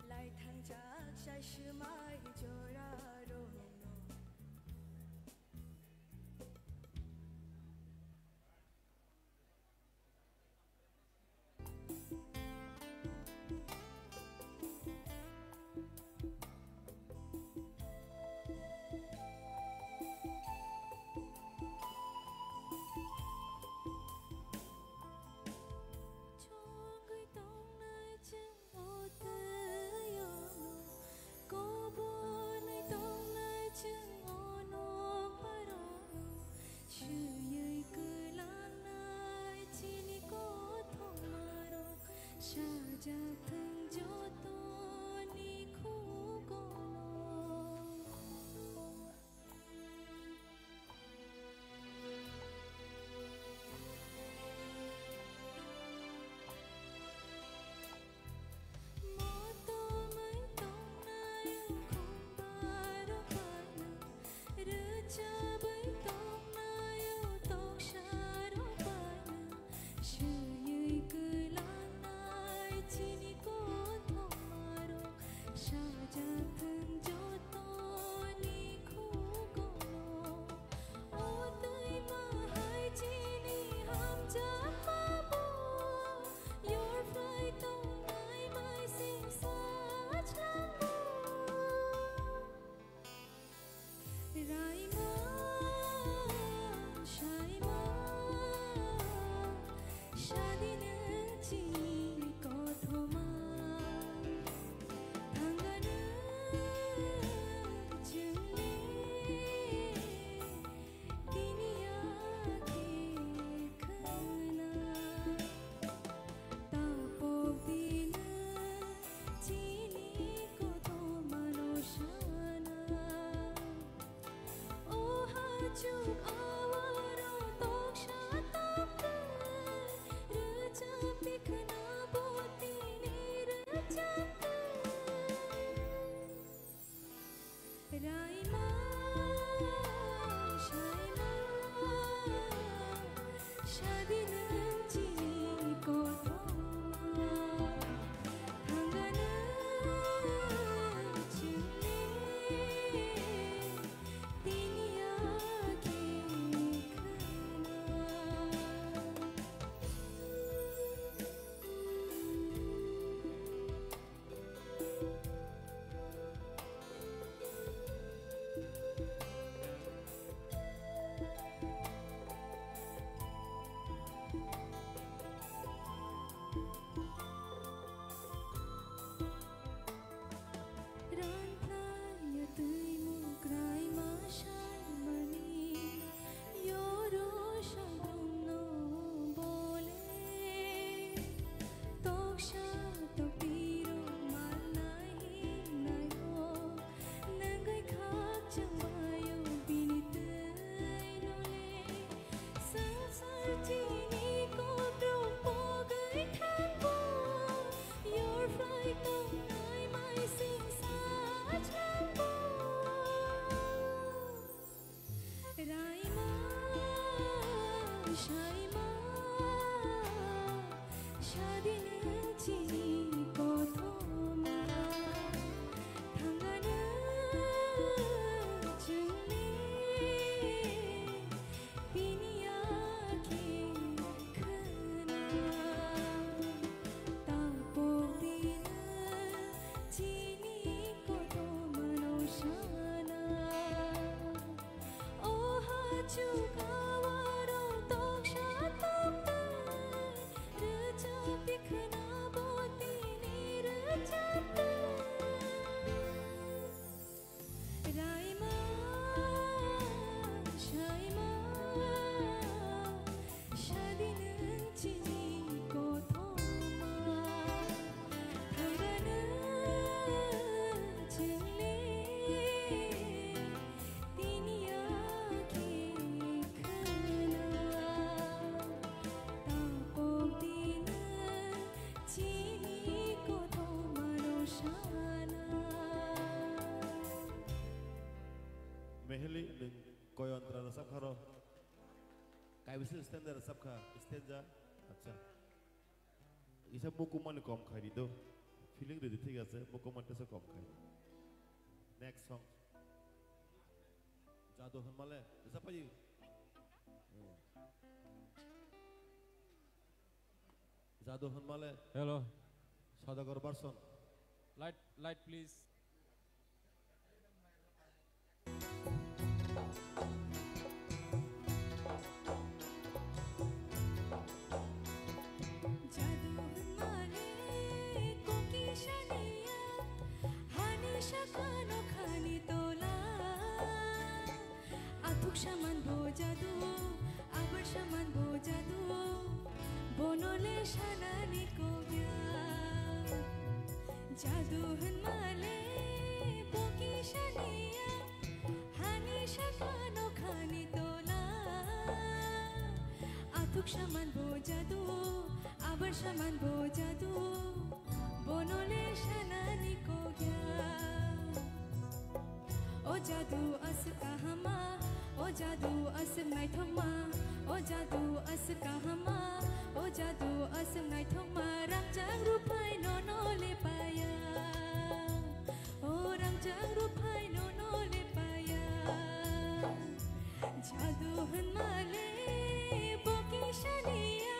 Laithangjak shashmai joraro Meheli nung koyon trana sab kharo. Kai bisil standard sab kha stanza. Acha. Isa mukuman kom khari do. Feeling ready thik ase mukuman ta kom khai. Next song. Jado hanmale. Isa paji. Jado hanmale. Hello. Sadagar Barson. Light please. Shaman bo jadu, abar shaman bo jadu, bonole shanani ko gya. Jadu hanmale boki shaniya, hani shakano khani tola. Atuk shaman bo jadu, abar shaman bo jadu, bonole shanani ko gya. O jadu as kahama. O jadu asam nai thoma, o jadu as kahama, o jadu asam nai thoma, rangjang rupai no no le paya, o rangjang rupai no no le paya. Jadu hanmale boki shaniya,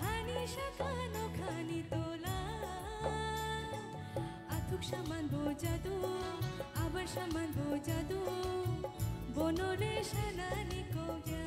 hani shakano khani tola. Atuk shaman bo jadu, abar shaman bo jadu. Bonole shanani ko gya.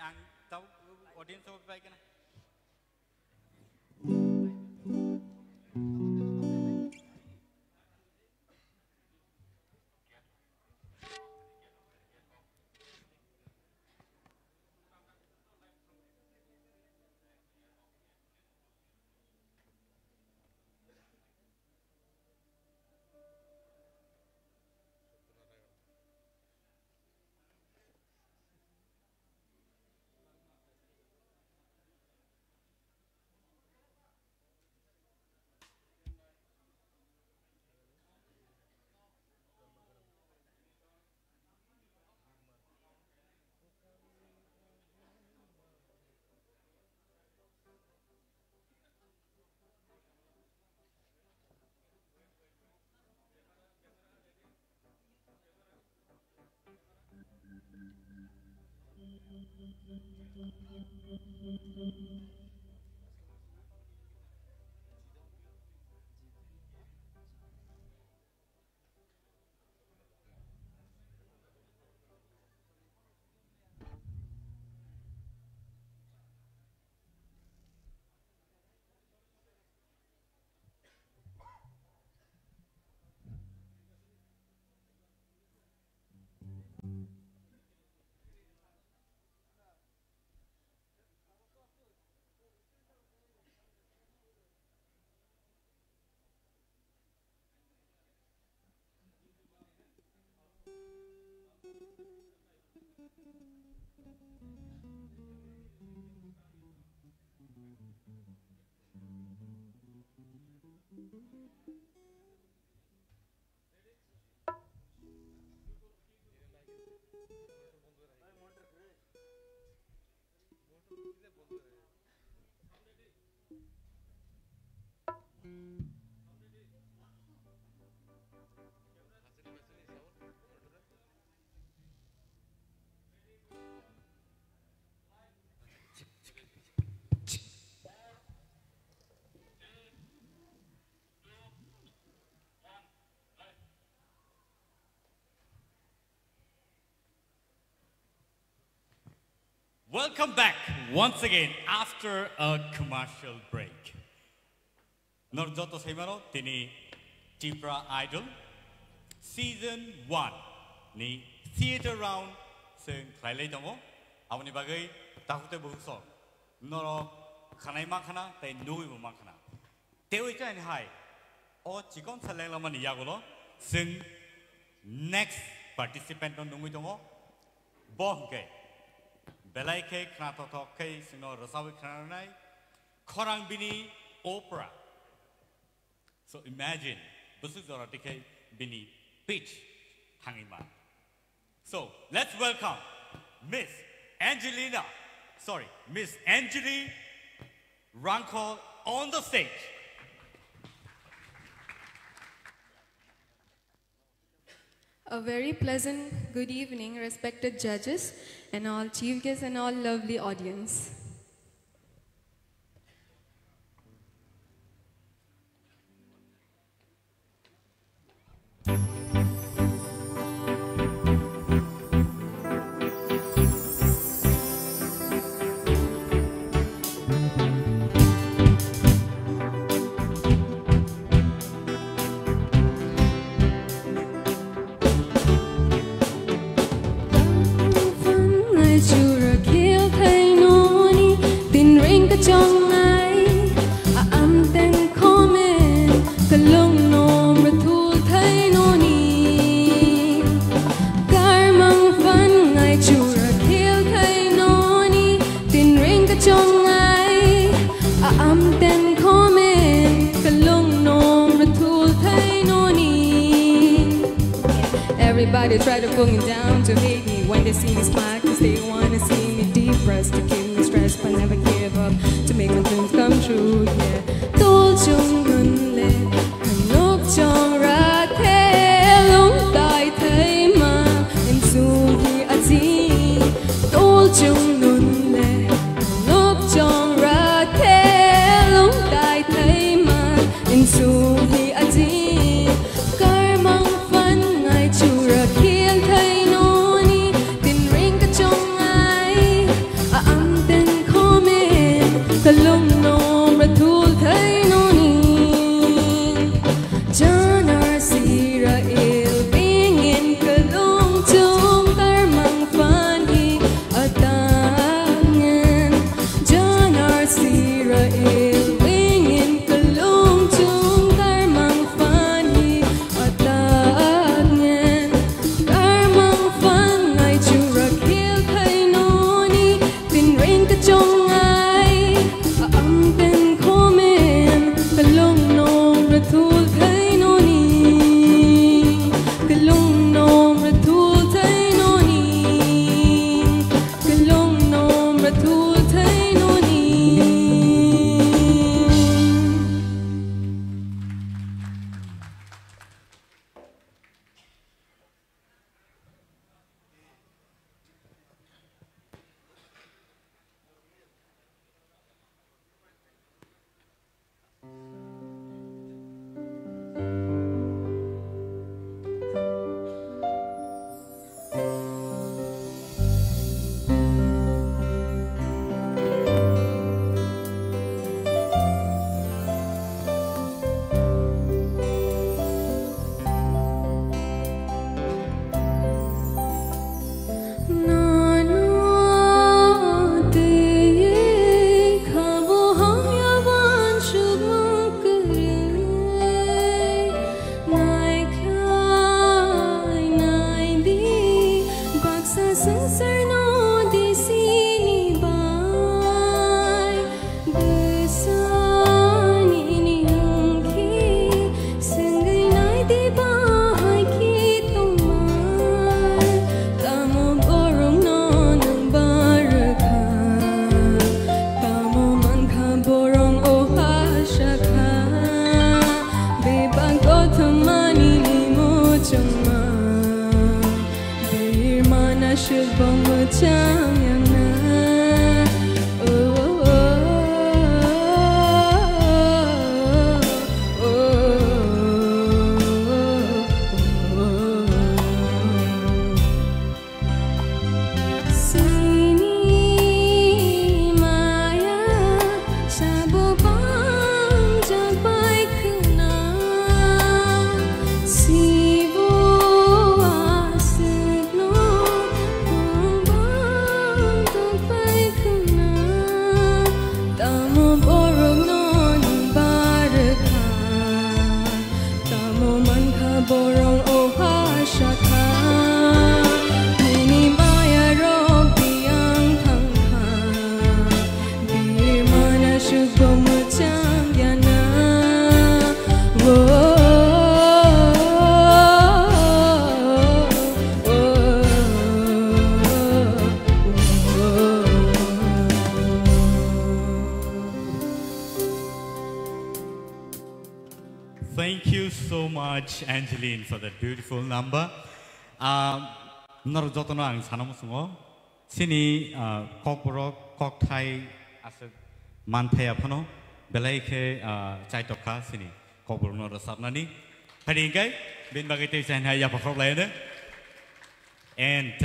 Ang tahu audience apa baik kan? Welcome back once again after a commercial break. Norjoto Saimano, Tini Tipra Idol, Season 1, ni Theater Round, Sing Klailei Dongo, Awani Bagai, Tahute Buso, Noro Kanai Makana, they Nui Makana. Tewika and High, or Chikon Salamani Yagolo, Sing next participant on Numitongo, Bonke. Belai ke knatoto ke sino rasawi kranai korang bini opera. So imagine busuk zorati ke bini pitch hangima. So let's welcome Miss Angelie Ranko on the stage. A very pleasant good evening, respected judges and all chief guests and all lovely audience. Trong ai âm tên comment cả lông nôm ra thu thấy nô ni car mang văn ngày chủ ra thiếu thấy nô ni tin ring cả trong ai âm tên comment cả lông nôm ra thu thấy nô ni. Everybody try to pull me down to hate me when they see me smile, cause they wanna see me depressed, to keep me stressed but never give up, to make my dreams come true, yeah. Tô chung ngân lệ, nốc trong ra thế lúng tai thấy mà em dù hi a gì. Tô chung ngân lệ, nốc trong ra thế lúng tai thấy mà em dù hi a gì. Car mang phân ngày chủ ra khiến thấy nô ni tin ring cả trong ai âm tên comment cả lông nôm ra thu thấy nô ni Janar Sirael pingin ka lung chung tar mang fanhi atangan Janar Sirael pingin ka lung chung tar mang fanhi atangan tar mang fan ngày chu ra khiel thấy nô ni tin ring ka trong ai âm tên comment cả lông nôm ra thu thấy nô ni cả lông nôm ra thu thấy nô ni cả lông nôm ra thu thấy nô ni. borong oha shaka Nini maya rok biang thang ha Bir mana shubho muchang yana Thank you so much, Angeline, for that beautiful number. Narujotono ang sanamusungo. Sini kokborok kokthai asal manthaya phano belai ke chai tokka sini kokborno rasapnani. Haringkai bin bagai te sanha ya pakhok lain. And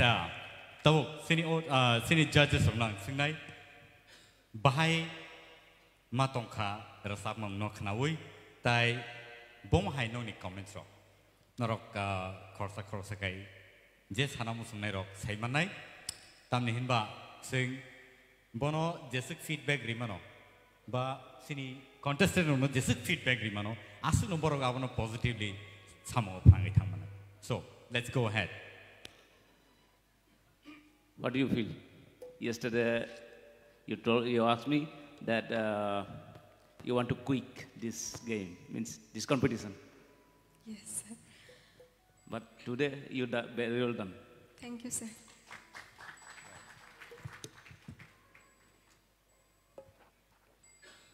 tabo sini judges of nang singnai bahai matongkha rasap mam no khnawui tai bom hai no ni comments ro narok khorsa kai je sanam sunai rok saimanai tamni hinba sing bono jesik feedback rimano ba sini contestant no jesik feedback rimano asu no borok abono positively samo phangai thamana. So let's go ahead. What do you feel? Yesterday you asked me that you want to quit this game, means this competition. Yes, sir. But today you very well done. Thank you, sir.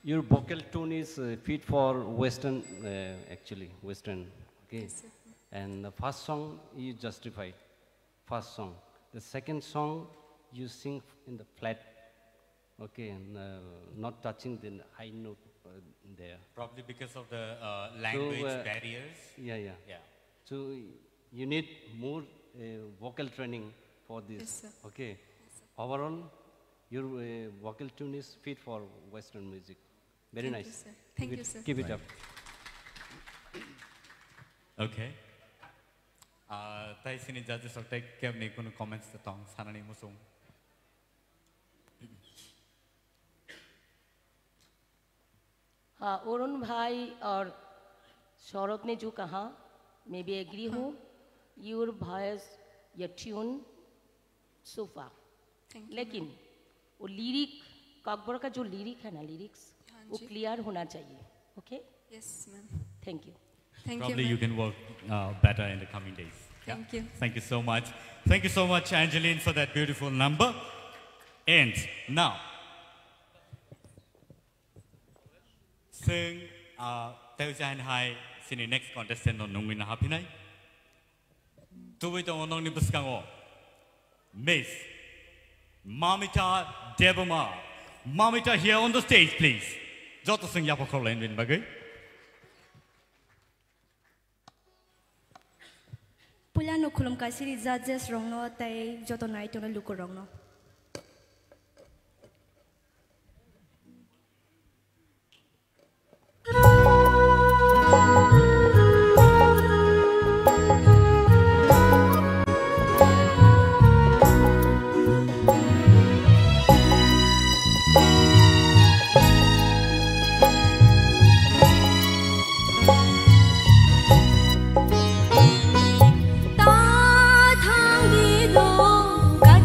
Your vocal tone is fit for Western, actually, Western. Okay. Yes, sir. And the first song you justified. First song. The second song you sing in the flat. Okay, and not touching the high note there. Probably because of the language barriers. Yeah. So you need more vocal training for this. Yes, sir. Okay. Yes, sir. Overall, your vocal tune is fit for Western music. Very Thank nice. you, sir. Thank you, sir. Keep it up. Okay. Tai sini judges of take care ni kuno comments the tong sanani musung. हाँ अरुण भाई और सौरभ ने जो कहा मैं भी agree हूँ your voice your tune sofa लेकिन वो लिरिक ककबर का जो लिरिक है ना लिरिक्स वो क्लियर होना चाहिए okay yes ma'am thank you Probably you can work better in the coming days. Thank you. Thank you so much. Thank you so much, Angeline, for that beautiful number. And now, sing Teujan Hai, sini next contestant on Nungwin Hapinai. Tuwit on Nong Nibuskango. Miss Mamita Debama. Mamita here on the stage, please. Joto sing Yapako Landwin Bagay. Pula no kulum kasiri judges wrong no tai joto night on a look wrong no. Ta thang đi đâu các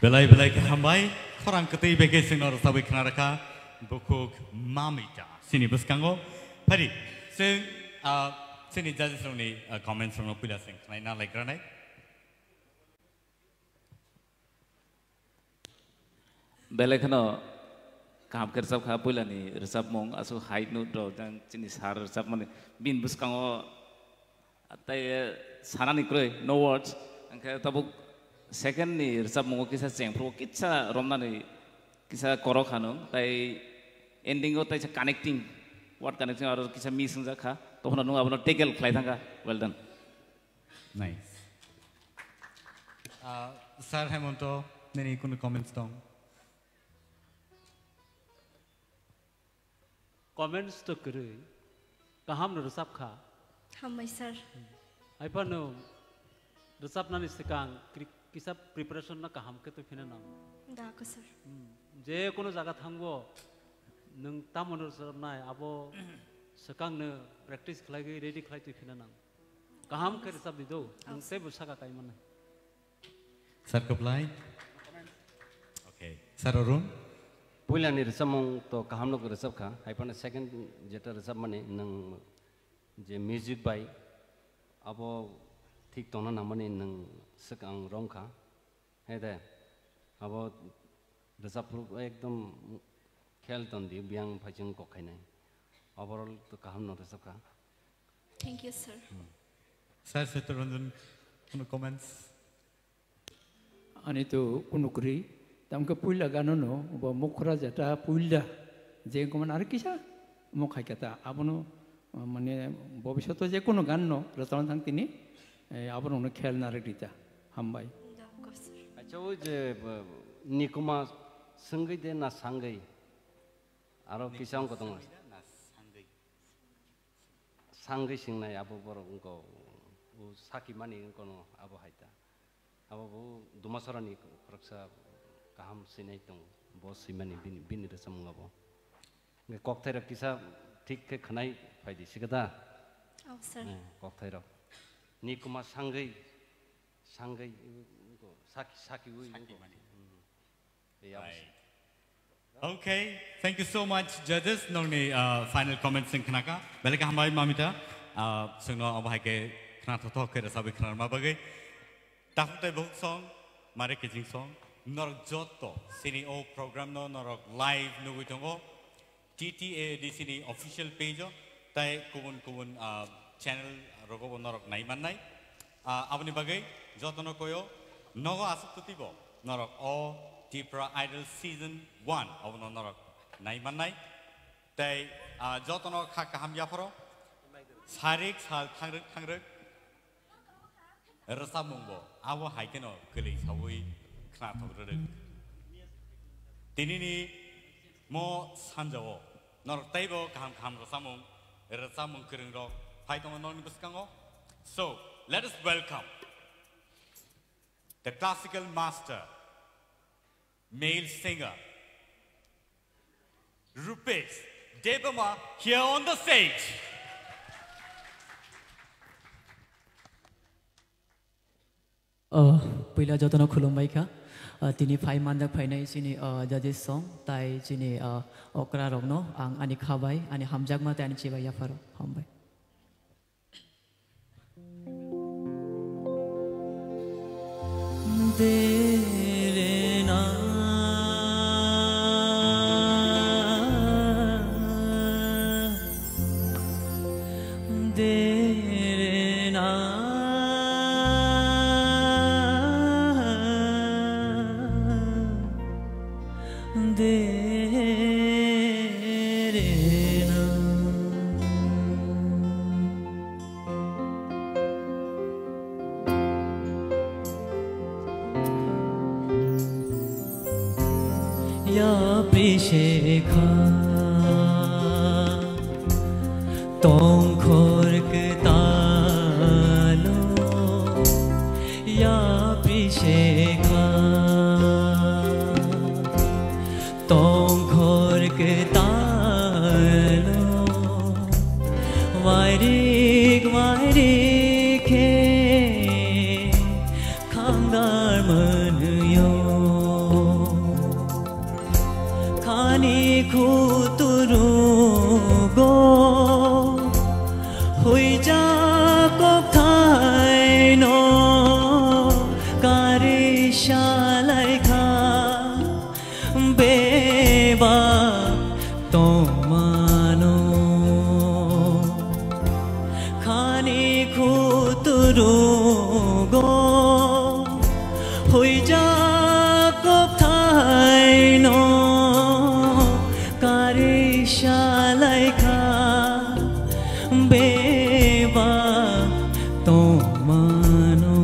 belai belai ke hambai orang ketai bagi senor sabi kenaraka bukuk mamita sini beskango padi sing sini judges ni comments orang pula sing naik na like ranai belai kena काम कर सब खा पुला नहीं रसब मोंग असो height note रो जन चिनी सार रसब मने बिन बुसकांगो अतः सारा निकले no words अंके तबुक second ni रसब मोंग किसा सेंग प्रो किसा रोमना नहीं किसा करो खानो ताई ending को ताई connecting what connecting और किसा missing जा खा तो होना नुंग अपना tackle fly Thanga well done nice sir Hemonto nini kuno comments dong comments to kiri kaham no resap kha hamai sir ai pa no resap na ni sekang kisap preparation na kaham ke to phina nam da ko sir je kono jaga thangbo nung tamon resap nai abo sekang ne practice khlai ge ready khlai to phina nam kaham ke resap dido nung se busa ka kai man sir reply okay sir Arun Puila ni resap mong to kaham no resap kha ai pa na second jeta resap mane nang je music by abo thik tona na mane nang sekang rong kha hai da abo resap pro ekdom khel ton di biang phajing ko khai nai overall to kaham no resap kha thank you sir sir Setoranjan kuno comments ani to kunukri tamka puila gano no bo mukhra jata puila je koman ar kisa mokhai kata abono mane bobishoto je kono gan no ratan thang tini abono no khel na rita hambai acha o je nikuma sangai de na sangai aro kisang ko tong sangai singnai abo bor ko saki mani kono abo haita abo dumasarani praksa kaham sinai tong bos simani bin resam ngabo nge kokthai ra kisa thik ke khanai phaidi sigada oh sir kokthai ra ni kuma sangai ko saki ui okay thank you so much judges nongni final comments sing khnaka belaka hambai mamita sungno abhai ke khna thotho ke sabi khnar ma bagai takte book song mare kitching song norok joto sini o program no norok live nugu tongo TTA di sini official page tai kubun channel rogo norok nai manai abni bagai joto no koyo nogo asuputibo norok o Tipra Idol season 1 abno norok nai manai tai joto no kha kaham yafaro sarik sal thangrek rasa mongbo awo haikeno keli sawi Tinini mo sanjawo nor table kaham rasamung rasamung kering rok fight on non beskango so let us welcome the classical master male singer Rupesh Devama here on the stage पहिला जतन खुलुमबाय खा तिनी phi मानदाक फाइनाय सिनि जजेस सं ताइ सिनि अकरा रगनो आं आनि खाबाय आनि हामजाक मा तानि चिबाय याफार हमबाय देरेना देरेना Phikha tong khor ke talo ya Phikha tong khor ke talo vairik ke khamdar man yo cốc thái nó cari shalai kha beba to mano khani khuturu go hoi ja cốc thái nó cari shalai kha beba to mano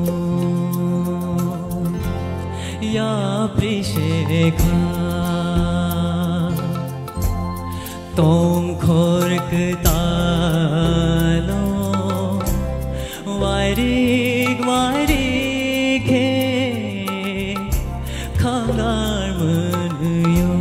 ya prishekha tong khork talo vairik vairik he khangar manyo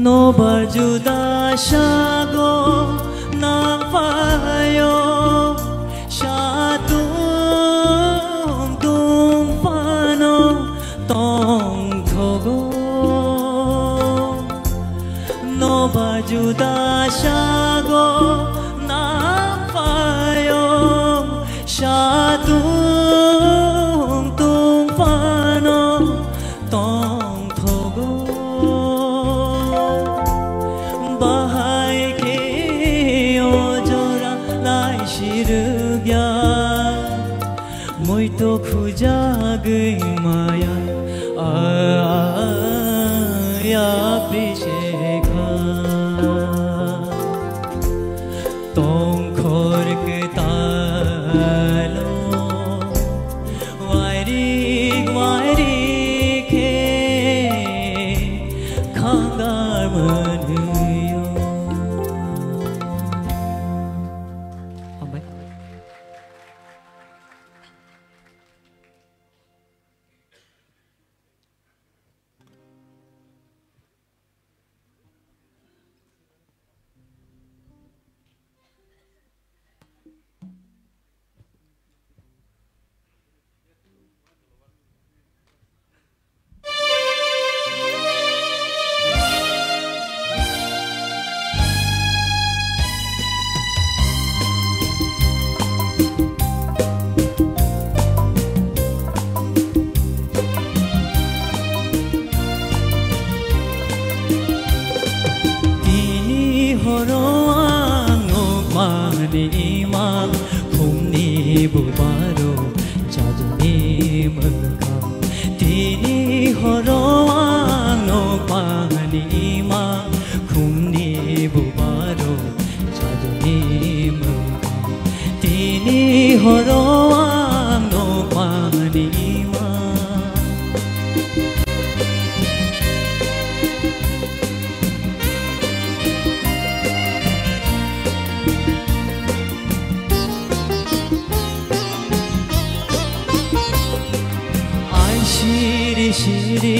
no barjuda shago nang payo shatung tung pano tong thogo no barjuda shago nang payo shatung tung pano tong thogo bahai ke ojora lai shirugya moi to khuja gई maya ya prishekha tong khork talo vairik vairik he khangar manyo imam khumni bubaro chaduni magam tini horoang no pani imam khumni bubaro chaduni magam tini horoang no pani imam shiri shiri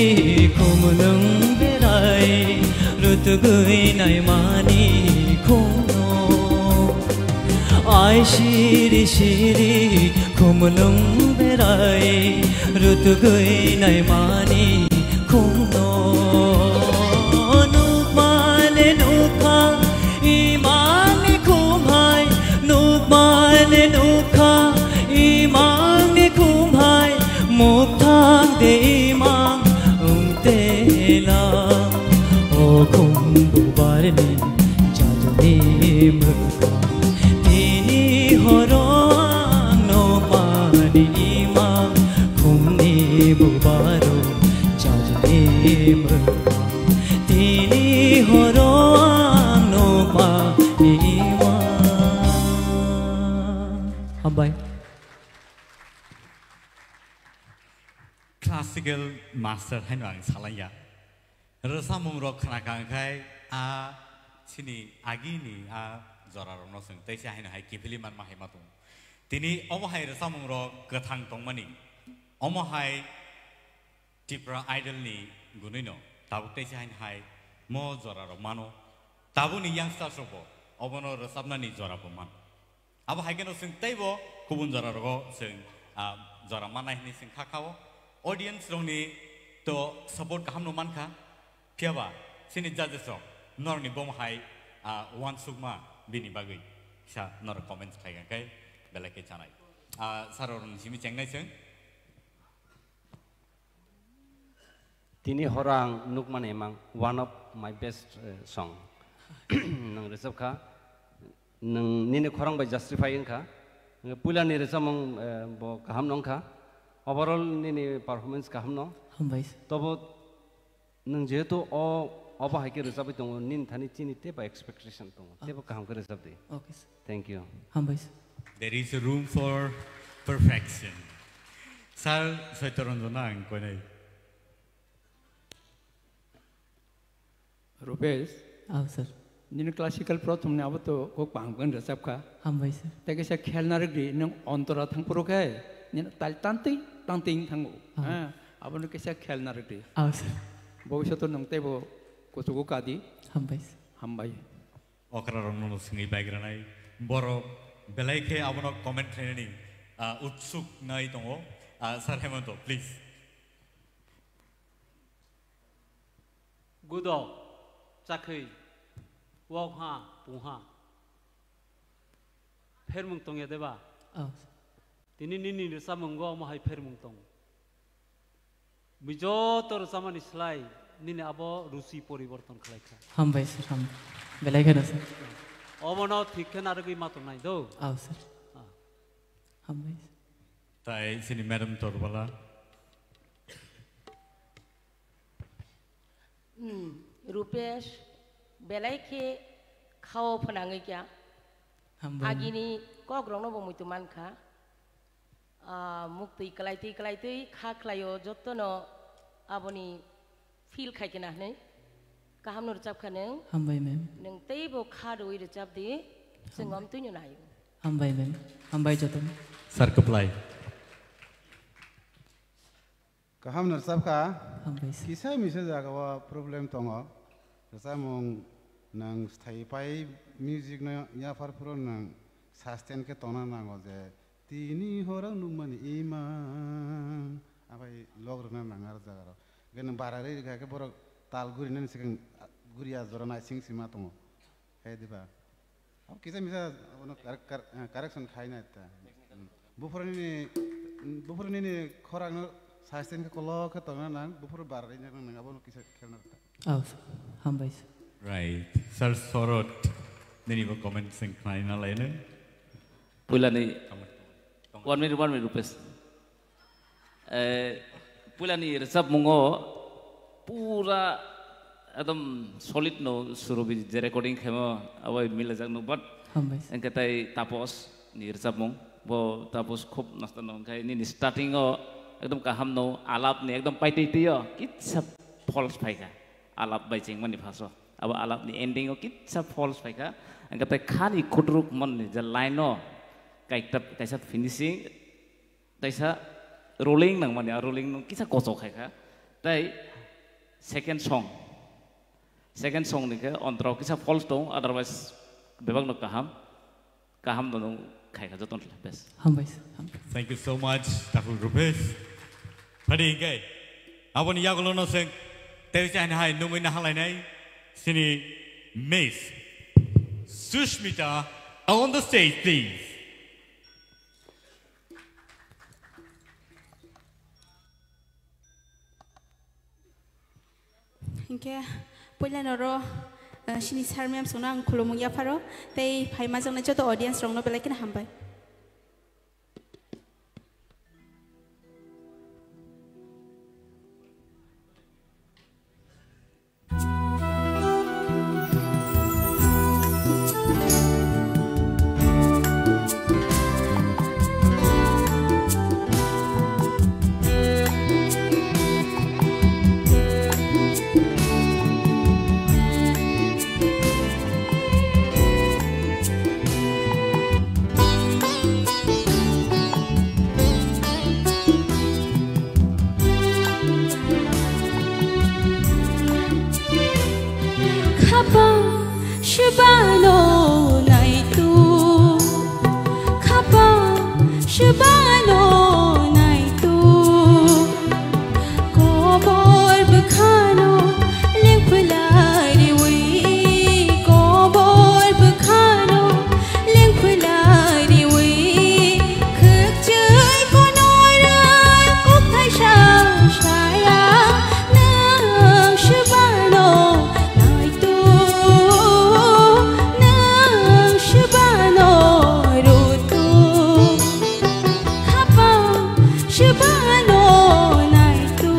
kumnung berai rutugui nai mani kono ai shiri shiri kumnung berai rutugui nai mani kono nuk male nukha imani kumhai nuk male nukha imani kumhai một tháng để mang te la o khum bu bar ni cha jo ni mukha tini horo no pani mang khum ni bu baro cha jo ni mukha tini horo no pani mang bye classical master hai nang salaya rasa mungrok khana kang khai a chini agini a jora rong no sung tai sai hai Kiphilwi man ma hai ma tung tini omo hai rasa mungrok gathang tong mani omo hai Tipra idol ni gunino tabu teh sih hai mo zora romano tabu ni youngster sopo obono resapna ni zora peman abo hai keno sing tebo kubun zora rogo sing zora mana ini sing kakao audience rong ni to support kaham no man kha piaba sini judges rong nor ni bom hai one sugma bini bagui sa nor comments khai kai belake chanai saron simi chengai sing Tini horang nukman emang one of my best song. Nang resep ka, nang nini korang by justifying ka, pula ni resep mong bo kaham nong ka, overall nini performance kaham nong. Hambais. Tobo nang jeto oba hai ke resep itu nin thani chini te ba expectation tu, te ba kaham ke resep de. Okay. Thank you. Hambais. There is a room for perfection. Sal saya turun zonang kau ni. Rupesh. Sir. Nini classical protum ni apa tu kau pangkan resep ka? Hambais sir. Tapi saya khel narik di nang antara thang puruk hai. Nini tal tanting thangu. Apa nu kisah khel narik di? Sir. Bawa satu nang tebo kusuku kadi. Hambais. Hambai. Okra rono singi background ai. Boro belai ke apa nak comment ni utsuk nai tongo. Sir Hemanto, please. Good dog. Cakui, walk ha, puha. Permung tong ya deba. Tinini ni sama ngau mahai permung tong. Bijo tor sama ni selai, nini abo rusi pori borton kelai ka. Hambais sir, ham. Belai kan sir. Omono Phikha naragi maton nai do. Sir. Hambais. Tai sini madam tor bala. Rupesh, belai ke kau penangai kya? Agini kau grono bomu itu man kah? Mukti kelai ti kah kelayo joto no aboni feel kai kena ne? Kaham nur cap kaneng? Hambai mem. Neng tei bo kah doi recap di sengom tu nyunayu. Hambai mem. Hambai joto. Sir keplai. Kaham narsab ka, Hambais. kisah misalnya kawa problem tongo, rasa mong nang stay pai music na ya far pro nang sustain ke tona nang oje, tini orang numan iman, apa log rena nang arja karo, gen barare ke boro tal guri nang sekarang guri azora na sing sima tongo, hei diba, kisah misal ono correction khai na itu, buffer ini korang Sasten ke kalau ke tengah nang, bupur barangnya nang apa nuk kisah kerana tak? Hambais. Right. Sir sorot, ni bo comment sing lain lain. Pula ni, 1 minute rupees. Pula ni resep mungo, pura, adam solid no suruh bi recording kemo, awal mila jang no but. Hambais. Engkatai tapos ni resep mung, bo tapos kup nasta nong kai ni starting o. Ekdom kaham no alap ni ekdom pai tiyo kitsa false paika alap bai ching mani phaso aba alap ni ending o kitsa false paika angkata khani kudruk mon ni ja line no kaitap kaisa finishing taisa rolling nang mani rolling no kitsa koso khaika tai second song ni ke ontro kitsa false dong otherwise bebak no kaham no khaika joton best. Hambais. Thank you so much, Dr. Rupesh. Padi ingkai, apa ni yakulo no seng, terusnya hai nunggu nahal ini, sini Miss Sushmita on the stage, please. Ingkai, pula noro, sini sarmiam sona angkulo mugia paro, tei pai majang na joto audience rong no belakin hambai. Hãy subscribe cho kênh Ghiền Mì Gõ để không bỏ lỡ khapa shibano nai tu khapa shibano nai tu ko bor bukhano leng pulari wi ko bor bukhano leng pulari wi khak chai ko norai uk thai sha shaya nang shibano nai tu nang shibano ru tu khapa shibano nai tu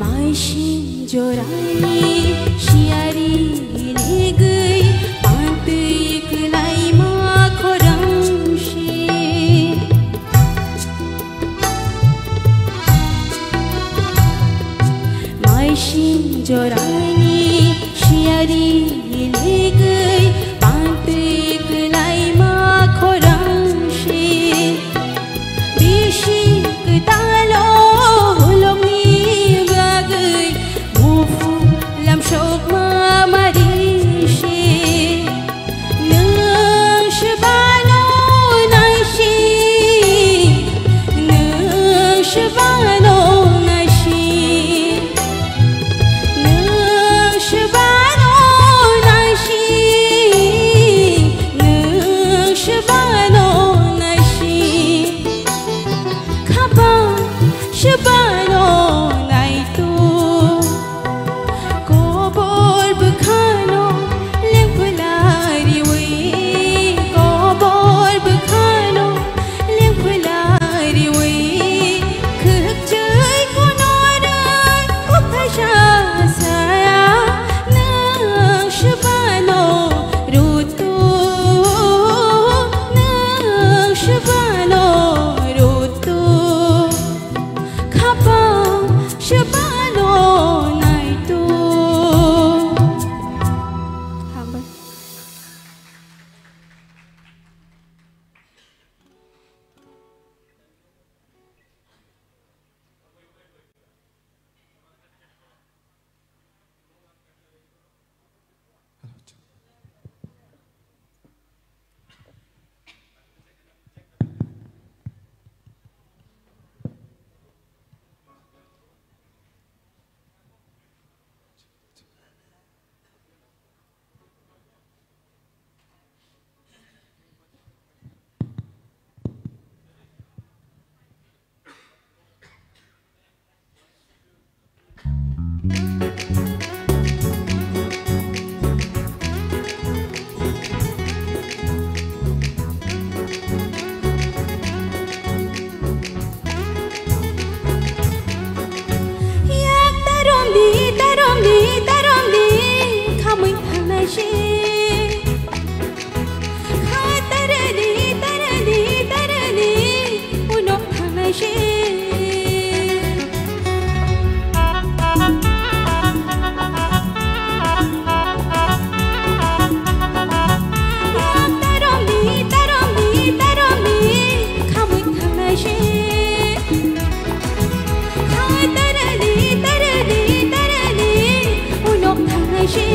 mai shin jorai shiari le gei pantui klai ma khorang shi mai shin jorai shiari le gei pantui klai ma khorang shi bishi ktalo hulong ni gagai mufu lam shok ma marishi nang shibano nai shi nang shibano nai shi nang shibano nai shi nang shibano nai shi khapa shibano nai tu ko bor bukhano leng pulari wi ko bor bukhano leng pulari wi khak chai ko norai uk thai sha saya nang shibano ru tu nang shibano ru tu khapa shibano nai tu hambar yak tarom di khamui thang nai shi kha tare di unok thang nai shi yak tarom di khamui thang nai shi kha tare di unok thang nai shi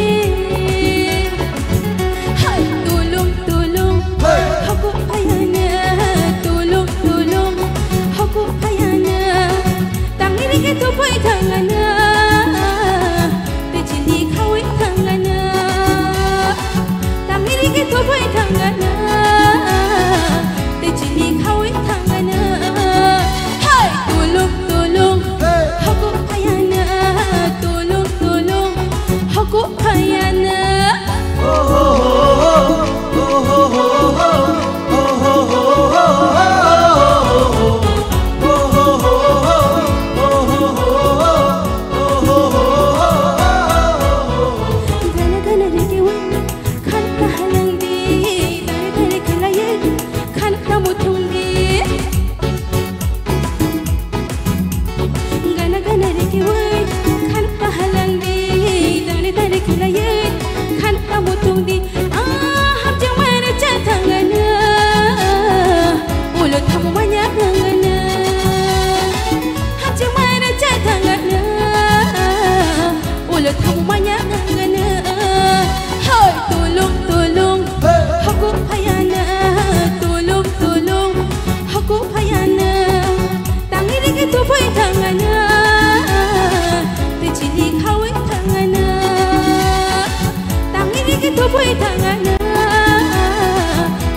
to boy tangana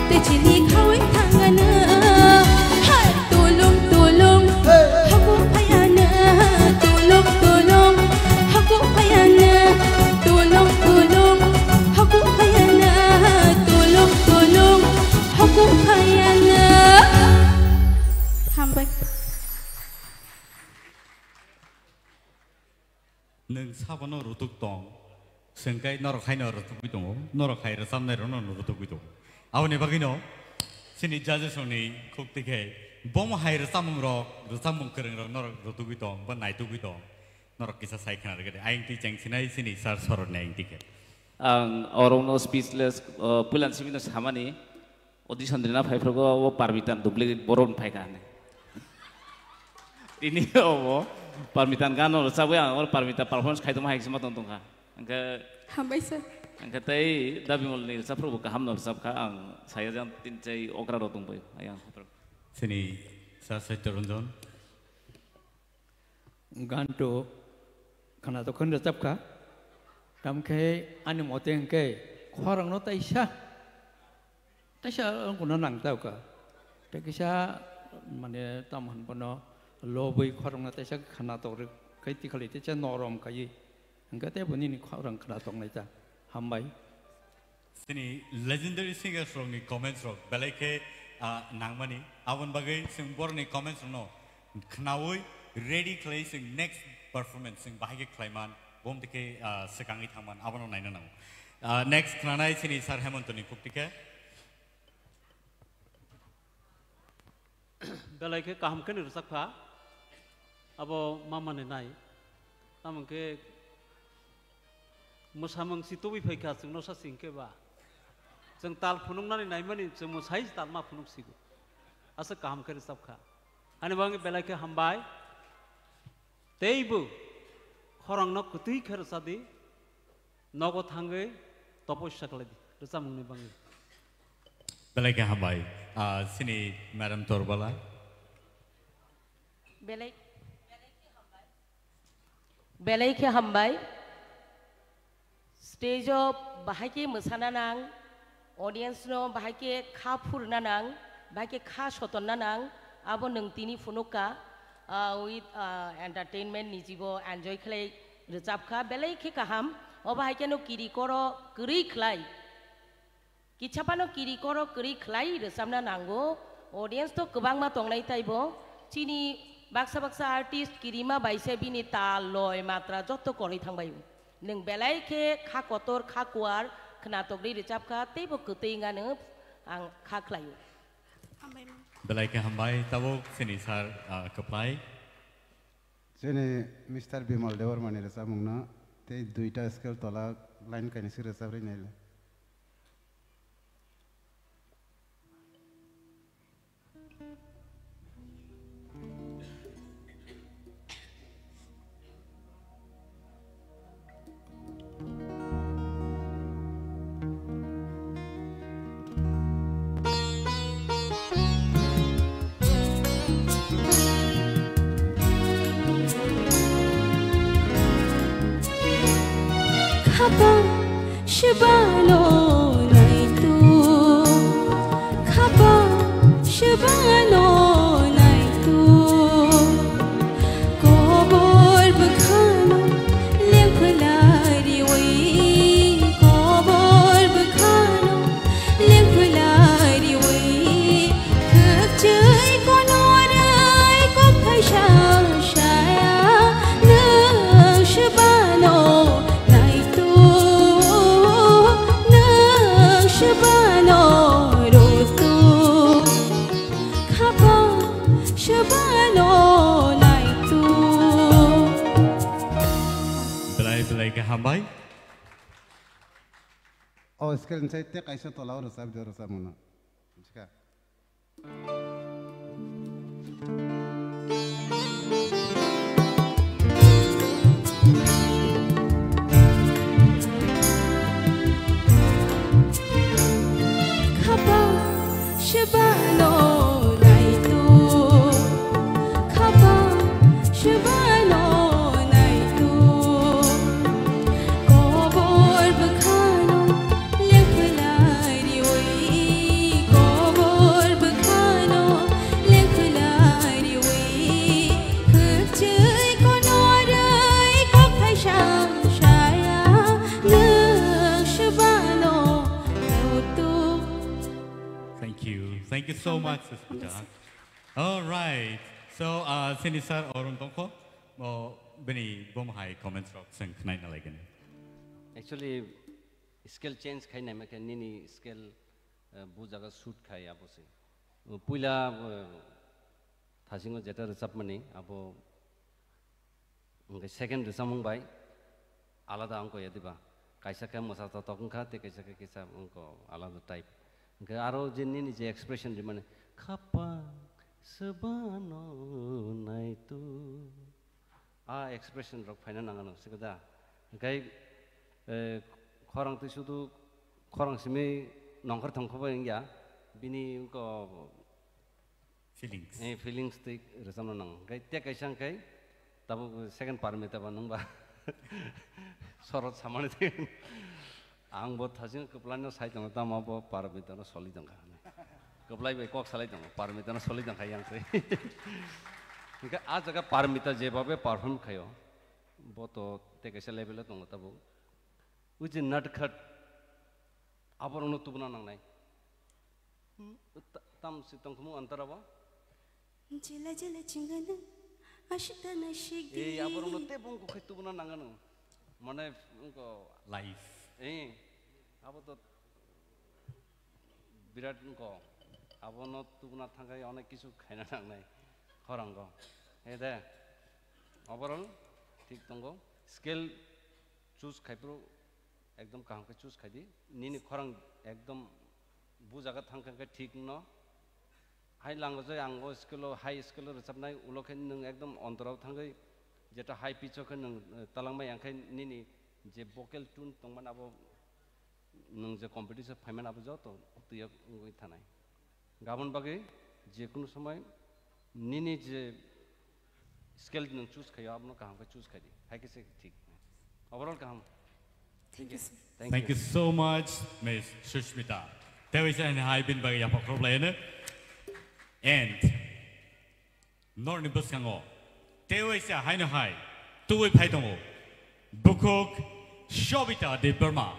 te chini khawai tangana hai tulung tulung haku payana tulung tulung haku payana tulung tulung haku payana tulung tulung haku payana hambai neng sabano rutuk tong sengkai norok hai norok tu bidong norok hai rasam nai rono norok tu bidong awak ni bagi no sini judges oni kuk tikai bom hai rasam mung kereng norok tu bidong ban nai tu bidong norok kisah sai kena regade aing ti ceng sinai sini sar sorot nai aing tikai orang no speechless pulan sini no sama ni audition dina phai phro go parmitan duplicate boron phai kan ini oh parmitan kan orang sabu yang orang parmitan performance kaitu mah semua tonton kah angka hambai sir angka tei dabi mol ni sapro buka ham nol sap kah ang saya jangan tincai okra rotung boy ayang sini sar sai terunjon ganto kana to kan resap kah tam ke ane moteng ke khorang no taisha orang kuna nang tahu kah taisha mana taman pono lobby khorang na taisha kana to kai ti khali taisha norom kai angka te buni ni khorang kana to nai ta hambai sini legendary singer from ni comments rock belai ke nangmani awan bagai sing bor ni comments no khnawoi ready clay sing next performance sing bahage klaiman bom tike sekangi thaman awan nai na next khnanai sini sar hemontoni kuptike belai ke kaham ke nirsak pha abo mama ne nai tamang ke musamang situbi phikha sing no sa singke ba jeng tal phunuk nani nai mani jeng musai tal ma phunuk sigu asa kaham ke nirsak kha ani bang belai ke hambai teibu khorang no kutui kher sadi nogo thangai toposya kaladi resam ni bang belai ke hambai sini madam torbala belai ke hambai stage of bahai ke musana nang audience no bahai ke kha phurna nang bahai ke kha sotonna nang abo nung tini Phunuka with entertainment nijibo enjoy khlai rechap kha belai ke kaham o bahai ke no kiri koro kri khlai kichapano kiri koro kri khlai resamna nango audience to kubang ma tongnai taibo chini baksa baksa artist kirima baise bini tal loy matra jotto kori thangbai neng belai ke kha kotor kha kuar khna togri recap kha teibo kutinga ne ang kha khlai belai ke hambai tabo sini sar keplai sini Mr. Bimal Dewar mani resamungna te duita scale tola line kaini sir resabri nele Shibano naitu khapa shibano naitu kobor bukhano lemplari wei kobor bukhano lemplari wei khapchai konorai ko khaisha shaya na shibano Shabano rotu khapa shabano naitu belai ke hambai oh scale inside te kaisa tola resab de resamuna jika Shabano naitu khapa shabano naitu kobor bukhano so much, Suspita. All right. So, sini sir orang tongko mau beni bom hai comments rock sing knai na lagi. Actually, skill change khai na mereka nini skill bu jaga shoot khai apa sih. Pula thasingo jeta resap mani apa second resamung bai alada angko ya tiba. Kaisa kai masa tatokung kah te kaisa kai kaisa angko alada type. Ke aro jenis ni je expression di mana kapang sebano na itu expression rock final nangano sekada kai korang tu sudu korang simi nongkar thongkhoba ya bini ko feelings feelings tu resam nang kai tiak kaisang kai tabu second paramita banung ba sorot samane tu ang bot thasing keplan sai tong ta ma bo paramita no solid tong keplai be kok salai tong paramita no solid tong yang tu Ika आज जगह Paramita जेबाबे perform खायो वो तो ते कैसे level तो होता वो उसे नटखट आप और उन्होंने तुबना नंग नहीं तम से तुम तुम अंतर अब जिला जिला चिंगना आशिता नशिगी आप और उन्होंने ते बुंग को तुबना नंग नो मने उनको लाइफ आप तो विराट उनको आप उन्होंने तुबना थंगा या उन्हें किसु खाना नंग नहीं orang ko, ada, overall, ठीक तुमको skill choose खाई pro, एकदम कहाँ के choose खाई दी, नीनी orang एकदम बुझागा थंग के ठीक न, high language anggo skill high skill resep नाई उलोग के नंग एकदम अंतराव थंग जेटा high pitch के नंग तलांग में yang के नीनी जे vocal tune तुम मन अब नंग जे competition फाइमन अब जाओ तो ये उंगई था नहीं, गावन बागे जे कुन समय नीनी जे स्किल न चूज किया आपने कहाँ का चूज करी है किसे ठीक ओवरऑल कहाँ Thank you so much Miss Sushmita Dewi saya ni hai bin bagi apa problem ni and nor ni bos kango Dewi saya hai ni hai tuai pai tongo Bukuk Shobita di Burma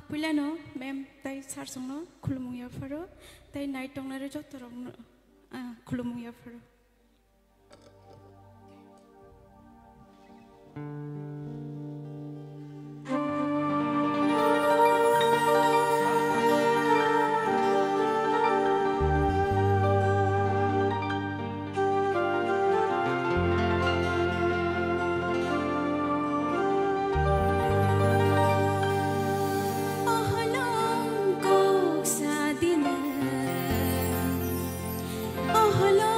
Pulano, mem, tay sarsongno, kulumuya faro, tay night tong na rejo torong, kulumuya faro. Oh, hello,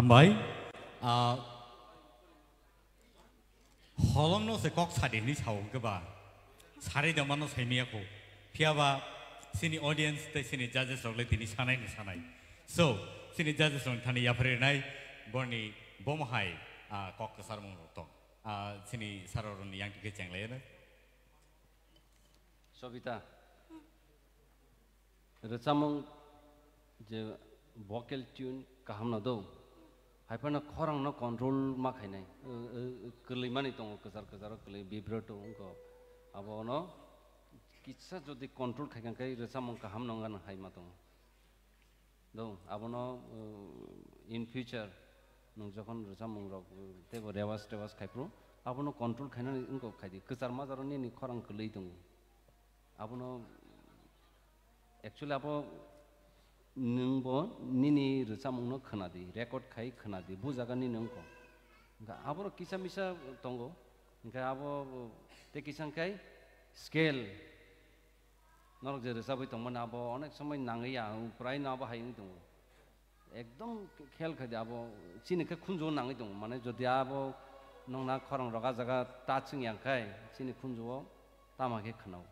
Hambai. Holong no se kok sade ni chau ke ba. Sare da mano sai mia ko. Pia ba sini audience te sini judges rok le tini sanai ni sanai. So sini judges rok thani ya phare nai borni bom hai kok ke sarmong rok to. Sini saroron yang ke chang le na. Sobita. Recamong je vocal tune kaham na do. Haipana khorang na control ma khai nai. Kelimani tong kesar kelai vibrato ko. Abo no kitsa jodi control khai kan kai recamong kaham na ngan hai ma tong. Do abo no in future nung jokon recamong rok tebo rewas khai pro. Abo no control khai na ingko khai di. Kesar ma jaro ni khorang kelai tong. Abo no actually abo nungbo nini recamong no khanadi record khai khanadi bujaga ni nungko ga abo kisa misa tongo ga abo te kisan kai scale norok je resabai tongman abo onek samay nangai ya prai na abo haing tongo ekdom khel khadi abo chini ke khunjo nangai tongo mane jodi abo nongna khorang roga jaga ta chung yang kai chini khunjo tama ke khanau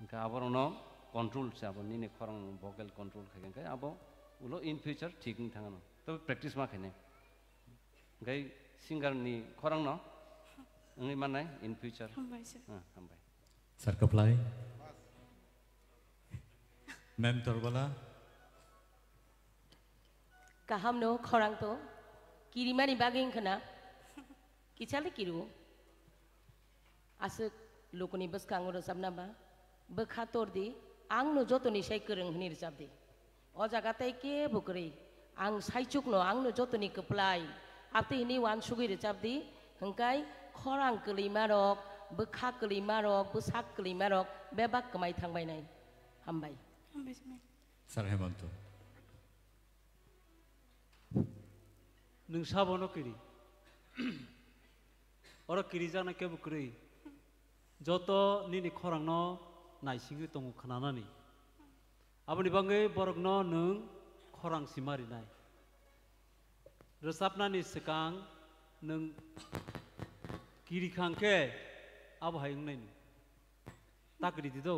ga abo no control se abo ni khorang vocal control khagen kai abo ulo in future thik ni thangano to practice ma khane gai singer ni khorang no ngi manai in future hambai sir apply ma'am torbala kaham no khorang to kirimani baging khana kichale kiru asuk lokoni bas kangoro sabna ba bekhator di ang no jotoni sai kereng hni rijabdi o jaga tai ke bukri ang sai chuk no ang no jotoni keplai apti hini wan sugui rijabdi hangkai khorang kelima rok bekha kelima rok busak kelima rok bebak kemai thangbai nai hambai sir hemanto nung sabono kiri ora kiri jana ke bukri joto nini khorang no naisingi tongu khananani aboni bangai borokno nung khorang simari nai resapnani sekang nung kiri khangke abo hayung nai takri dido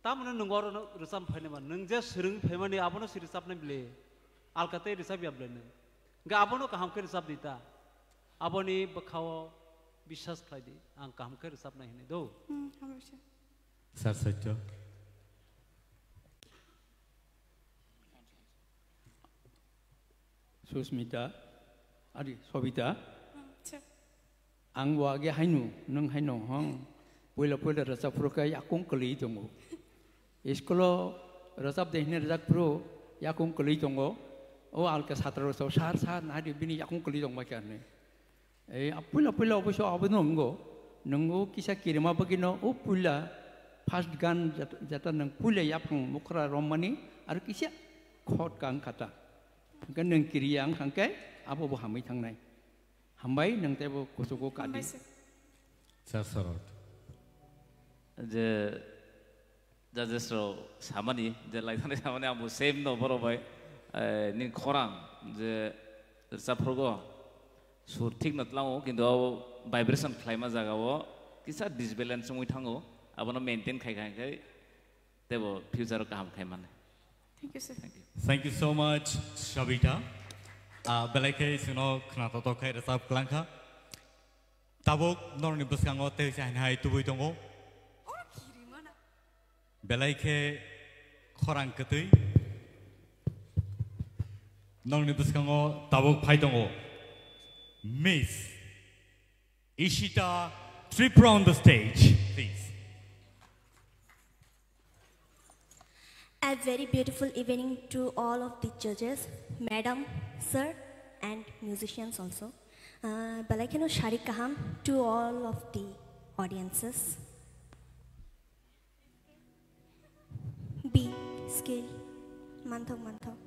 tamna nung oro resam phainema nung je sering phaimani abono sirisapna bile alkate risap yablene ga abono kaham ke risap dita aboni bakhawo বিশ্বাস খাইদি আং কাম করে সাপ নাই নে দো sir সত্য সুস্মিতা আদি সবিতা আং ওয়াগে হাইনু নং হাইনো হং পয়লা পয়লা রাসাপ প্রকা ইয়াকুং কলি দঙ্গো স্কুলো রাসাপ দেহনে রাজাক প্রো ইয়াকুং কলি দঙ্গো ও আলকা ছাত্র সব সার সার নাদি বিনি ইয়াকুং কলি দঙ্গা কেনে pula obosyo abono ngo nungo kisa kirima bagino o pula first gan jata nang pula yapang mukra romani ar kisa khot kang kata kan nang kiriyang hangkai abo bo hamai thangnai hambai nang tebo kosogo kadi sarot je jajestro samani je laithane samani amu same no borobai ni khorang je saprogo sur ঠিক নতলাও কিন্তু vibration Khaimah জাগাও কিসা disbalance মই থাঙ্গো abono maintain খাই খাই দেব future কাম খাই মানে thank you sir thank you so much Sabita বেলাইকে সুনো খনাতো তো খাই রাসাব ক্লাংখা তাবক নরনি বসকাঙ্গো তে সাইন হাই তুবুই দঙ্গো বেলাইকে খরাং কতই নরনি বসকাঙ্গো তাবক phi দঙ্গো Miss Ishita Tipra on the stage, please. A very beautiful evening to all of the judges, madam, sir, and musicians also. Balakeno Sharik Kaham to all of the audiences. B scale, Manthok.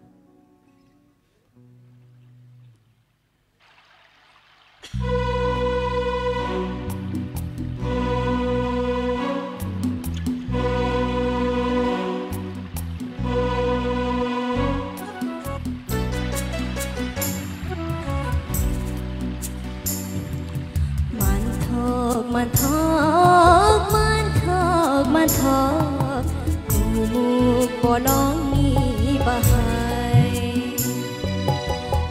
ma tho kumuk bolong ni bahai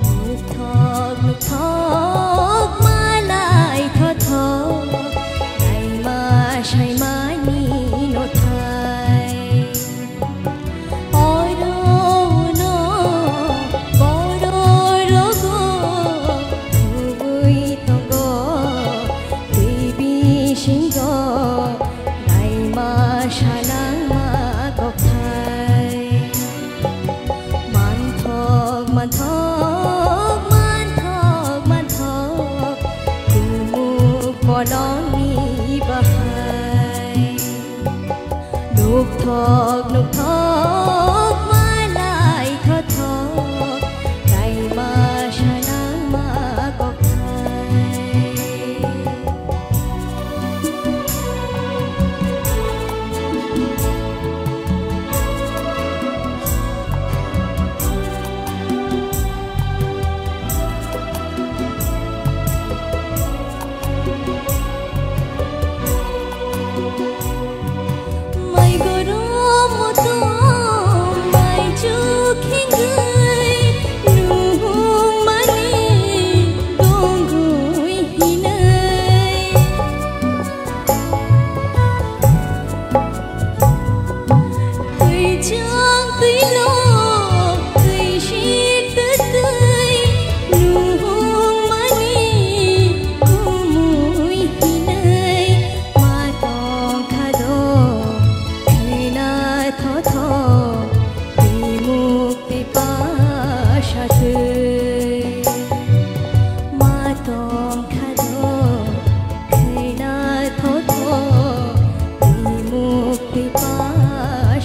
nuk thok ma lai tho tho dai ma shai ma ni no thai oi do no bo do ro go vui tong go baby shin go dai ma shanang ma gok thai man thok kumuk bolong ni bahai nuk thok ma lai tho tho dai ma shanang ma gok thai mai go ro mo to mai chu khing gai nu ma ni gong gui hi nai tui chang tui lo tui shi tu tui nu ma ni kumui hi nai ma tong kha do na tho tho bimuk pi pa sha tu ma tong kha do na tho tho bimuk pi pa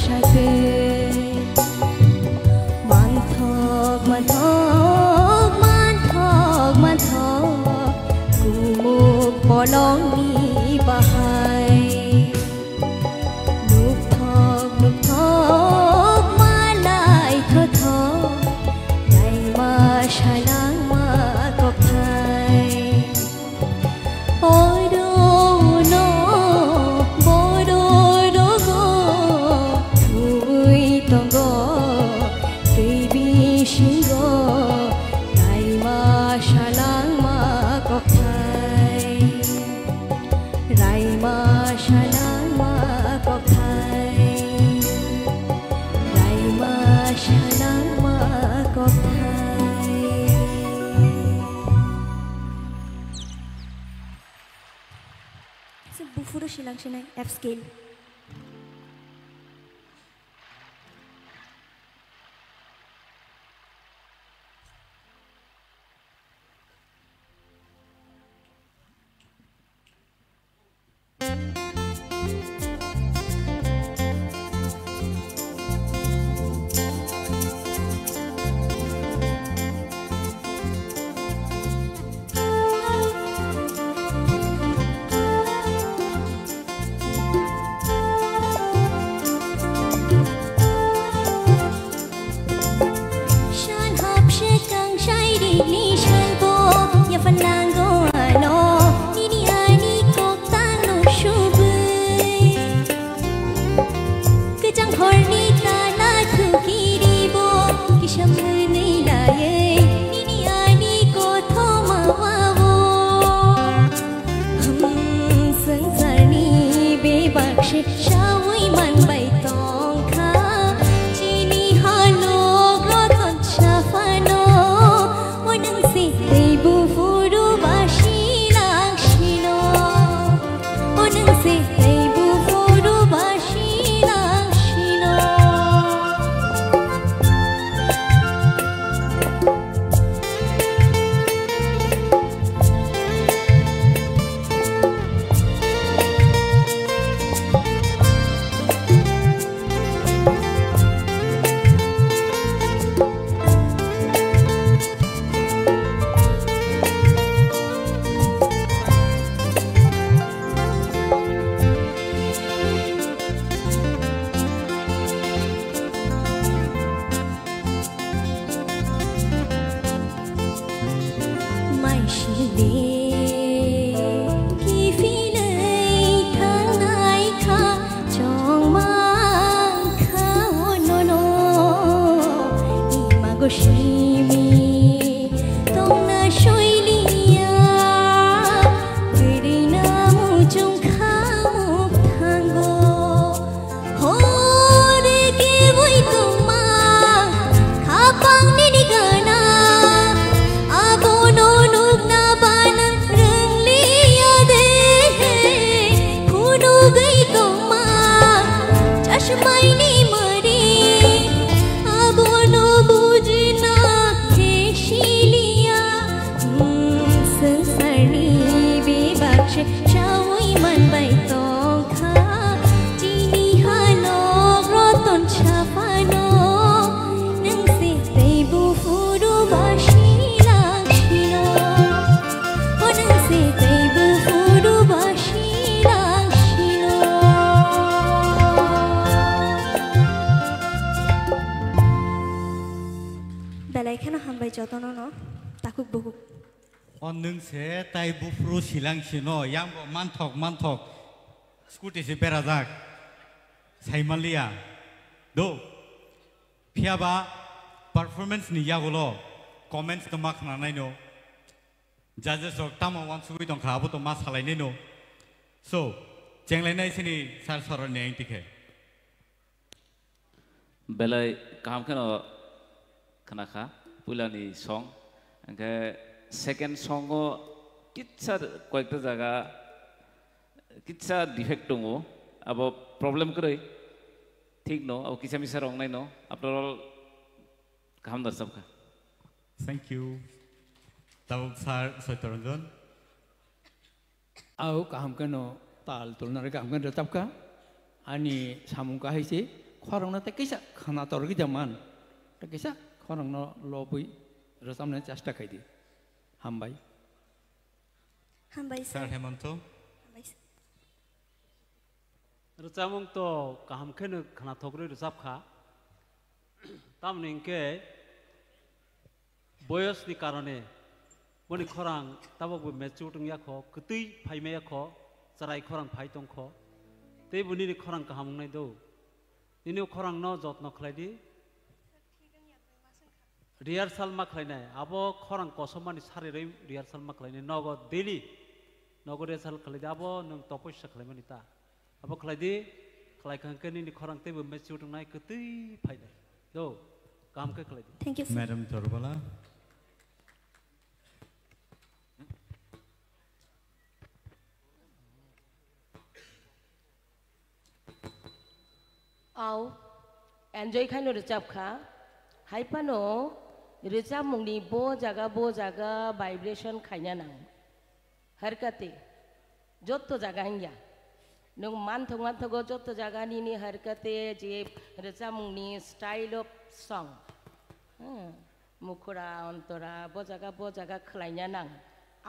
sha tu man thok kumuk bolong ni bahai nuk thok ma lai tho tho dai ma shanang ma gok thai oi do no bo do ro go vui tong go baby shin go dai ma shanang ma gok thai rai ma shanang ma gok thai rai ma shanang ma gok thai se bufuro shilang shinai F scale maini mari abono bujna heshilia sesari bebakshe chawi man bai tongkha jini hano roton chapano nangse teibu furu bashi lakshino nangse teibu furu bashi lakshino belai khana hambai jotono no takuk buku on nung se teibu furu silang shino yang bo manthok scooty se berazak saimalia do phiaba performance ni yagolo comments to mark na nai no judges ok tama wan sui dong kha bo to mas halai nei no so jenglai nai sini sar soron ne tike belai kaham kano kanaka pulani song angke second song o kitsa koekta jaga kitsa defect dongo abo problem koroi ঠিক no ও কিসা Misa রং নাই no আপনার all কাম দর্শক thank you তাও sir Satyaranjan আও কাম কেন তাল তুলনারে কাম কেন তাপকা আনি সামুং কাহাইছে খরংনা তে কিসা খানা তরগি জামান তে কিসা খরং ন লবই রসামনে চেষ্টা খাইদি হামবাই sir Hemanta Recamung to kaham kene khana thokre recap kha tam ningke boyos ni karone boni khorang tabok bu mature ya kho kutui phai me ya kho sarai khorang phai tong kho te buni ni khorang kaham nai do ini khorang no jotno khlai di rehearsal ma khlai nai abo khorang kosomani sari rei rehearsal ma khlai nai nogo daily nogo rehearsal khlai di abo nang topos khlai mani ta apa keladi kelai kangken ini korang teh bermesur dengan naik ketui pada, do, kamu ke keladi. Thank you, sir. Madam Torbala. Au, enjoy kan recap kah? Hai pano, recap mungni bo jaga vibration kayaknya nang. Harkati, jod to jaga hingga. Nung manthog jotto jaga ni harkate je recamungni style of song mukhura ontora bo jaga khlainya nang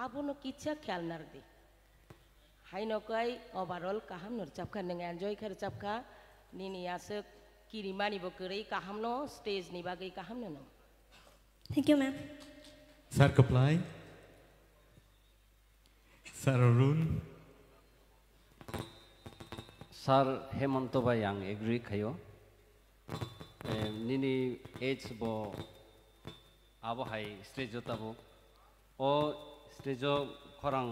abono kicha khayal nardi haino kai overall kaham nur chapkha nang enjoy khar chapkha nini asuk kirimani bo kurei kaham no stage ni bagai kaham no. Thank you, ma'am. Sir Kaplai. Sir Arun. Sir Hemanto ba yang agree kayo nini age bo abo hai stage jota bo o stage jo khorang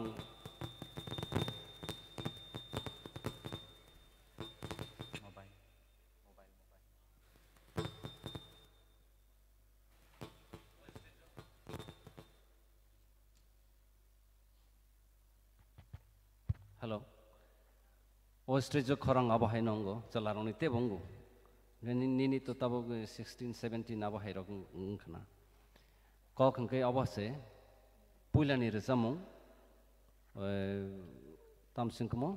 hello o stage jo khorang abo hai nongo chalaroni te bongo nini to tabo 16 17 abo hai rok khana ko khangke abo se puilani resamu tam singkmo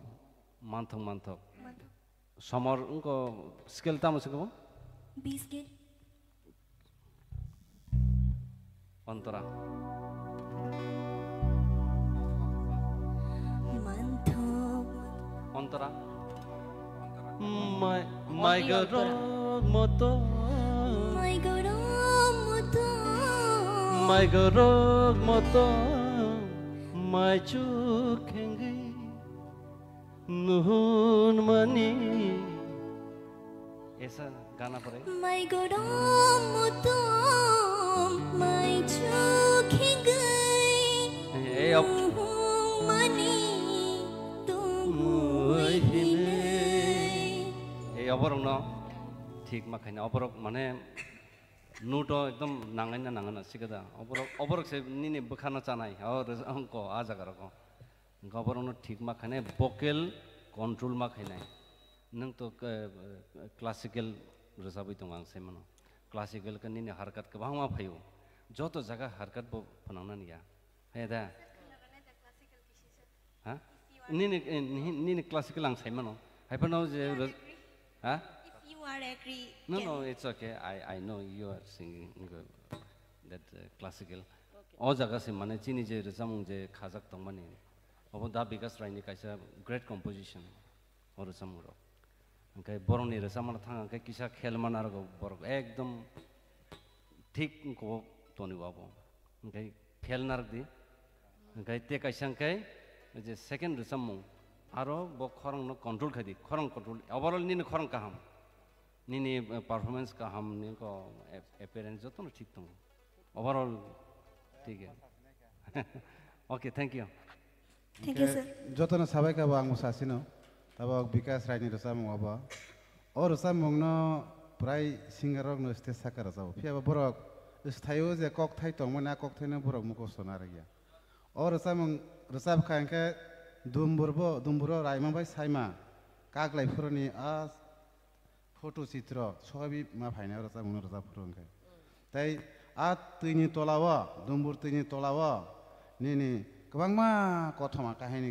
manthok samar unko skill tam singkmo 20 skill antara Antara my gorong moto my chukhengi nuhun mani ऐसा गाना पड़े my gorong moto my chukhengi nuhun mani अबरक न ठीक माखायना अबरक माने नुट एकदम नांगायना नांगाना सिगदा अबरक से निने बखाना चानाय और अंको आ जागा रको अबरक न ठीक माखाने वोकल कंट्रोल माखायनाय nang to classical rosabi tong ang semano classical kan ni harkat ka bang ma phayo joto jaga harkat bo phanangna niya heda ha ni classical ang semano hai phanau je ha if you are agree no it's okay I know you are singing that classical o jaga se mane chini je resam je khajak tong mani obo da bigas raini kaisa great composition or samuro angkai boroni resam na thang angkai kisa khel manar go borok ekdom thik ko toni babo angkai phel nar di angkai te kaisa angkai je second resam mung aro bo khorang no control khadi khorang control overall ni khorang kaham ni performance kaham ni ko appearance joto no thik tong overall ठीक है okay thank you sir joto na sabai ka bang musasino tabo bikas raini resam aba or resam mongno prai singarok no stage sakar jabo pia borok sthayo je kok thai tong mana kok thaina borok muko sonar ya or resam khanke dumburo raima bai saima kaglai furoni a photo chitra sobi ma phaina resam mongno resam furongkai tai at tini tolawa dumbur tini tolawa ni kabang ma kothoma kahini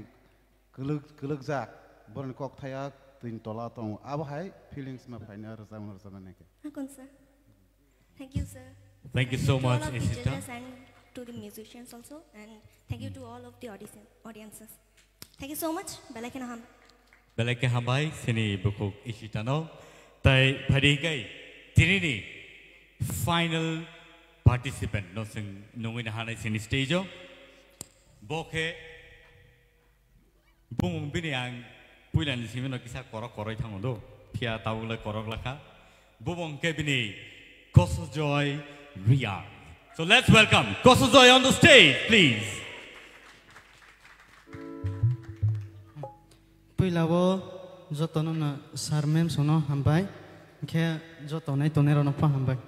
keluk jak born kok thaya tini tola tong abo hai feelings ma phaina razam neke sir thank you sir thank you so much Ishita and to the musicians also and thank you to all of the audiences thank you so much belake ham bai sini bukuk Ishita no tai phari gai Tinini final participant no sing nungin hana sini stage boke bung bini ang puilan sini no kisah korok thangondo pia tahu le korok laka bung ke bini Koso Joy Ria. So let's welcome Koso Joy on the stage, please. Puilabo jotono na sarmem sono hambai ke jotonai tonero no pa hambai.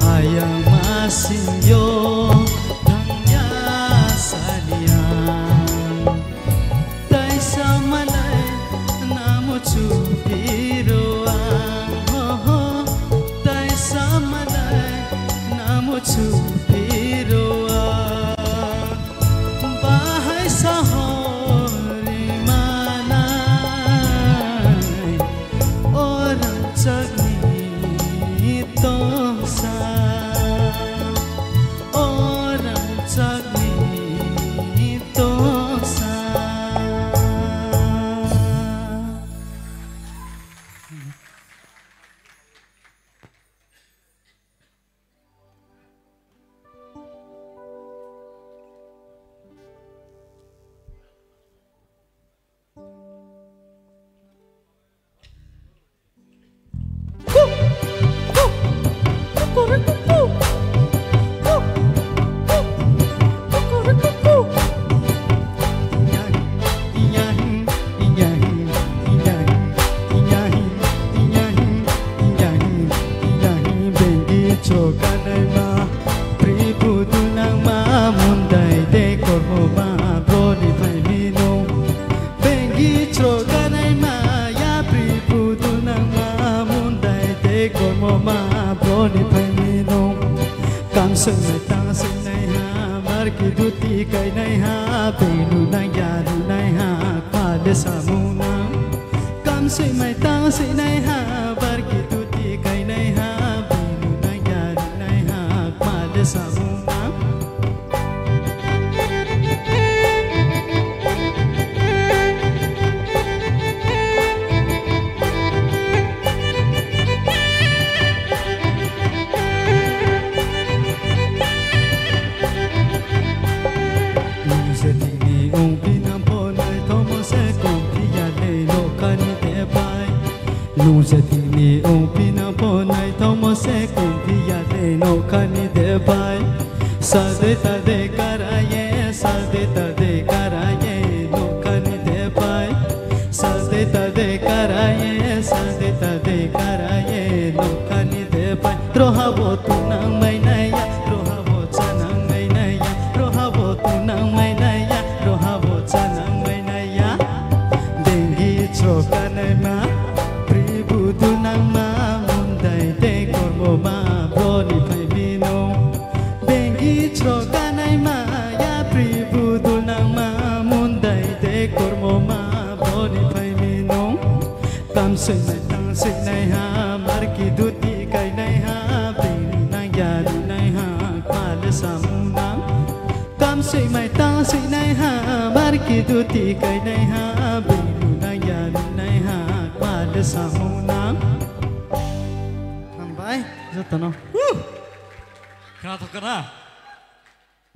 Ayang masinyo hiroa bahai sahori manai orang cagni tosa orang cagni tosa.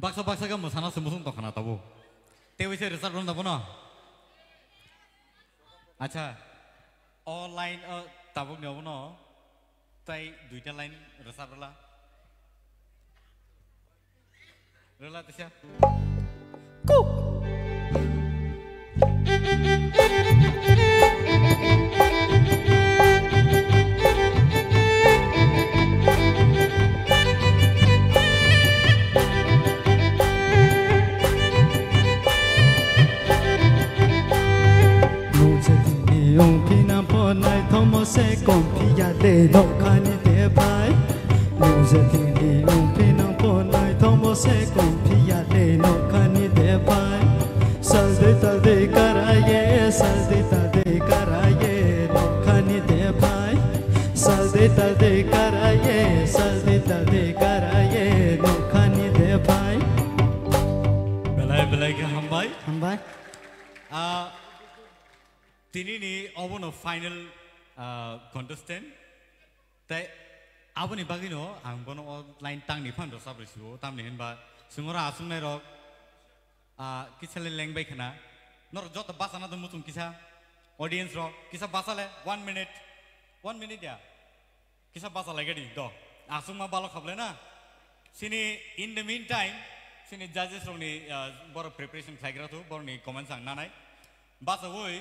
Baksa-baksa kamu sana semusung toh kana tabu. Tewi se result belum tabu no. Acha, online tabu ni tabu no. Tai duita line result rela. Rela tisya. Cook. Yung pinapon ay tomo se kompia de no kani de pai. Luze tini yung pinapon ay tomo se kompia de no kani de pai. Saldita de karaye, saldita de karaye no kani de pai. Saldita de karaye, saldita de karaye no kani de pai. Belai ke hambai? Hambai. Tinini obono final contestant. Tai aboni bagino ang bono line tang ni phan rosab resibo tam ni henba sungora asung nai rok kisale lengbai khana nor jot basana do mutum kisa audience rok kisa basale 1 minute ya kisa basale gadi do asung ma balo khable na sini in the meantime sini judges rok ni bor preparation khlaigra tu bor ni comment sang nanai basa hoi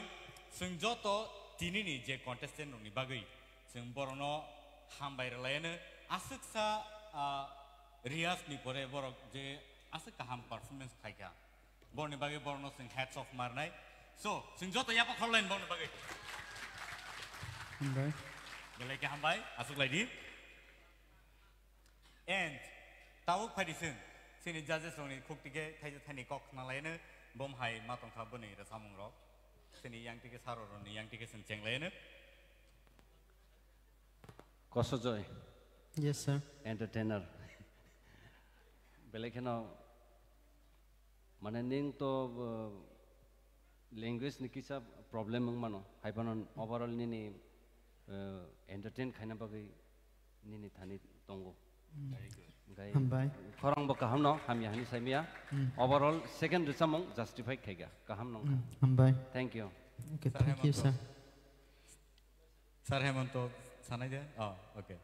sung joto tinini je contestant rok ni bagai sung borono hambai relayane asuk sa rias ni pore borok je asuk kaham performance khaika borni bagai borno sing hats off marnai so sing joto yapa kholain borni bagai belai ke hambai asuk lagi and Tawuk Padison, Sini judges only cook ticket, Tiny cock, Nalena, Bomhai, Maton Carboni, the Salmon Rock, Sini young tickets, Harrow, young tickets and Changlena. Kosojoy. Yes, sir. Entertainer. Belekano Mananing to language Nikisa problem mano. Hypanon overall nini entertain Kainabagi Nini Tani Tongo. Hambai. Korang bakaham no, Hamyani Samia. Overall, second resamong justify Kega. Kaham no. Hambai. Thank you. Okay, thank you, sir. Sir Hemonto Sanaya? Oh, okay.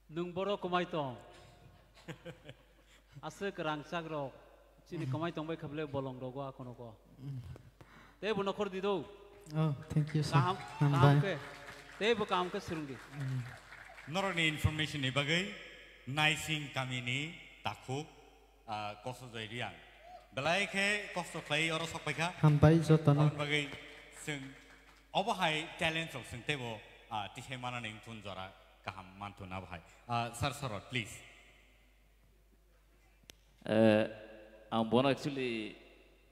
Nung boro kumai tong. Ase kerang sagro. Sini kumai tong bay kable bolong dogo akono ko. Te buno kor dido. Oh, thank you, sir. Kaham ke. Te bu kaham ke surungi. Not only information ni bagai, nicing kami ni takuk koso jadian. Belai ke koso play orang sok peka. Hambai jotana. Bagai sing obahai talent sok sing tebo tihe mana ning tun jora kaham mantun abahai. Sir Sarot, please. Ang bono actually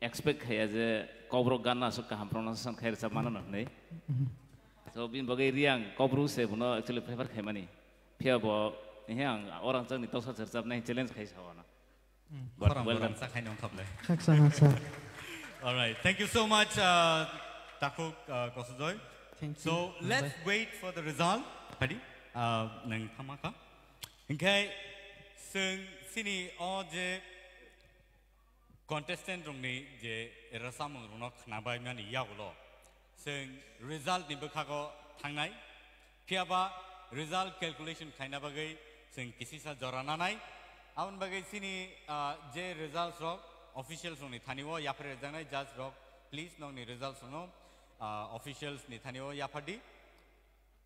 expect kaya je kobro gana so kaham pronunciation kaya sa mana nahnei. So bin bagai riang kobro se bono actually prefer kaya mani. Pia bo yang orang jang ni tosa cercap nahi challenge kaya sawana. Welcome. All right, thank you so much, Takuk Kosojoy. Thank you. So let's wait for the result. Padi, nang pamaka. Okay, sini je contestant rungni je rasamung runok nabai mani yagulo. Result ni bekago thangnai. Piaba result calculation kaina bagai kisi sa jorana nai. Awan bagai sini je results rock officials ni thaniwo ya phar janai judge rock please nong ni results no officials ni thaniwo ya phadi.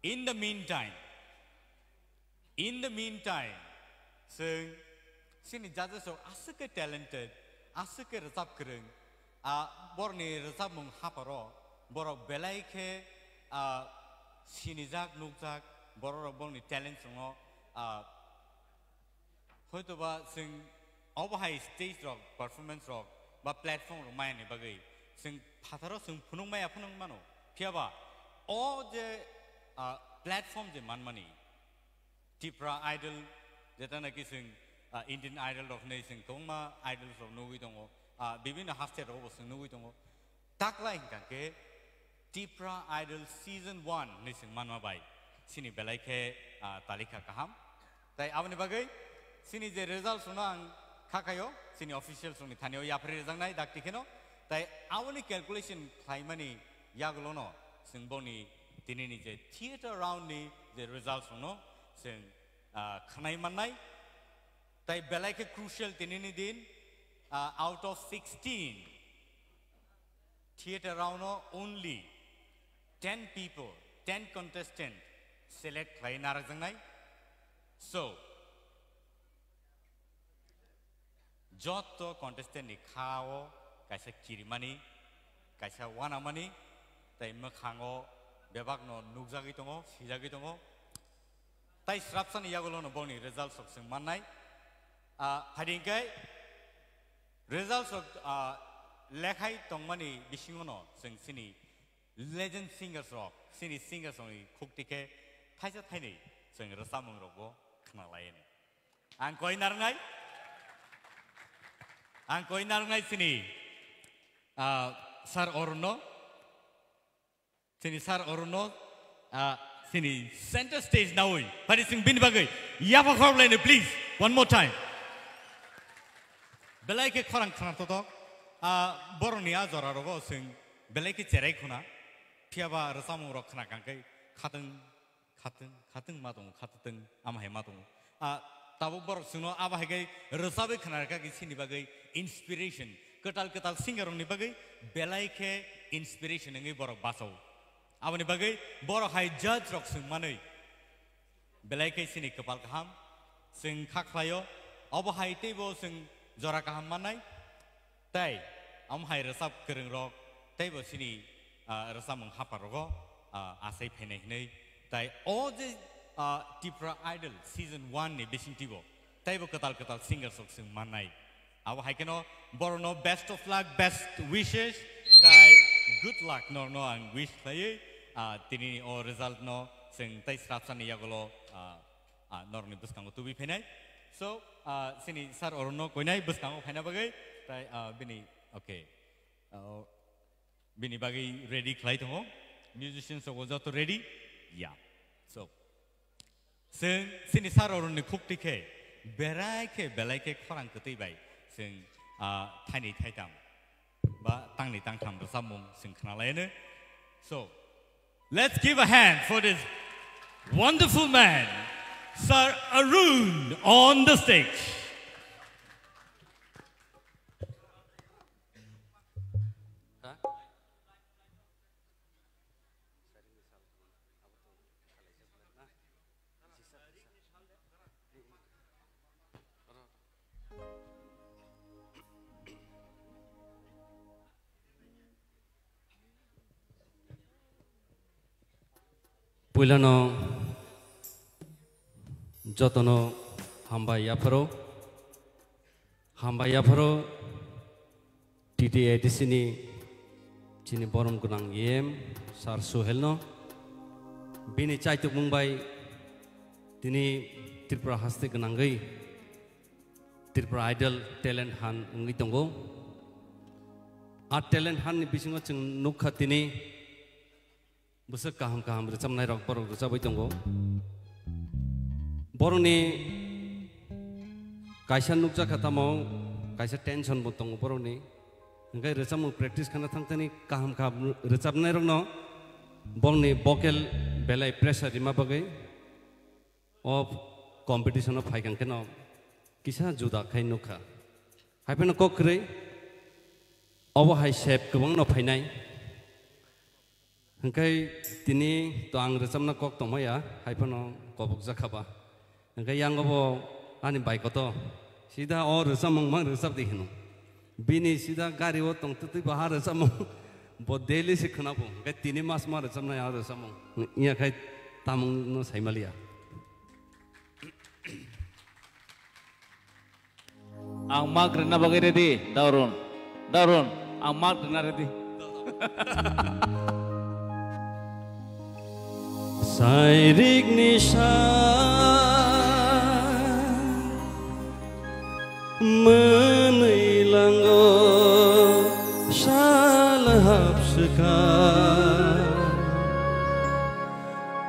In the meantime sini judges rock asuke talented asuke resap kereng bor ni resap mung haparo bor belai ke sini jak nukjak bor bor ni talents no hoito ba sing obahai stage rock performance rock ba platform ro mai ni bagai sing phatharo sing phunuk mai phunuk mano phiaba o je platform je manmani Tipra idol jeta na ki sing Indian idol of nation tongma idols of nugui tongo bibina hafte ro sing nugui tongo takla ingka ke Tipra idol season 1 ni sing manma bai sini belai ke talika kaham tai avani bagai sini je result sunang kakayo sini official suni thanio ya phre jang nai dak tikeno tai awani calculation khaimani yaglono singboni tinini je theater round ni je result suno sing khanai manai tai belai ke crucial tinini din out of 16 theater round only 10 people 10 contestants select khainar jang nai so Joto contestant ni kao kaisa kirimani kaisa wanamani tai makhango bebak no nukjagi tongo sijagi tongo tai srapsan yagulo no boni results sok sing manai hadingkai results of lekhai tongmani bisingono sing sini legend singers rock sini singers only kuktike thaisa thaini sing rasamung rogo khnalayen ang koi narngai ang koi narngai sini Sar Orno sini Sar Orno sini center stage naui pari sing bin bagai yapa khorlaine please one more time belai ke khorang khana to bornia jora rogo sing belai ke cherai khuna thiaba rasamung rok khana kangkai khateng madong khateng amhai madong tabo bor suno aba hagai resabe khana ka ki sini bagai inspiration ketal singer ni bagai belai ke inspiration ngai bor basau abani bagai bor hai judge rok sing manai belai ke sini kepal kaham sing khaklayo aba hai tebo sing jora kaham manai tai am hai resab kereng rok tebo sini resam hapar rogo asai phenai nei tai all the Tipra Idol season 1 ni bising tibo tai bo katal singer sok sing manai awa haikeno borono best of luck best wishes tai good luck no ang wish tai Tinini o result no sing tai strapsan yagolo norni buskango tubi phenai so sini sar orono koinai buskango phena bagai tai bini okay bini bagai ready khlai thongo musicians so was to ready yeah so sini sar oroni khukti khe berai khe belai khe khorang kutei bai sing thaini thaitam ba tangni tangtham samung sing khnalaine so let's give a hand for this wonderful man Sir Arun on the stage. Puilano jotono hamba yaparo TTA di sini cini borom gunang yem sar suhelno bini caituk mumbai tini Tipra haste gunangai Tipra Idol talent han ngi tongo a talent han ni bisingo chung nukha tini busak kaham recam nai rok porok recam bai tongo boroni kaisa nukja khatamo kaisa tension bo tongo boroni ngai recam practice khana thangtani kaham recam nai rok no borni vocal belai pressure rima bagai of competition of haikan keno kisa juda khai nukha haipena kokre obo hai shape kubang no phainai hangkai tini to ang recam na kok tomaya haipeno kobuk jakhaba hangkai yang obo ani bike to sida or recam mang recam dihinu bini sida gari o tong tu bahar recam bo daily sikhna bo hangkai tini mas ma recam na ya recam iya khai tamung no saimalia ang mag na bagay ready daron ang mag na ready Sairik nisha menilanggo salahap sekar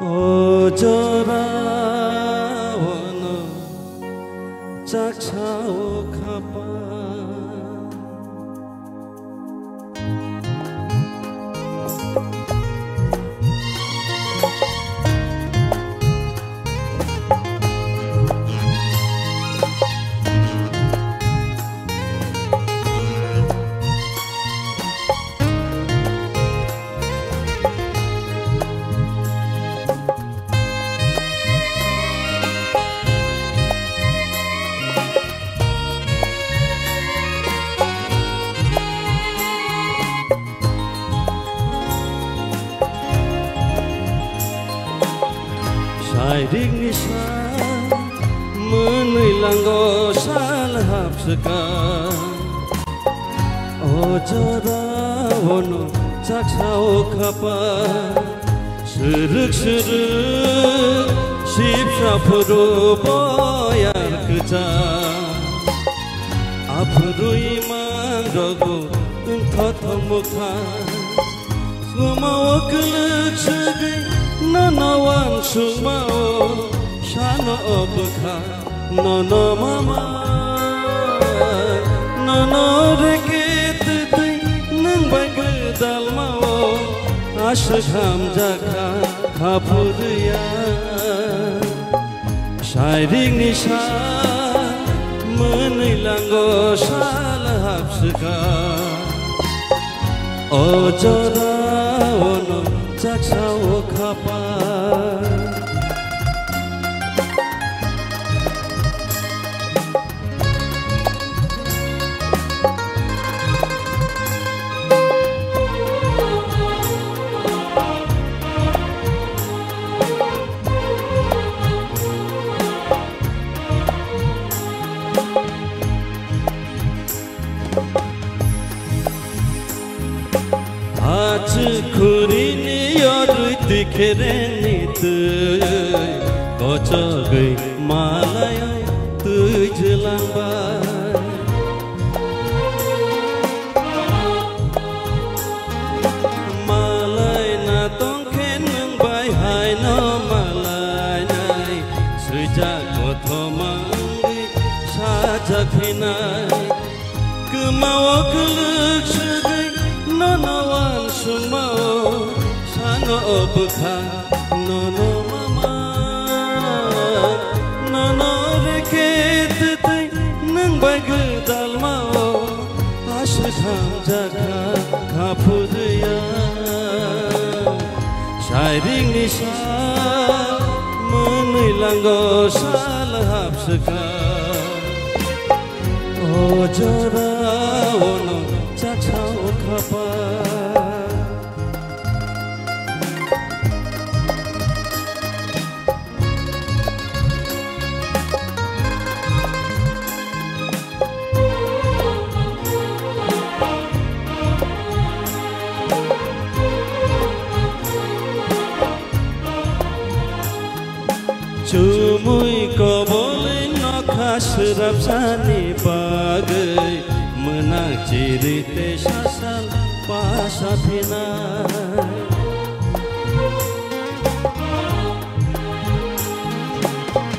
ojorawono caksao kapan Sairik nisha menilanggo salahap sekar ojorawono caksao kapan seruk-seruk sipsa puru boyar kejar apuru imang rogo thothomukan sumau keluk segai nanawan sumau shano obkha nono mama nono rekit tui nang bagdal mau ashgham jakha khapurya sairik nisha menilanggo salahap sekar ojorawono caksao kapan दिखेरे नित कचगै मालाय तुझलांबाय मालाय ना तंखे नंबाय हाय न मालाय नाय सुजा गथमांगै साजाफिनाय गोमाव गोलोक सुगै ननवान सुमाव सानो अबखा ननो मामा ननो रेखे तै नंबाय गोदालमाव आसखांजाखा खाफुदैया शायरिं निसा मोनैलांगो साल हाबसोखा अजरा अनो चाचाव खापा Cumuy kobole nokha serap sani bagai menang cerita sasal pasapinai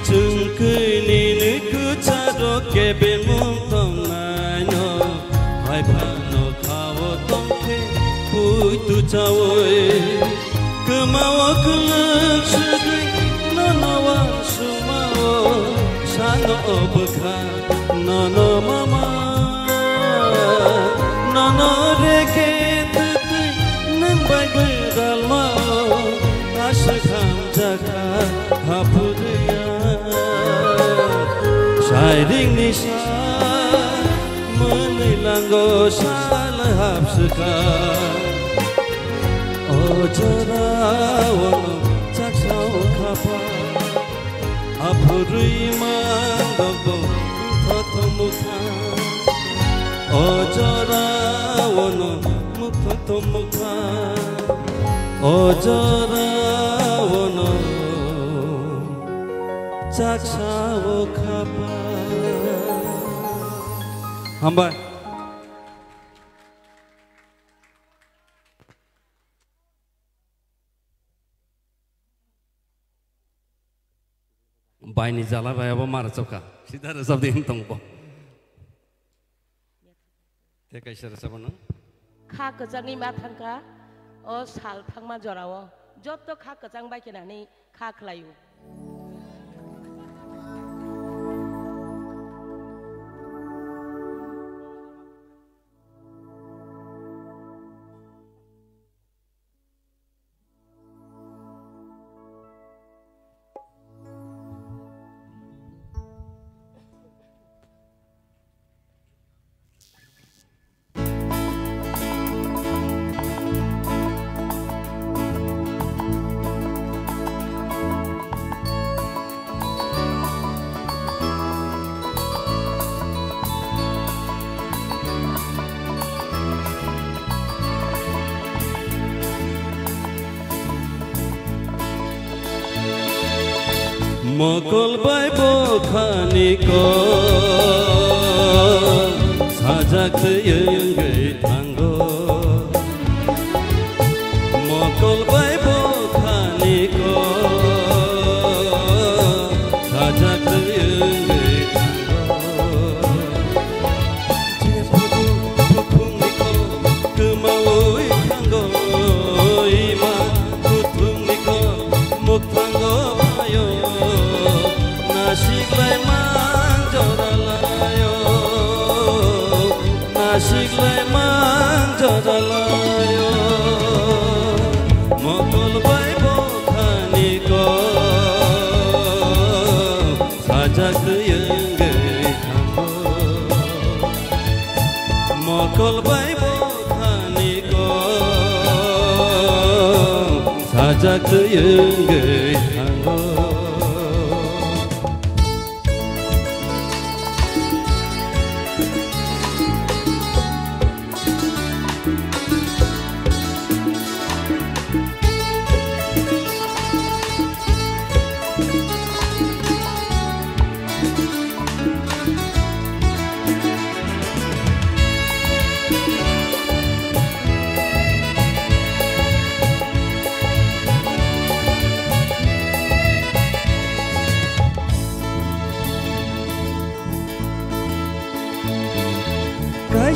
Cengkini niku cadok kebe muntong naino Hai pano kawo tongke puitu cawoy Kemawa kelak sedih nonowan sumawo Sano obekha nono mama Nono reke tete nembay gedalmao Asykham jaka hapudeya Shairing nisa menilanggo salahap sekar Ojora wono caksau kapa Apurui mandogo mukha Ojora wono mukha Ojora wono caksau kapa Hamba Baini jala bayaba marcoka sida resab din tongpo te kaisa resabana खा कजांनि मा थांखा अ साल थांमा जराव जत खा कजां बायखेनानै खा खलायो Mokol bay bokhani ko sajak teyeng gei tanggo Mokol bay bokhani ko sajak teyeng gei tanggo Jepudu putung niko kemawoi tanggo ima putung niko muk tanggo ayo Nasiklay mangjoralayo Nasiklay mangjoralayo Mokol bay bokhani ko sajak teyeng gei tanggo Mokol bay bokhani ko sajak teyeng gei tanggo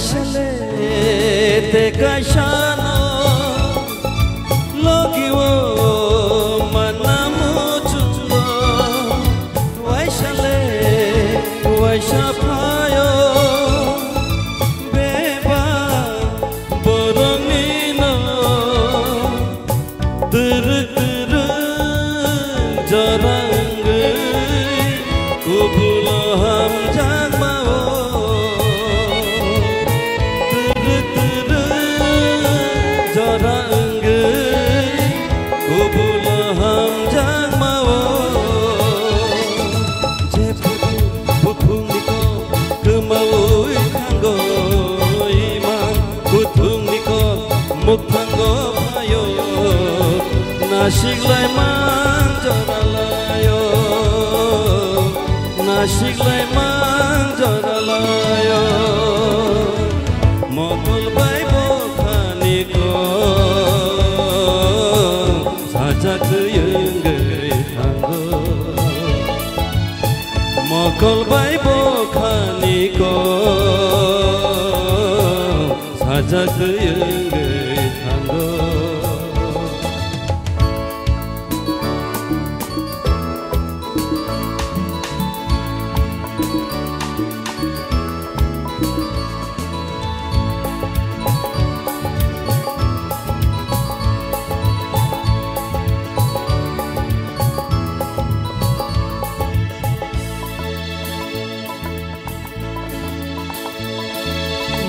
Waishale te kaishano logiwo manamu chulo Waishale waishapayo beba boromino dur jarang kubula ham jagmao jarang kubula ham jagmao je putung niko kemau tanggo iman putung niko muk tanggo ayo nasik lai mang jaralayo nasik lai mang jaralayo mokol bai bokhani ko sajak yeunggai thanggo mokol bai bokhani ko sajak yeunggai thanggo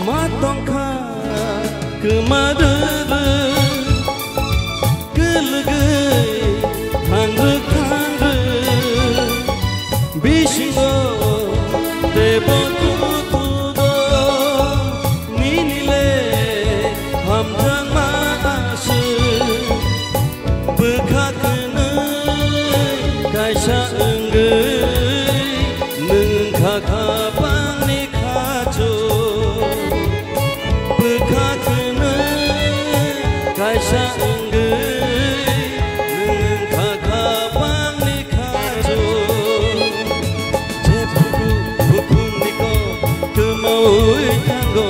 matongkha kemadere gelgai thangre thangre bishingo debo tudo ninile hamjang maasu bekha kenai kaisa enggai nengkha khapangni khajo kaisa enggai nengkha khapangni khajo je putung niko kemau tanggo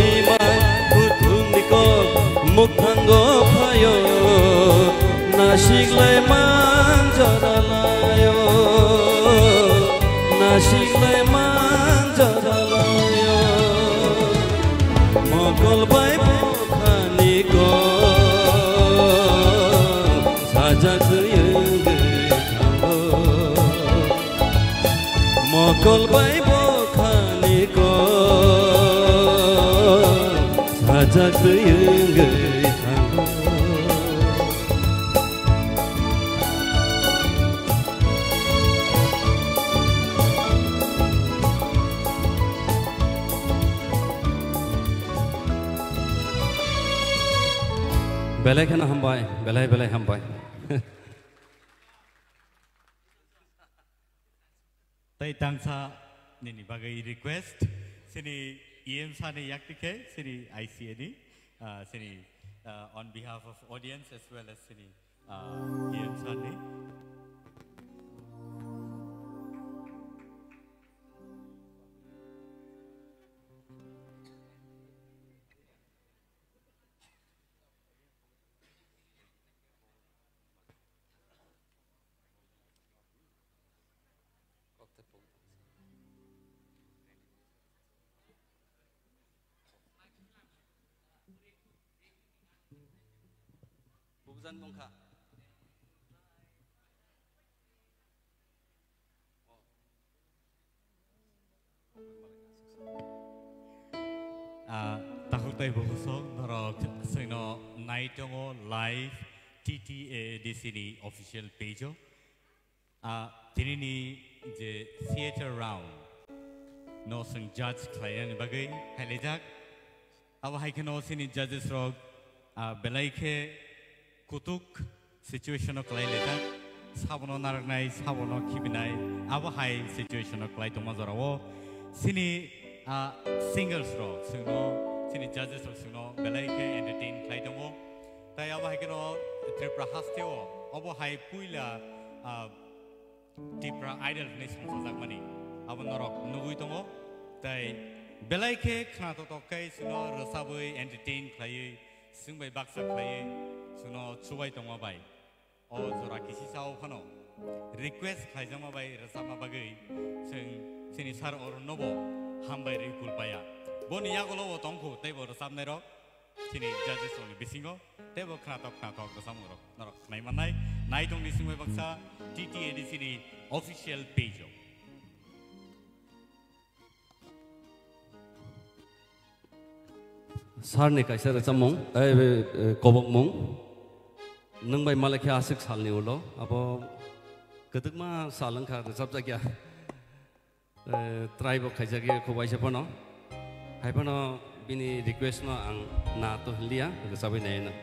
iman putung niko muk tanggo phayo nasik lai mang jaralayo nasik lai mang jaralayo mokol bai bokhani ko sajak yeunggai thanggo mokol bai bokhani ko sajak yeunggai thanggo belai kana hambai belai hambai tai tangsa nini bagai request sini em sane yaktike sini ICAD sini on behalf of audience as well as sini em sane Bugzan mongkha takut tay bugusok norok sino night tongo live TTA di sini official page Tinini je theater round no sing judge klien bagai Laithangjak awa haikeno sini judges rog belai ke kutuk situation of Laithangjak sabono naraknai sabono khibinai awa hai situation of Laithangjak sini singers rog sino sini judges rog sino belai ke entertain Laithangjak tai awa haikeno Tipra hasteo awa hai puila Tipra idol ni sponsor money abang norok nugui tongo tai बेलाइखे खाना तो कई सुनो रसाबै entertain खाये सुंबाय बाक्सा खाये सुनो चुबाय तंगा bye ओ जरा किसी Sao फनो request खायजामा bye रसामा बागै जों जोंनि सार अरनबो हामबाय रिकुल बाया बनि यागलो तंखौ तैबो रसामनाय र जोंनि जाजेस नि बिसिङाव तैबो खाना तो रसामु र नरक नाय मानाय नाय दंनि सुंबाय बाक्सा TTADC नि ऑफिशियल पेज सारनि कायसा रचामं कबकमं नंबाय मालाखे आसिक सालनि उलो अब गदगमा सालंखा रचाब जागिया ट्राइब खायजागे खबाइसे फनो हायफनो बिनि रिक्वेस्ट नो आं ना तो हलिया रचाबै नायना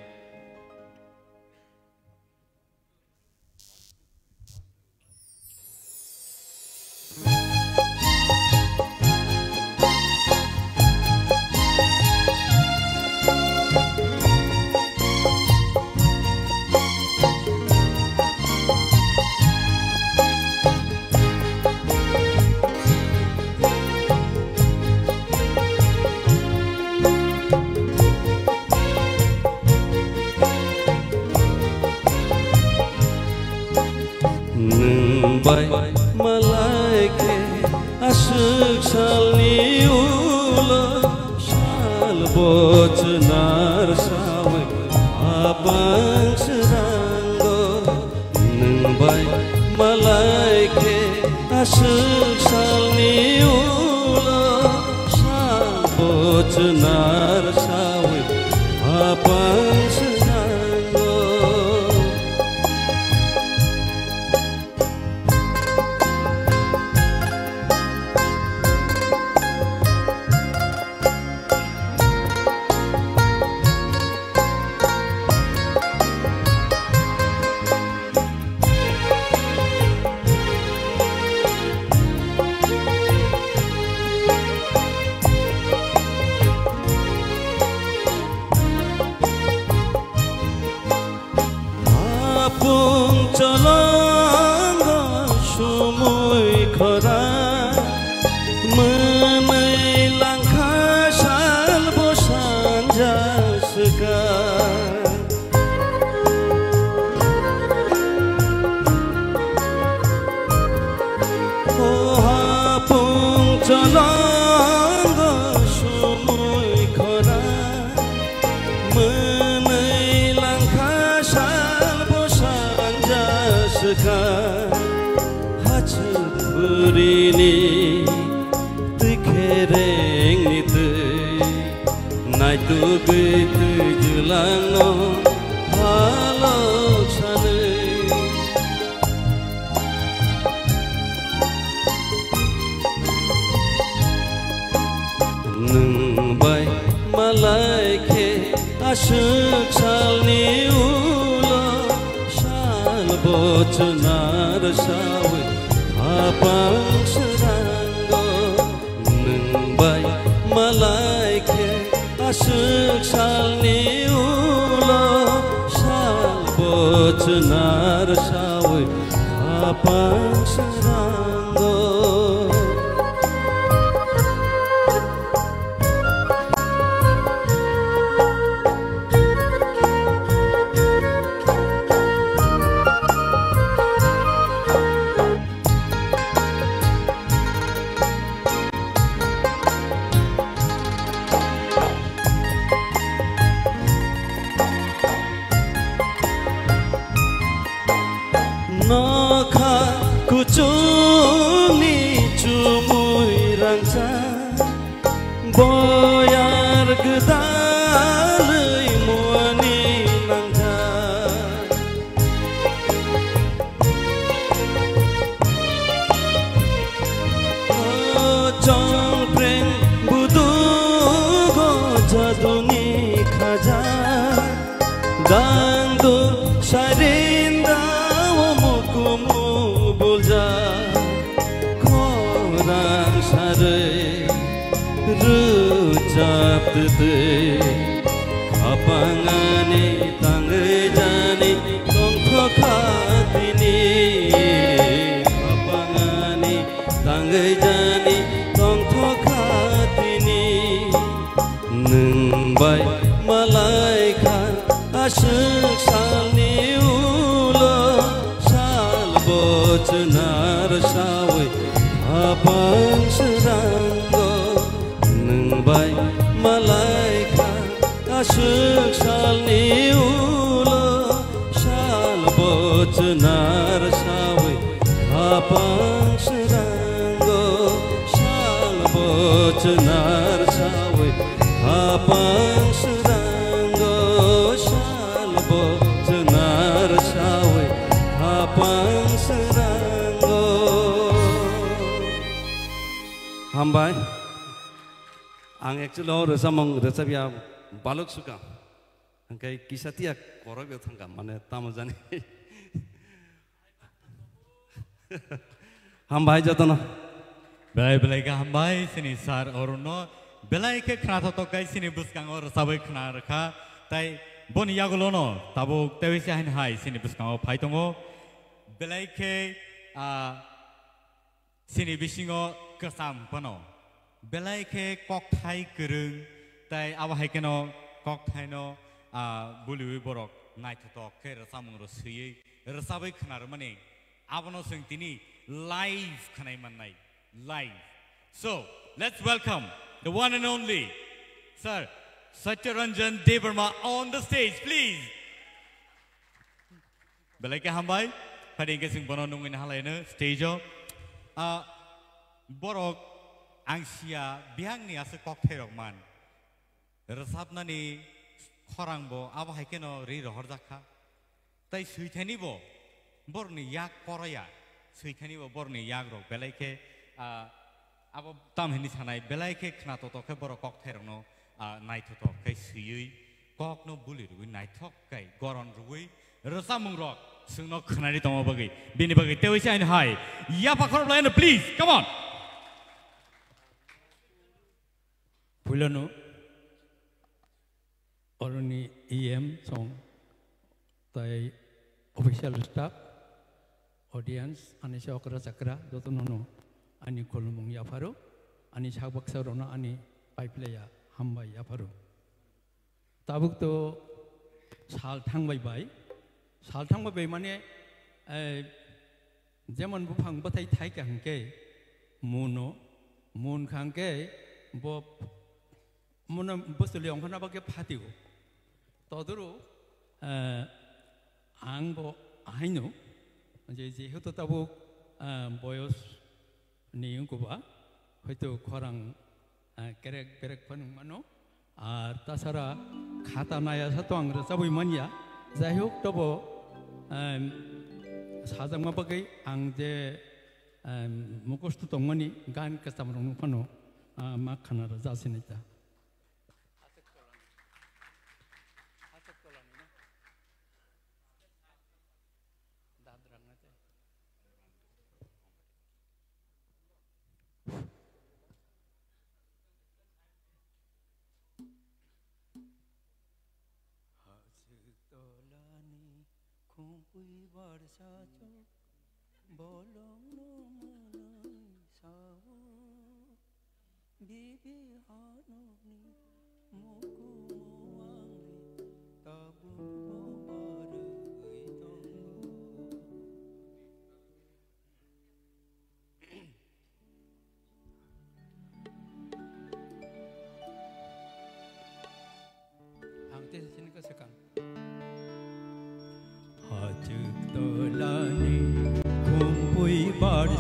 Malaike asyik salni ula sal bocenar sawe abang seranggo nembay malaike asyik salni ula sal bocenar sawe abang seranggo Ini tikereng itu naik tu gitu jelang no halo sana nembay malaike asyik salni ulo sal bocenar sawe abang seranggo nembay malaike asyik salni ulo sal bocenar sawe abang seranggo boyar gedalai muani nangga chong preng budu go jaduni khaja dandu sarinda mukumu bulja khorang sare rujab tete kapangani tangai jani tongkho khatini kapangani tangai jani tongkho khatini bocenar sawe apang seranggo nengbai malaikat asuk salni ulo sal bocenar sawe apang seranggo sal bocenar sawe apang seranggo sal bocenar sawe apang seranggo hambai ang actually resamong resabia balok suka angkai kisatia korok yo thangka mane tamajani hambai jatona belai ka hambai sini sar orono belai ke khna to kai sini buskang or sabai khna rakha tai bon yagolono tabo tewisi hain hai sini buskang phai tongo belai ke sini bisingo kasam pano belai ke kok thai kerung tai awa hai keno kok thai no bului borok nai to ke rasamung ro sui rasabai khnar mane abono sing tini live khanai manai live. So let's welcome the one and only Sir Satyaranjan Devarma on the stage, please. Belai ke hambai hari ke sing bono nungin halai ne stage o borok angsia biang ni asa cocktail man resapna ni khorang bo aba haikeno ri rohor jakha tai suithani bo borni yak koraya suithani bo borni yak ro belai ke abo tam hini sanai belai ke khna to ke borok cocktail no nai to ke suyui kok no buli ru nai thok kai goron rui resamung rok sungno khnari tomo bagi bini bagi tewisi ain hai ya pakhor line please come on. Pulano Oroni EM song tai official staff audience ani syokra sakra dotonono ani kolumung ya faro ani sabak sarona ani paiplaya hambai ya faro tabuk to sal thangbai bai mane jemon bufang batai thai kangke muno mun kangke bo mona bostu leong khana bage phatigo todoro angbo aino je heto tabo boyos ni unkuba hoito khorang kerek phanung mano ar tasara khata naya satwang ra sabui mania jahok tobo sajangma bage ang je mukostu tongmani gan kastamrong phano ma khana ra jasinita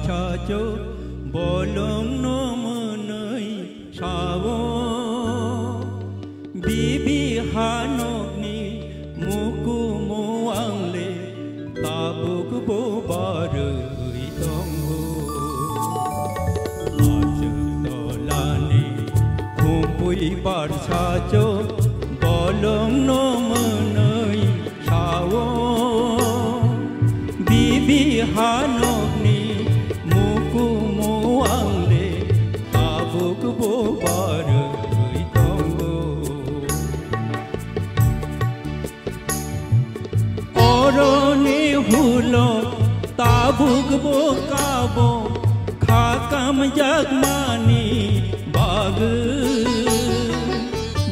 Sajo bolong no menai sawo bibi hanok ni muku muang le tabuk bo barui tonggo ajak tolani kumpui bar sajo bolong no menai sawo bibi hanok ni tabuk bo kabo khakam jagmani bag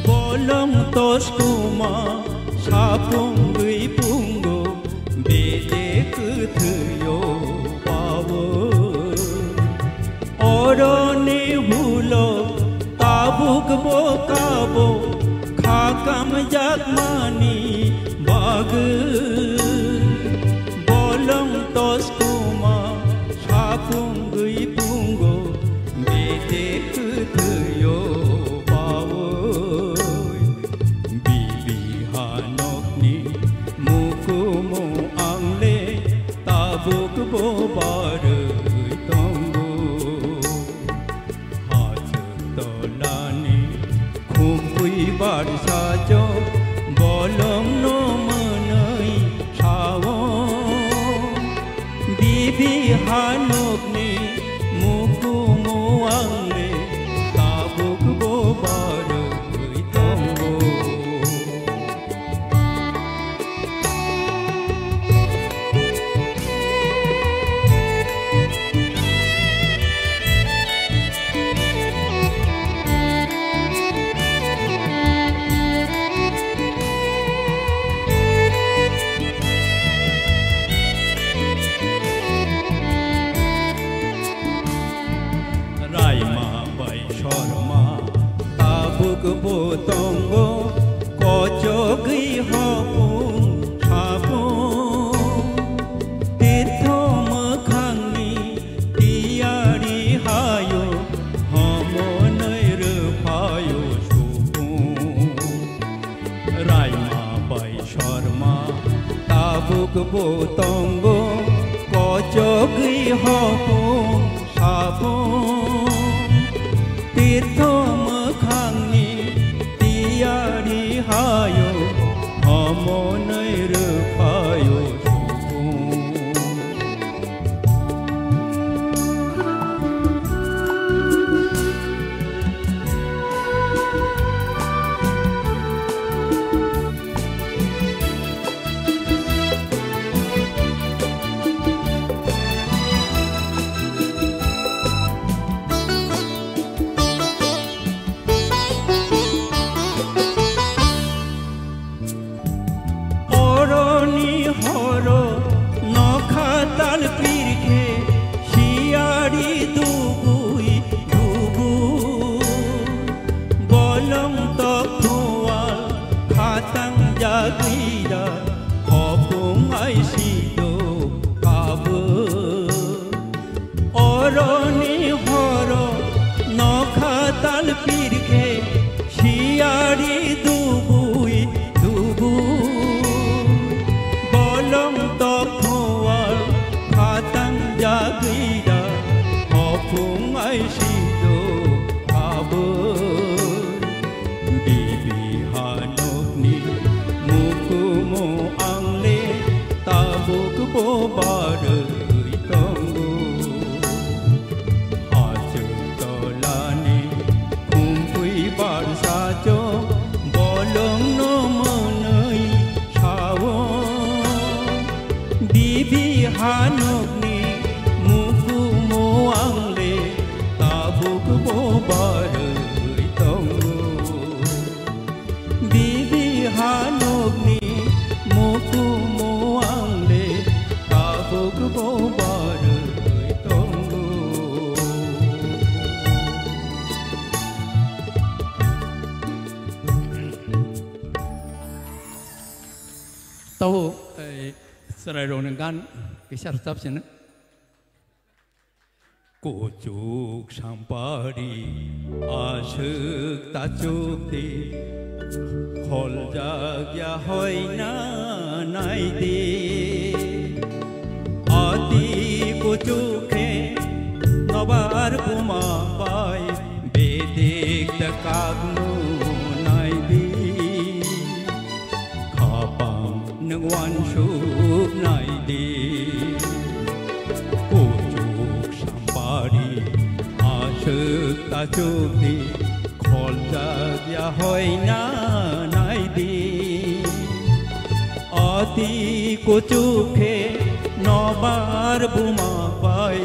bolong tos kuma sapung gui pungo bele kutyo pa mogbo kabo khakam jakmani bag bolong tos kuma sapung gui pungo bete kutuyo bawoi bibi hanokni mukumu angle tabuk bo baroi tongo bar sajo bolong no manai sawo bibi hanok ni muku muangle tabuk bo bar tongo tongo kocho gi hopung thapung tirtho makhangni tiari hayo homonai re phayo supung raima bai sharma tabuk bo tongo kocho gi hopung thapung tirtho makhangni tiari hayo homonai re phayo tau serai ronengan kisah tetap sini kucuk sampari asuk tacuk di khol jagya hoina naidi ati kucuke nobar kuma bai bedik takagnu naidi wan shuk naidi kucuk sampari asuk tacuk di khol jagya hoina naidi ati kucuke nobar buma bai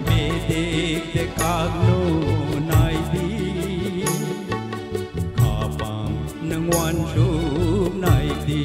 bedik tekagno naidi kapang nang wan shuk naidi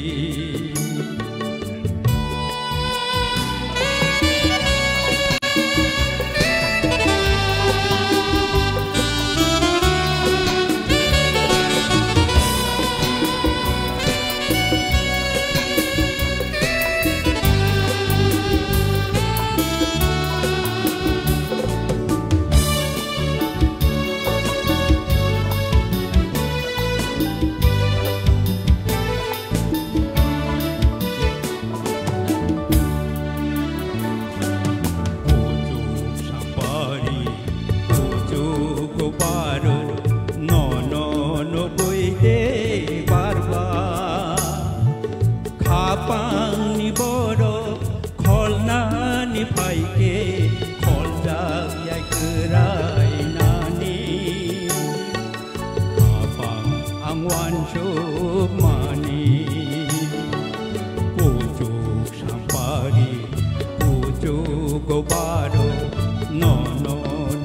no no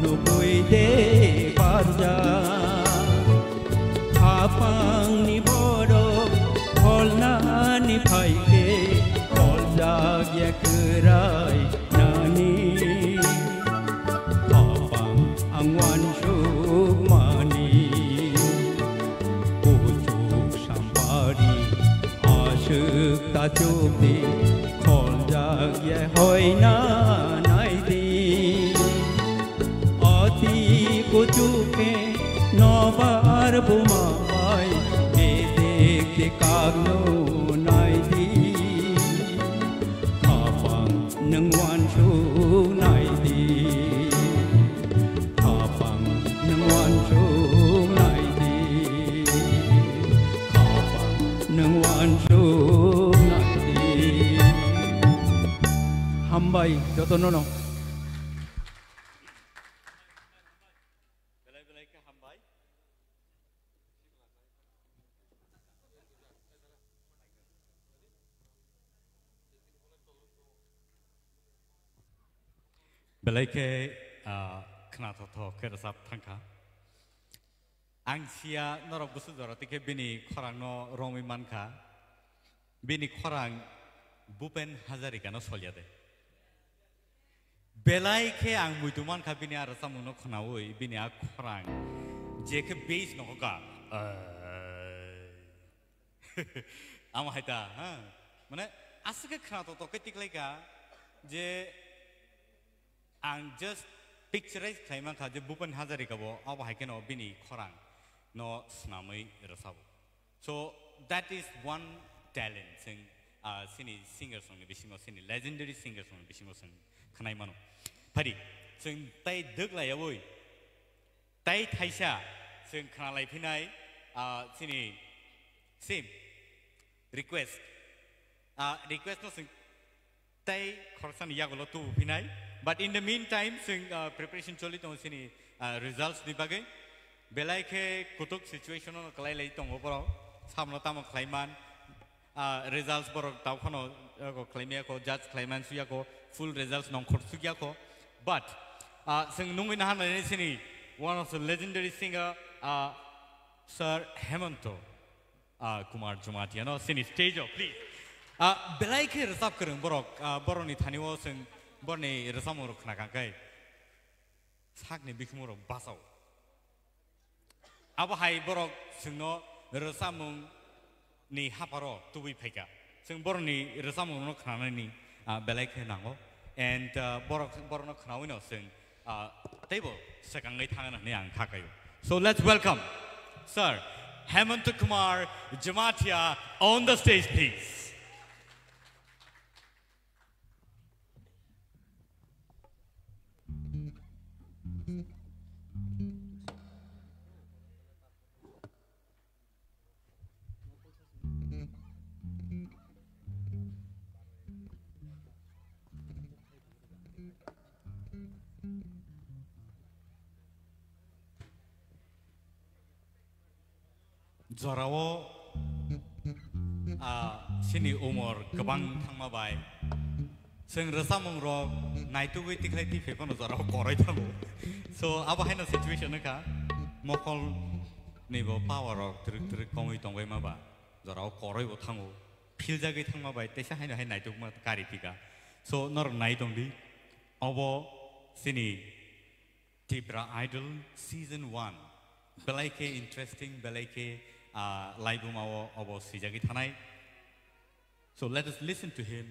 no puede barja apang ni bodo holna ni phaike holja ya kerai nani apang angwan shuk mani pujuk sampari ashuk ta chuk di holja ya hoina nai di ati pujuke nobar bumai bedek de kagno nai di apang nangwan shu nai di apang nangwan shu nai di apang nangwan shu nai di hambai joto nono belai ke kena toto ke resap tangka angsia norok busu dorot ke bini korang no romi manka bini korang bupen hazarika no solyade belai ke ang muituman ka bini arasa muno khnawoi bini a korang je ke base no ka ama haita ha mane aske kena toto ke tiklai ka je ang just picturize kaiman kha je bupen hazarika bo aba haike no bini khorang no snamai rasabo so that is one talent sing sini singer song ni bisingo sini legendary singer song bisingo sing khnai mano phari sing tai dugla yawoi tai thaisa sing khna lai phinai sini same request no sing tai khorsan yagolo tu phinai. But in the meantime, sing preparation choli tong sini results di bagai. Belai ke kutuk situation no kalai lagi tong oporo. Samno tamo klaiman results borok tau kono ko klaimia ko judge klaiman suya ko full results nong khorsuya ko. But sing nungin nahan ni sini one of the legendary singer Sir Hemanto Kumar Jumatia no sini stage please. Belai ke resap kereng borok borok ni thaniwo sing borne resamoro khna kangkai sakni bikmoro basau abo hai borok singno resamung ni haparo tubi pheka sing borni resamung no khna ni belai ke nango and borno khna wino sing table sekangai thangana ni ang thakayo so let's welcome Sir Hemant Kumar Jamatia on the stage please. Zorawo sini umur kebang thangma bai sing resamung ro naitu wi tiklai ti phekon zorawo korai thango so aba haina situation ka mokol ni bo power ro trik kongoi tongbai ma ba zorawo korai bo thango phil jagai thangma bai tesa haina hai naitu ma kari tika so nor nai tongdi abo sini Tipra Idol season 1 belai ke interesting belai ke live abo sijagi thanai so let us listen to him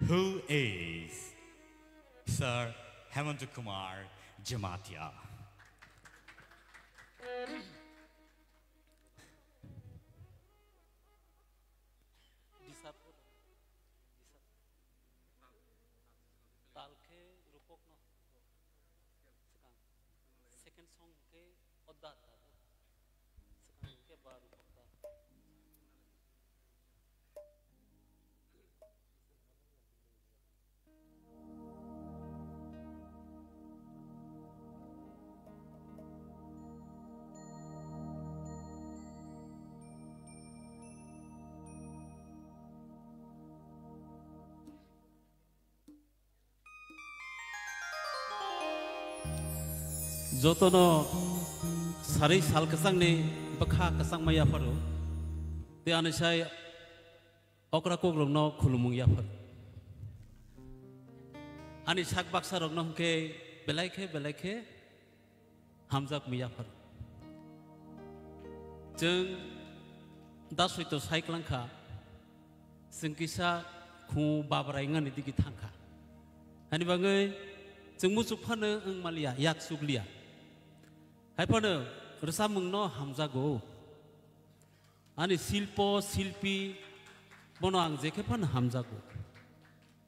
who is Sir Hemant Kumar Jamatia. Second song ke odda ke baru jotono sari sal kesang ni bakha kesang maya paro te anisai okra ko rongno khulumung ya par ani sak baksa rongno ke belaike hamjak miya par जों दा Saito साइक्लांखा जों किसा खु बाबरायंगानि दिगि थांखा हानि बागै जों मुसुक फानो ओं मालिया याक सुग्लिया हायफानो रसा मुंनो हामजागौ आनि शिल्प शिल्पी बनो आं जेखे फानो हामजागौ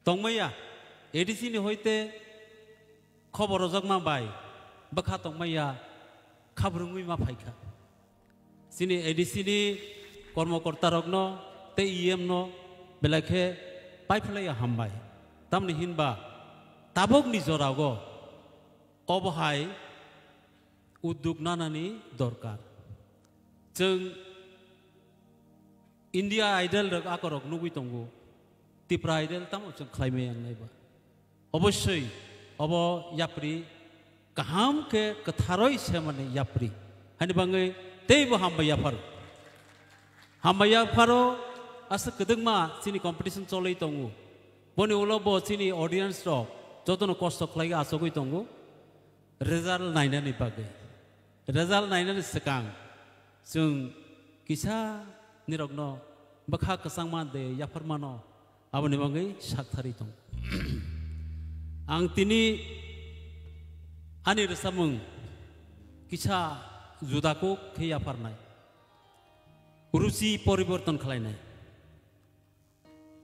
तंमैया एडिसिनि होइते खबर रजक मा बाय बखा तंमैया खाब्रुङै मा फायखा sini edisini kormokorta rogno te no belakhe paiphlaya hambai tamni hinba tabok ni jorago obohai uddug nanani dorkar जों India idol rok akorok nugui tongo Tipra idol tamo जों khlaime yang naiba obossoi obo yapri kaham ke katharoi semane yapri hani bangai teibo hambaya pharo asa kedengma sini competition cholai tongu boni ulobo sini audience ro jotono kosto khlaiga asogoi tongu result nainani bagai result nainani sekang जों kisa nirogno bakha kasangma de yafarmano aboni bagai sakthari tong ang tini ani resamung kisa जुदाको खैया फारनाय रुचि परिवर्तन खालायनाय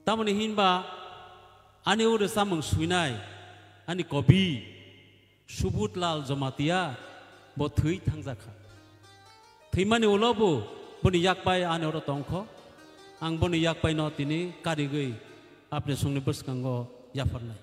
तामनि हिनबा आनि उरे सामं सुइनाय आनि कवि सुबुतलाल जमातिया बो थै थांजाखा थैमानि उलबो बनि याकबाय आनि अर तंख आं बनि याकबाय न तिनि कारिगै आपने संनि बसकांगो याफारनाय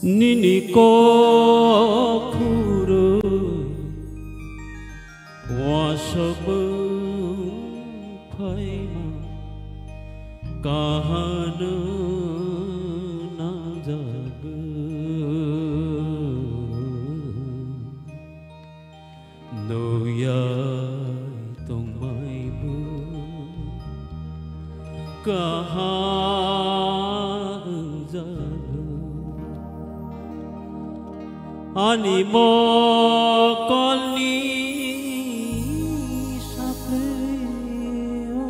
Nini ko kuru wasabung paima kahana najaga noyai tong maibu kahana animo koni sapleo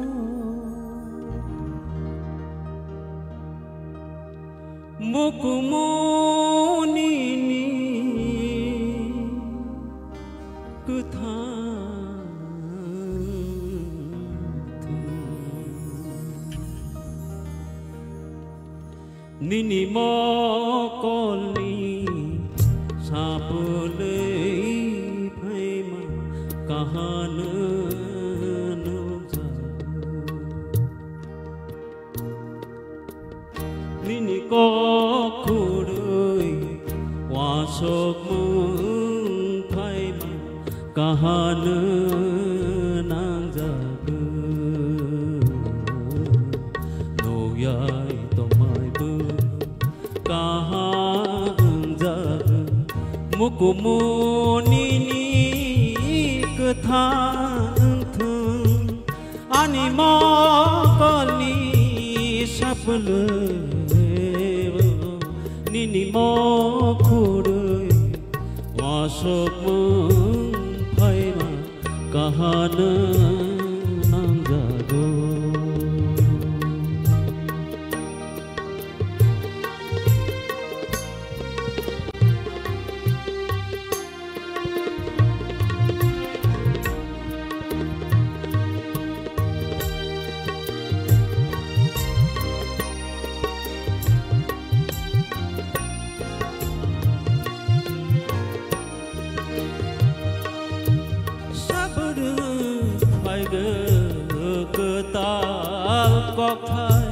mukumunini kuthanti nini mo koni sapule phaima kahan nuja nini ko khurui wasok mung phaima kahan nang jaga noyai tomai bu kahan jaga mukumunini kethanthung animo kali sapleo nini mo khurui wasok mung phaima kahan nang jago gok thai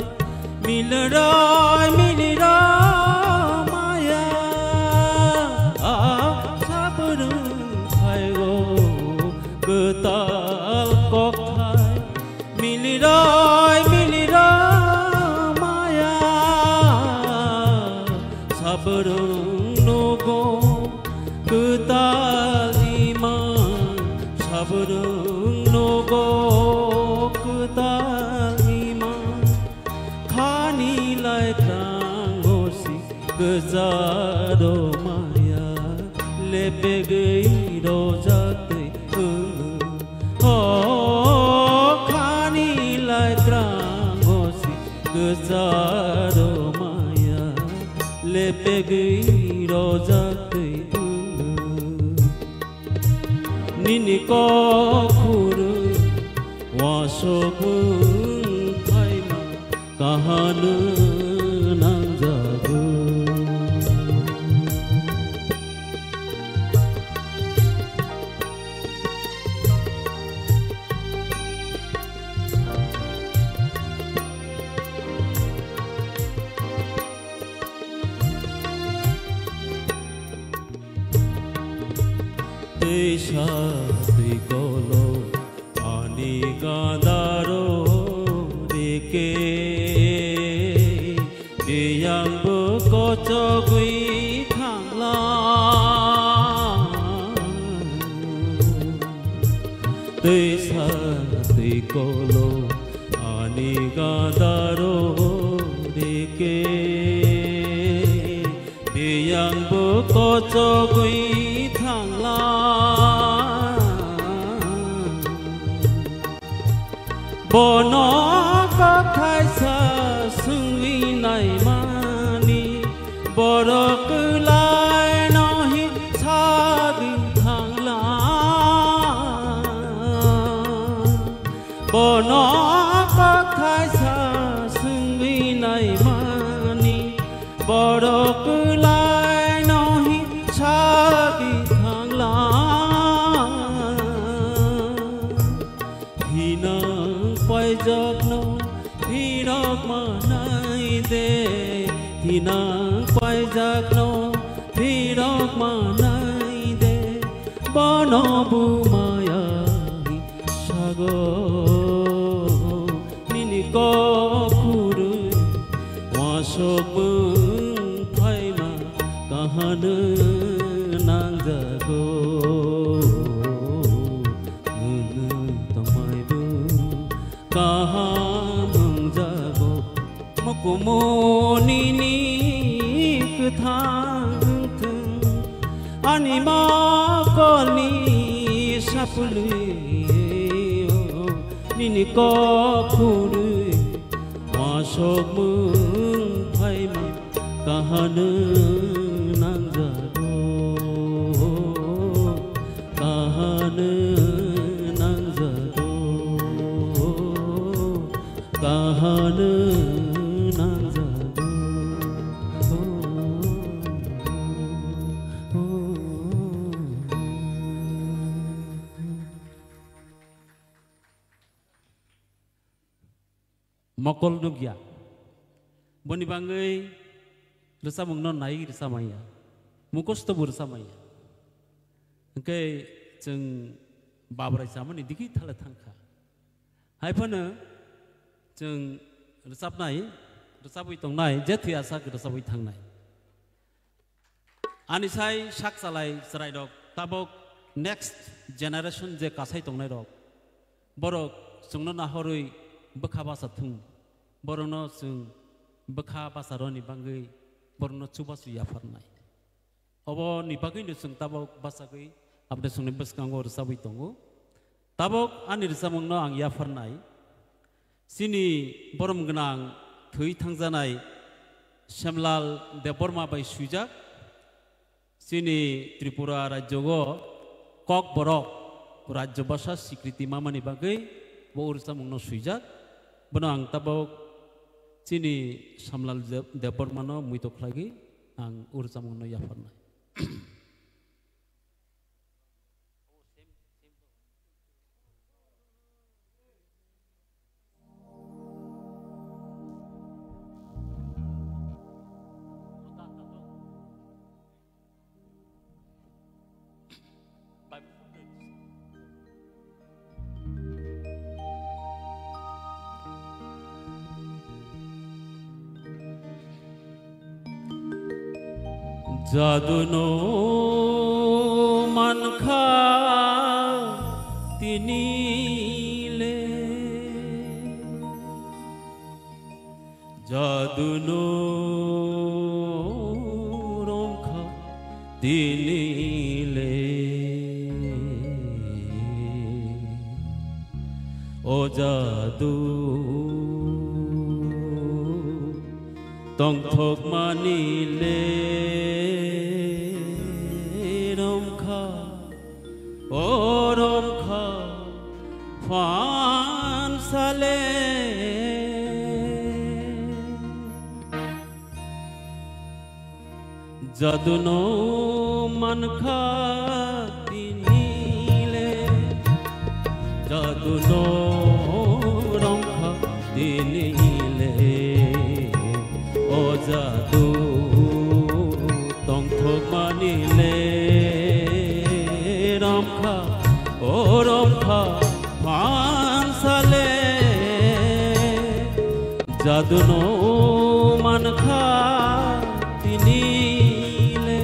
milerai milira maya sabarung thai go ketal gok thai milirai milira maya sabarung nogo ketal iman sabarung nogo ketal iman khani lai trangosi gezado maya lepe gei rozate khani lai trangosi gezado maya lepe gei rozate nini ko khuru wasokung thaima kahanu nang jago Desha tikolo ani gadaro deke yang bekocogui thangla Desha tikolo ani gadaro deke yang bekocogui thangla bono ka khaisa sungwi nai mani borok lai nahi sagin thangla bono ka khaisa sungwi nai mani borok lai nahi sagin thangla Jagno hirak manai de hinang pai jagno hirak manai de bono bu maya sago nini ko khuru wasok mung phaima kahanu nang jago kahamung jago mokumonini kethang thung anima koni sapuli nini ko khuru wasok mung phaima kahanu nang jago kahanu nang jago kahanu nang jago mokol nugya boni bangai rasa mungno nai rasa maya mukos to bursa maya engke jeng babrai samani digi thala thangkha haifana jeng resapnai resapui tongnai jethi asa resapui thangnai anisai sak salai serai dok tabok next generation je kasai tongnai dok borok sungno nahorui bekha basa thung borono sung bekha basa roni bangai borono chubasu yafarnai obo ni bagai ni sung tabok basagui abde sungni beskango resapui tongo tabok ani resamungno ang yafarnai sini borom genang thoi thangjanai Shamlal Deborma bai sujak sini Tripura rajyogo kok borok rajyo basa sikriti mamani bagai bo ursa mungno sujak benang tabok sini Shamlal Deborma no muitok lagi ang ursa mungno yafarnai जादुनो मनखा तिनीले जादुनो रंखा तिनीले ओ जादु tongthok manile romkha o romkha phan sale jaduno mankha tinile jaduno romkha tinile o jadu tongthok manile ramkha o ramkha phan sale jadu no mankha tinile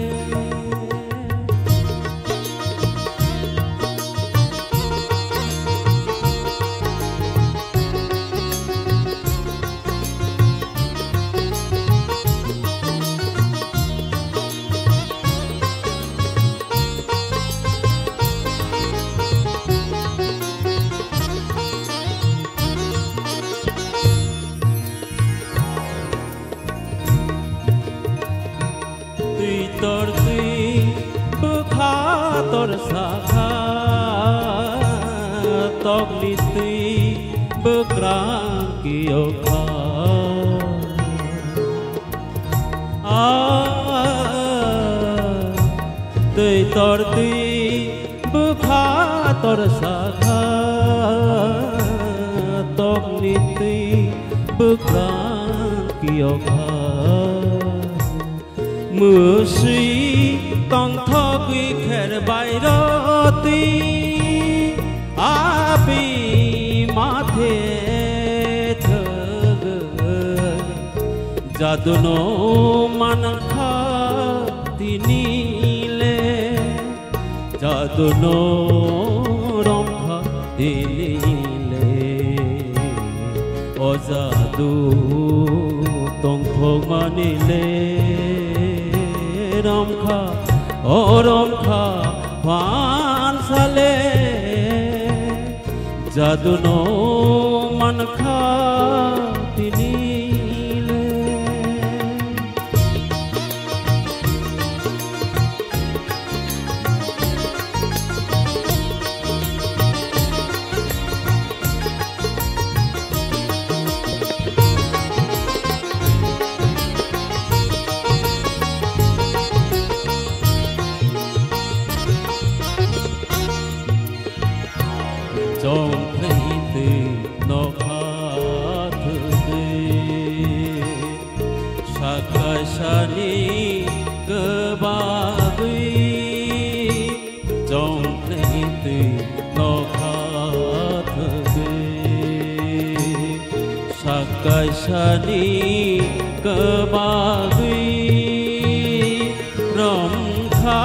tor sakha togliti bekrang kiokha tui tor tui bekha tor sakha togliti bekrang kiokha mưa suy tòng thọ quy kher bài roti api mathe thag jaduno mankha tinile jaduno romkha tinile o jadu tong thok manile ramkha o ramkha phan sale jaduno mankha tinile trong thấy từ nó khát đi sakasani cơ ba vi trong thấy từ nó khát đi sakasani cơ ba vi ram kha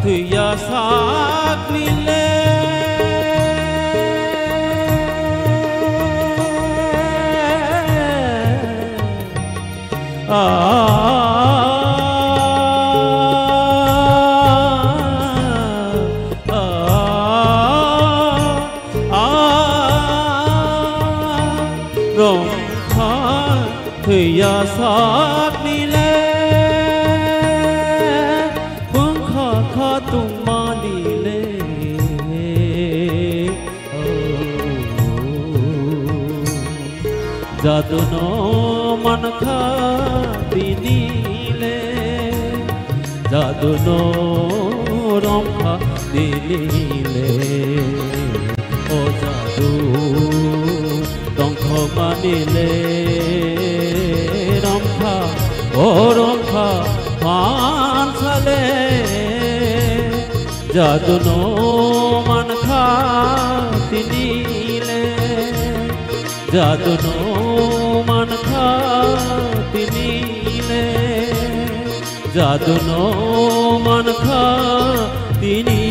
thuya sak nile rong kha thuya sak nile bung kha kha tung manile jaduno mankha tinile jaduno ramkha tinile o jadu tongthok manile ramkha o ramkha phan sale jaduno mankha tinile jaduno mankha tinile जादुनो मनखा तिनी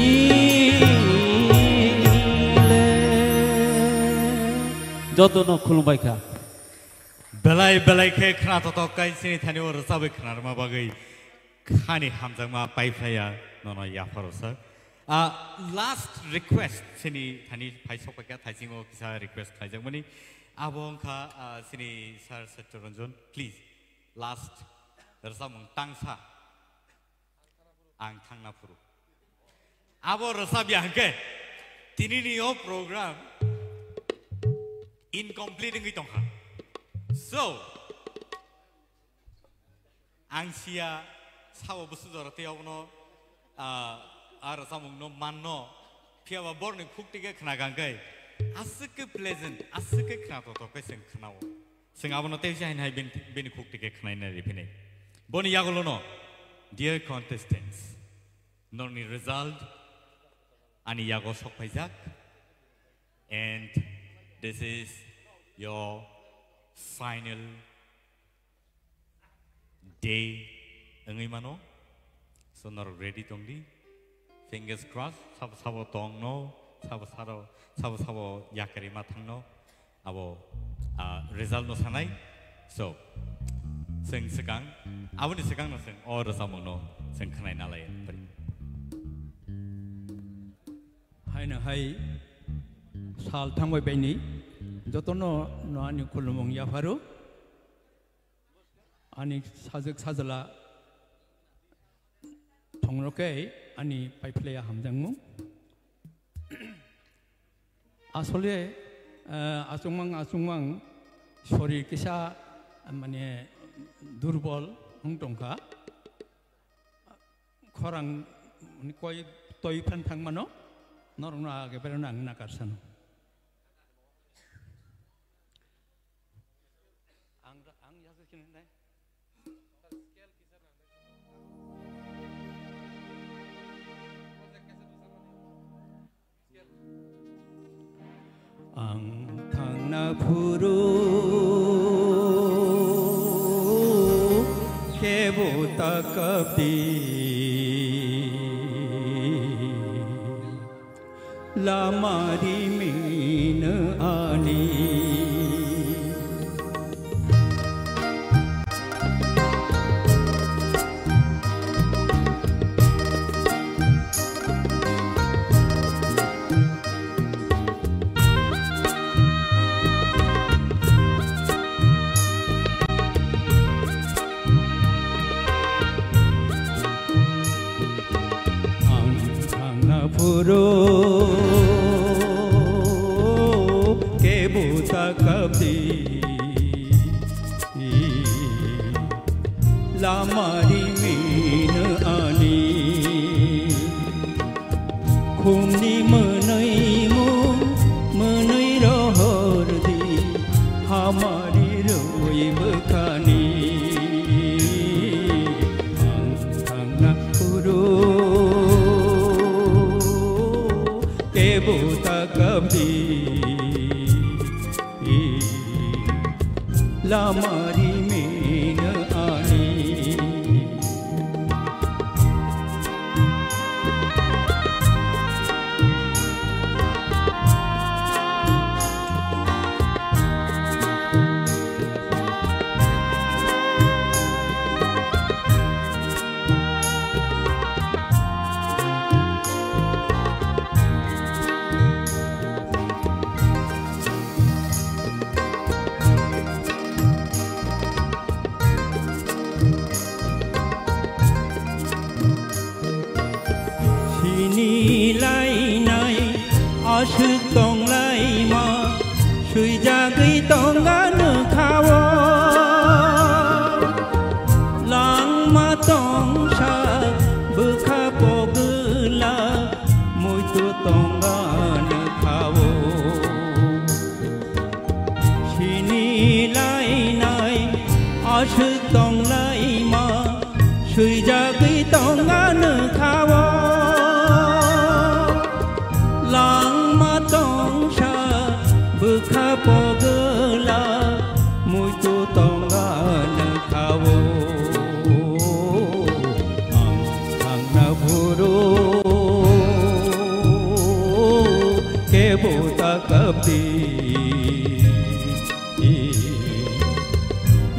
जतनो खुलुमबायखा बेलाय बेलायखे खोनाथ'थ' गायसिनि थानि रोजाबै खोनारमा बागै खानि हामजांमा पाइफ्लाया न'न याफारसा last request सिनि थानि फाइसपाका थाइजिङो किसा request खाइजांमानि आबंखा सिनि सार सत्यरन्जन प्लिज लास्ट रोजामुं तांसा आं थांना फुरु आबो रोजाबिया हंके तिनिनियो programme incomplete ngi tongha so angsia sawo busu jorate awno ar samung no manno phiaba borni khuktige khna gangai asike pleasant asike khna to kai sing khnao sing abono te jain hai ben khuktige khnai na ripine boni yagolo no dear contestants noni result ani yago sokpaijak and this is your final day. Engai mano, so not ready tongdi. Fingers crossed. Sabo tong no, sabo yakari matang no. Abo result no sanai. So sing segang, abo ni segang no sing or samong no sing kanai nalai. Hai na hai. साल थांबाय बायनि जतनो नानि खुलुमं याफारु आनि साजक साजला थंरके आनि पाइफ्लेया हामजांमु आसले आसुंमां शरीर किसा माने दुर्बल हंटंका खरां कय तयफ्रान थांमानो नरना आगेबेर नां नाकारसानो ang thangna phuru kebo takapti lamari min ani Puro ke buta kabdi lamari min ani khumni manai rohor di hamari roi bakhani angna puro buta kabdi lamari min ani tong lai ma sui ja gei tong ga nu khawo lang ma tong sha bu kha po gu la moi tu tong ga nu khawo chini lai nai ash tong lai ma sui ja gei tong ga nu khawo Bukha pogla muitu tongan khawo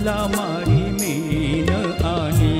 lamari mina ani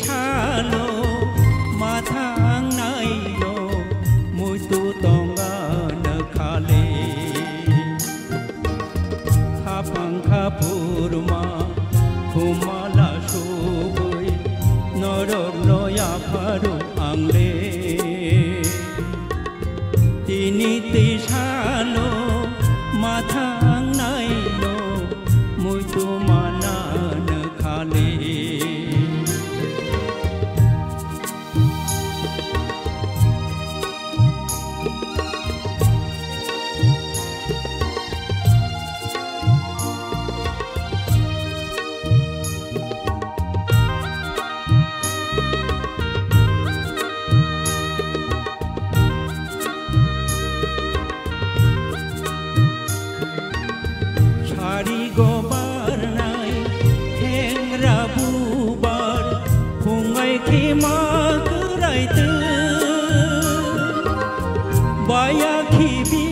Salo mathang nai no mui tu tonga na khale khapang khapurma khumala subui norok noya pharu angle Tinini salo mathang nai no mui tu mana na khale gobar nai heng rabu bar hungai khima kurai tu baya khibi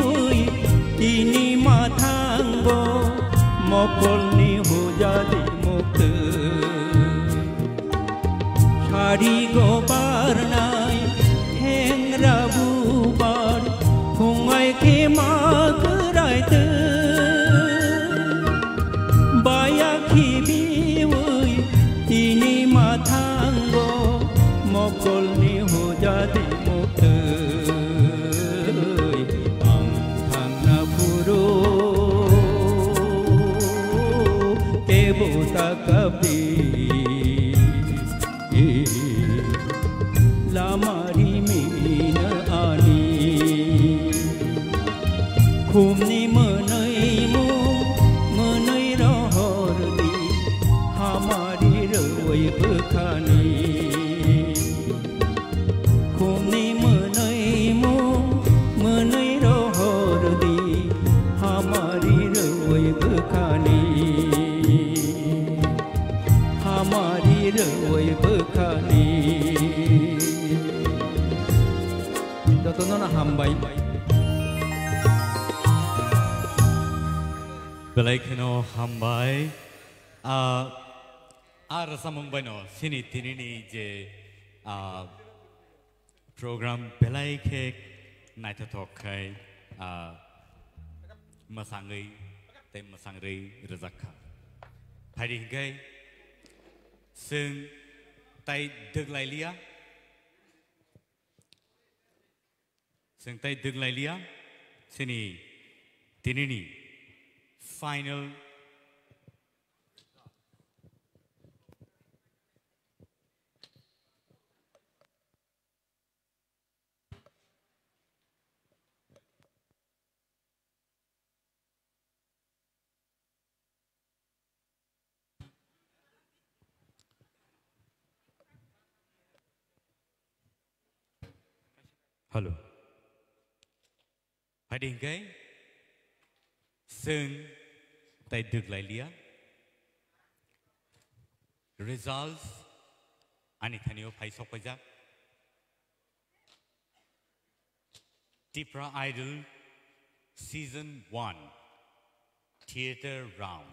ui tini mathango mokol ni hujadi muktu shari gobar nai heng rabu bar hungai khima kurai tu Baya khibiwi tini mathango mokol ni hujadi muktui ang thangna puro kebuta kapi lamari mina ani khumni manai mu Phikani khumni manai mo manai rohor di hamari roi Phikani hamari roi Phikani datona hambai belai keno hambai Ar samung bano sini tinini je program belai ke naita talk kai masangai te masangrai rezakha hari gai sing tai deglai lia sing tai deglai lia sini tinini final Hello. Hari ini, seng tay được lại lia. Results, ani thaniyo phai sokajak. Tipra Idol Season 1 Theater Round.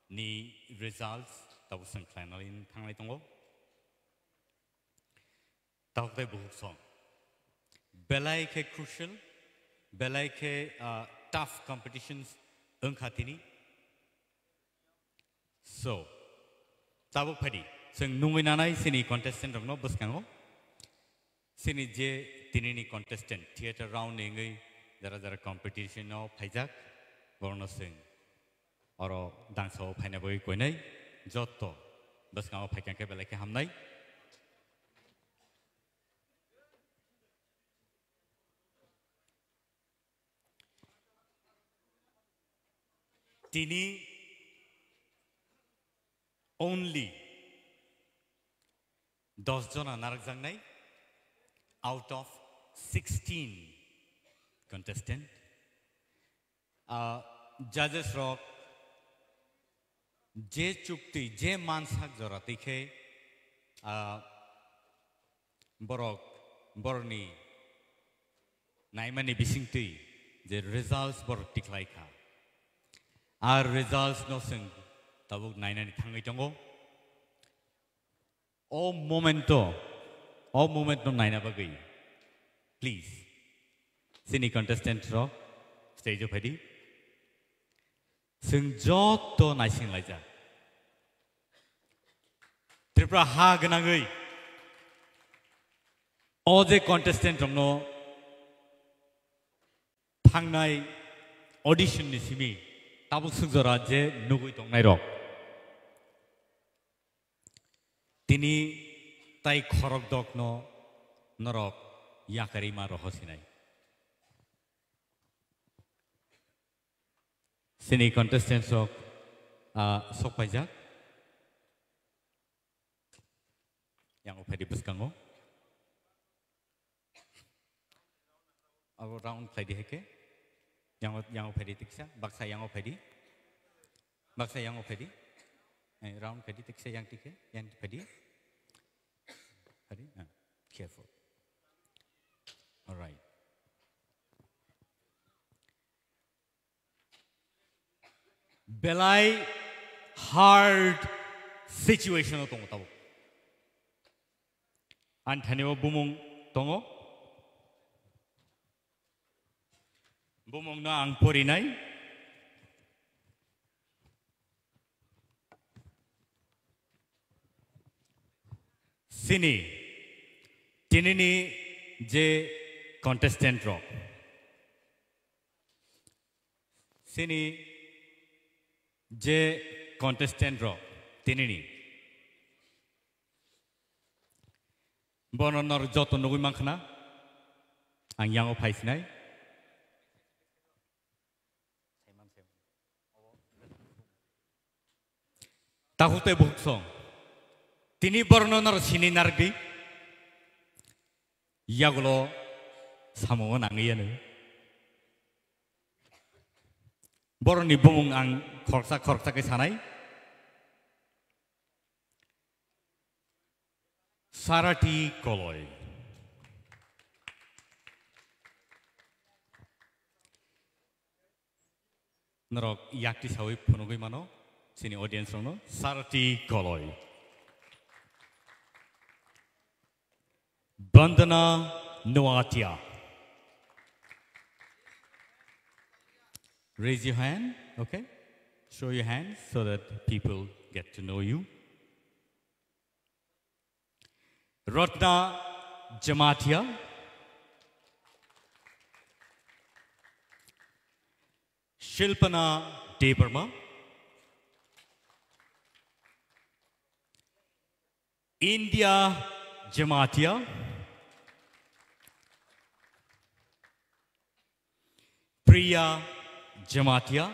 Ni results tahu sengklanalin thanglai tongo. Tahu tay buhuk song. Belai ke crucial, belai ke tough competitions engkhatini. So, tabu padi. Seng nunggu nanai sini contestant rongno bos kango. Sini je tinini contestant theater round nengai jara competition no phaijak Borno sing oro dangso phaina boi koinai jotto basngao phaikan ke belai ke hamnai tini only 10 jona narakjangnai out of 16 contestant judges rock je chukti je mansak jora tikhe borok borni naimani bisingti je results borok tiklai kha ar results no sing tabuk nainani thangai tongo o moment no naina bagai please sini contestant rock stage of hadi sing jotto naising laija Tipra ha ganangai o je contestant rongno thangnai audition ni simi tabuk sugjora je nugui tongnai rok tini tai khorok dokno norok yakari ma rohosinai sini contestants of Sokpajak yang upadi beskango abo round play di heke yang upadi tiksa baksa yang upadi round padi tiksa yang tike yang padi careful all right belai hard situation tongo tabo anthaniwa bumung tongo bumung na ang porinai sini tinini je contestant rock sini je contestant rock tinini bononor joto nugui mangkhana ang yango phaisinai tahute buksong tini bornonor sini nargi yagulo samongon angiyanu boroni bumung ang khorsa ke sanai sarati koloi norok yakti sawi phunugui mano sini audience rono sarati koloi Bandana Nuatia. Raise your hand, okay? Show your hand so that people get to know you. Ratna Jamatia. Shilpana Debarma. India Jamatia. Priya Jamatia.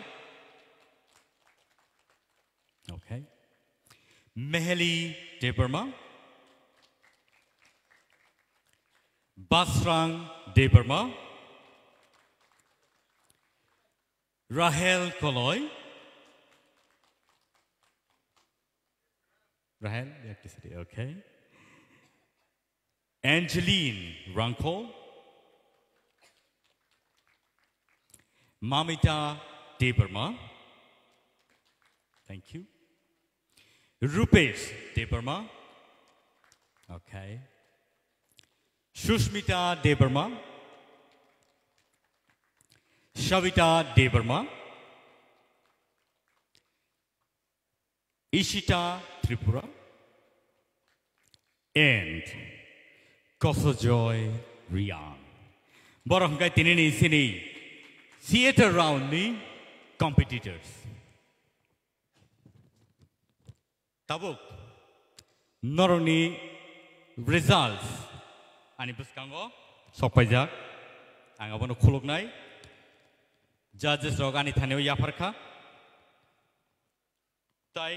Okay. Meheli Debarma. Basrang Debarma. Rahel Koloi. Rahel, you have to say, okay. Angeline Ranko. Mamita Debarma. Thank you. Rupesh Debarma. Okay. Shushmita Debarma. Shavita Debarma. Ishita Tripura. And Kosojoy Rian. Borong kai tinini sini theater round ni competitors. Tabuk, noroni results. Ani buskango, sopajak, angabono khuluknai, judges rogani thaneo yafarka, tai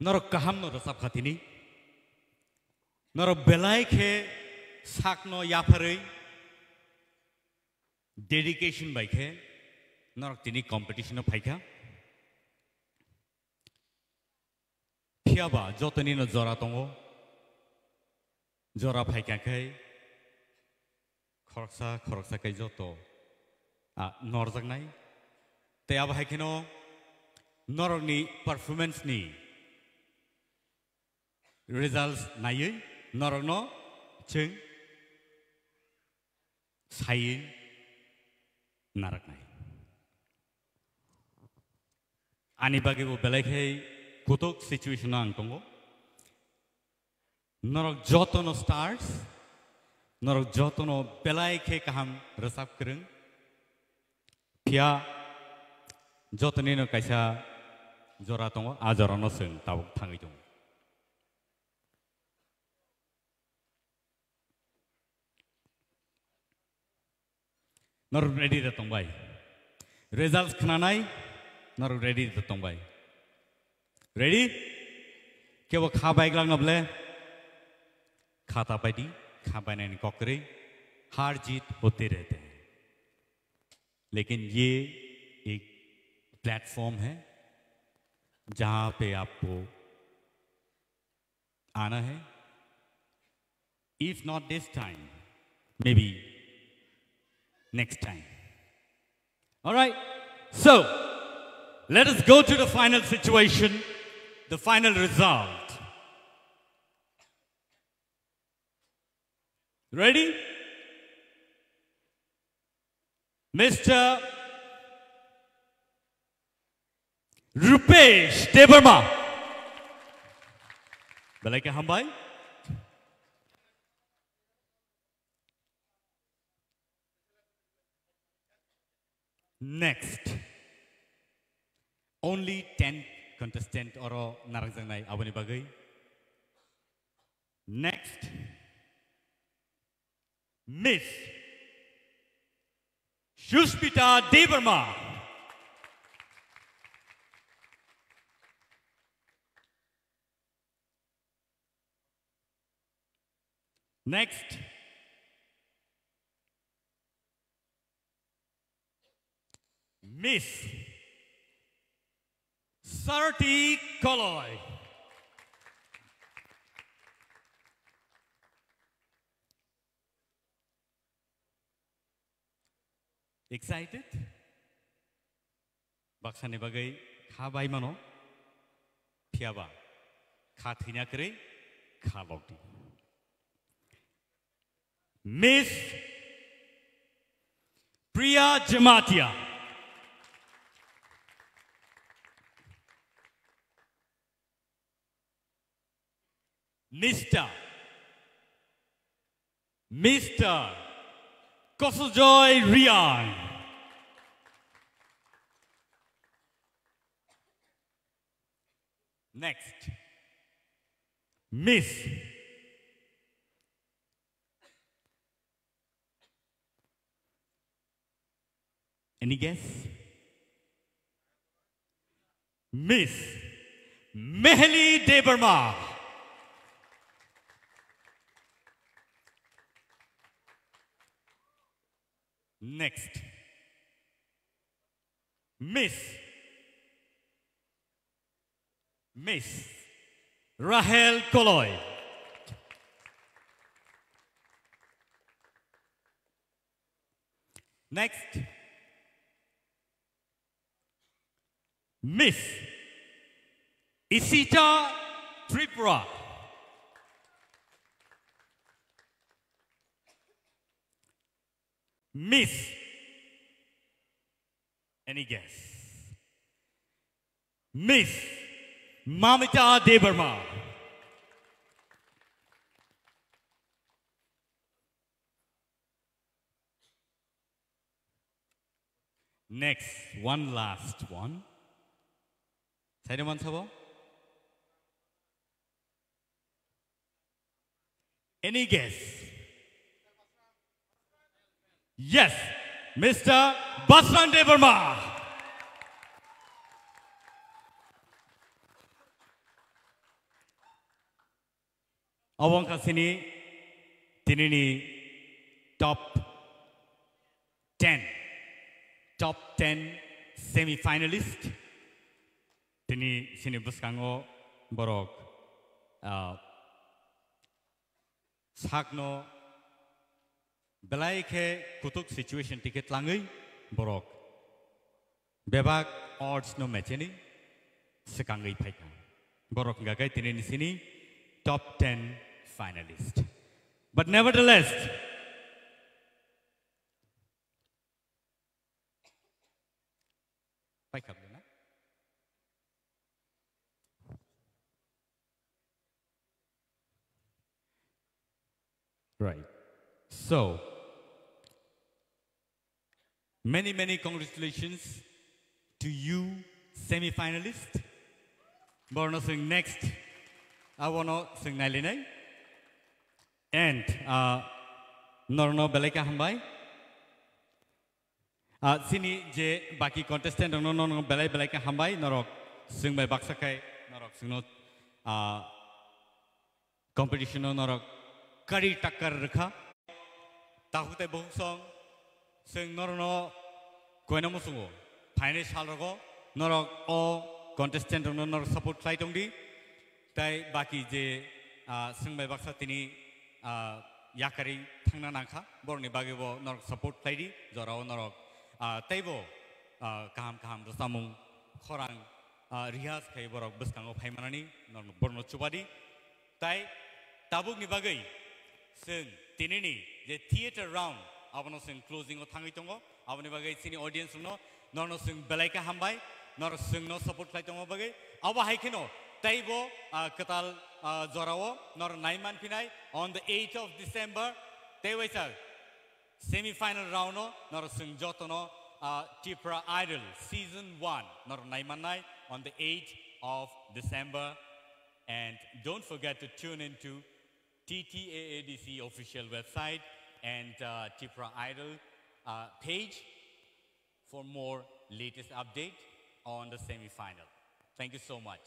Norok kaham no rasap khatini, norok belai ke sakno yafarei, dedication by ke, norok tini competition of Phikha. Phiaba jotoni no jora tongo, jora Phikha ke, khoroksa ke joto, norzak nai, te ab haikino, norok ni performance ni. Results nayi norokno ching sayin narak nai ani bagi bo belai khai kutok situation ang tongo norok jotono stars norok jotono belai khai kaham rasap krung phia jotoni no kaisa jora tongo a jora no sing tabuk thangi tongo Nor ready the tongbai. Results khananai, nor ready the tongbai. Ready? Kewa khabai glang able. Khata paidi, khabai nain kokri, हार जीत होते रहते हैं. लेकिन ये एक platform है जहां पे आपको आना है. If not this time, maybe next time. All right, so let us go to the final situation, the final result. Ready? Mr. Rupesh Debarma. Belai ke hambai? Next, only 10 contestants oro narangjang nai abani bagai. Next, Miss Shushmita Devarma. Next, Miss Sarti Koloy. Excited? Baksane bagai khabai mano, phiaba, kha thina kare, kha logdi. Miss Priya Jamatia. Mr. Kosojoy Rian. Next, Miss any guess? Miss Mehli Debarma. Next, Miss Rahel Koloy. Next, Miss Isita Tipra. Miss, any guess? Miss Mamita Debarma. Next, one last one. Side one, Sabo. Any guess? Yes, Mr. Basran Debarma. Awang kasini Tinini top 10 semi-finalist. Tini sini buskango borok sakno belai ke kutuk situation tiket langai borok bebak odds no matchini sekangai paika borok gagai Tinini sini top 10 finalist. But nevertheless, right. So, many congratulations to you, semi-finalist. Borno sing next. I want to sing Nalinai. And Norno Beleka Hambai. Sini je baki contestant no Beleka Hambai, Norok sing by Baksakai, Norok sing not competition Norok Kari Takar Raka Tahute Bongsong sing Norno Koenamusungo, Pine Halago, Norok o contestant no Norok support Klaitongdi. Tai baki je singbai baksa tini yakari thangna nangkha borni bagi bo norok support plaidi jorao norok taibo kaham rasamung khorang rihas khai borok buskango phaimanani norok borno chubadi tai tabuk ni bagai sing Tinini je theater round abono sing closing o thangai tongo aboni bagai sini audience no norno sing belaika hambai norok sing no support plai tongo bagai aba haikino Taibo Katal Zorao, nor Naiman Pinai, on the 8th of December, Taiwesa, semi-final round, nor Sung Jotono, Tipra Idol, season 1, nor Naimanai, on the 8th of December. And don't forget to tune into TTAADC official website and Tipra Idol page for more latest update on the semi-final. Thank you so much.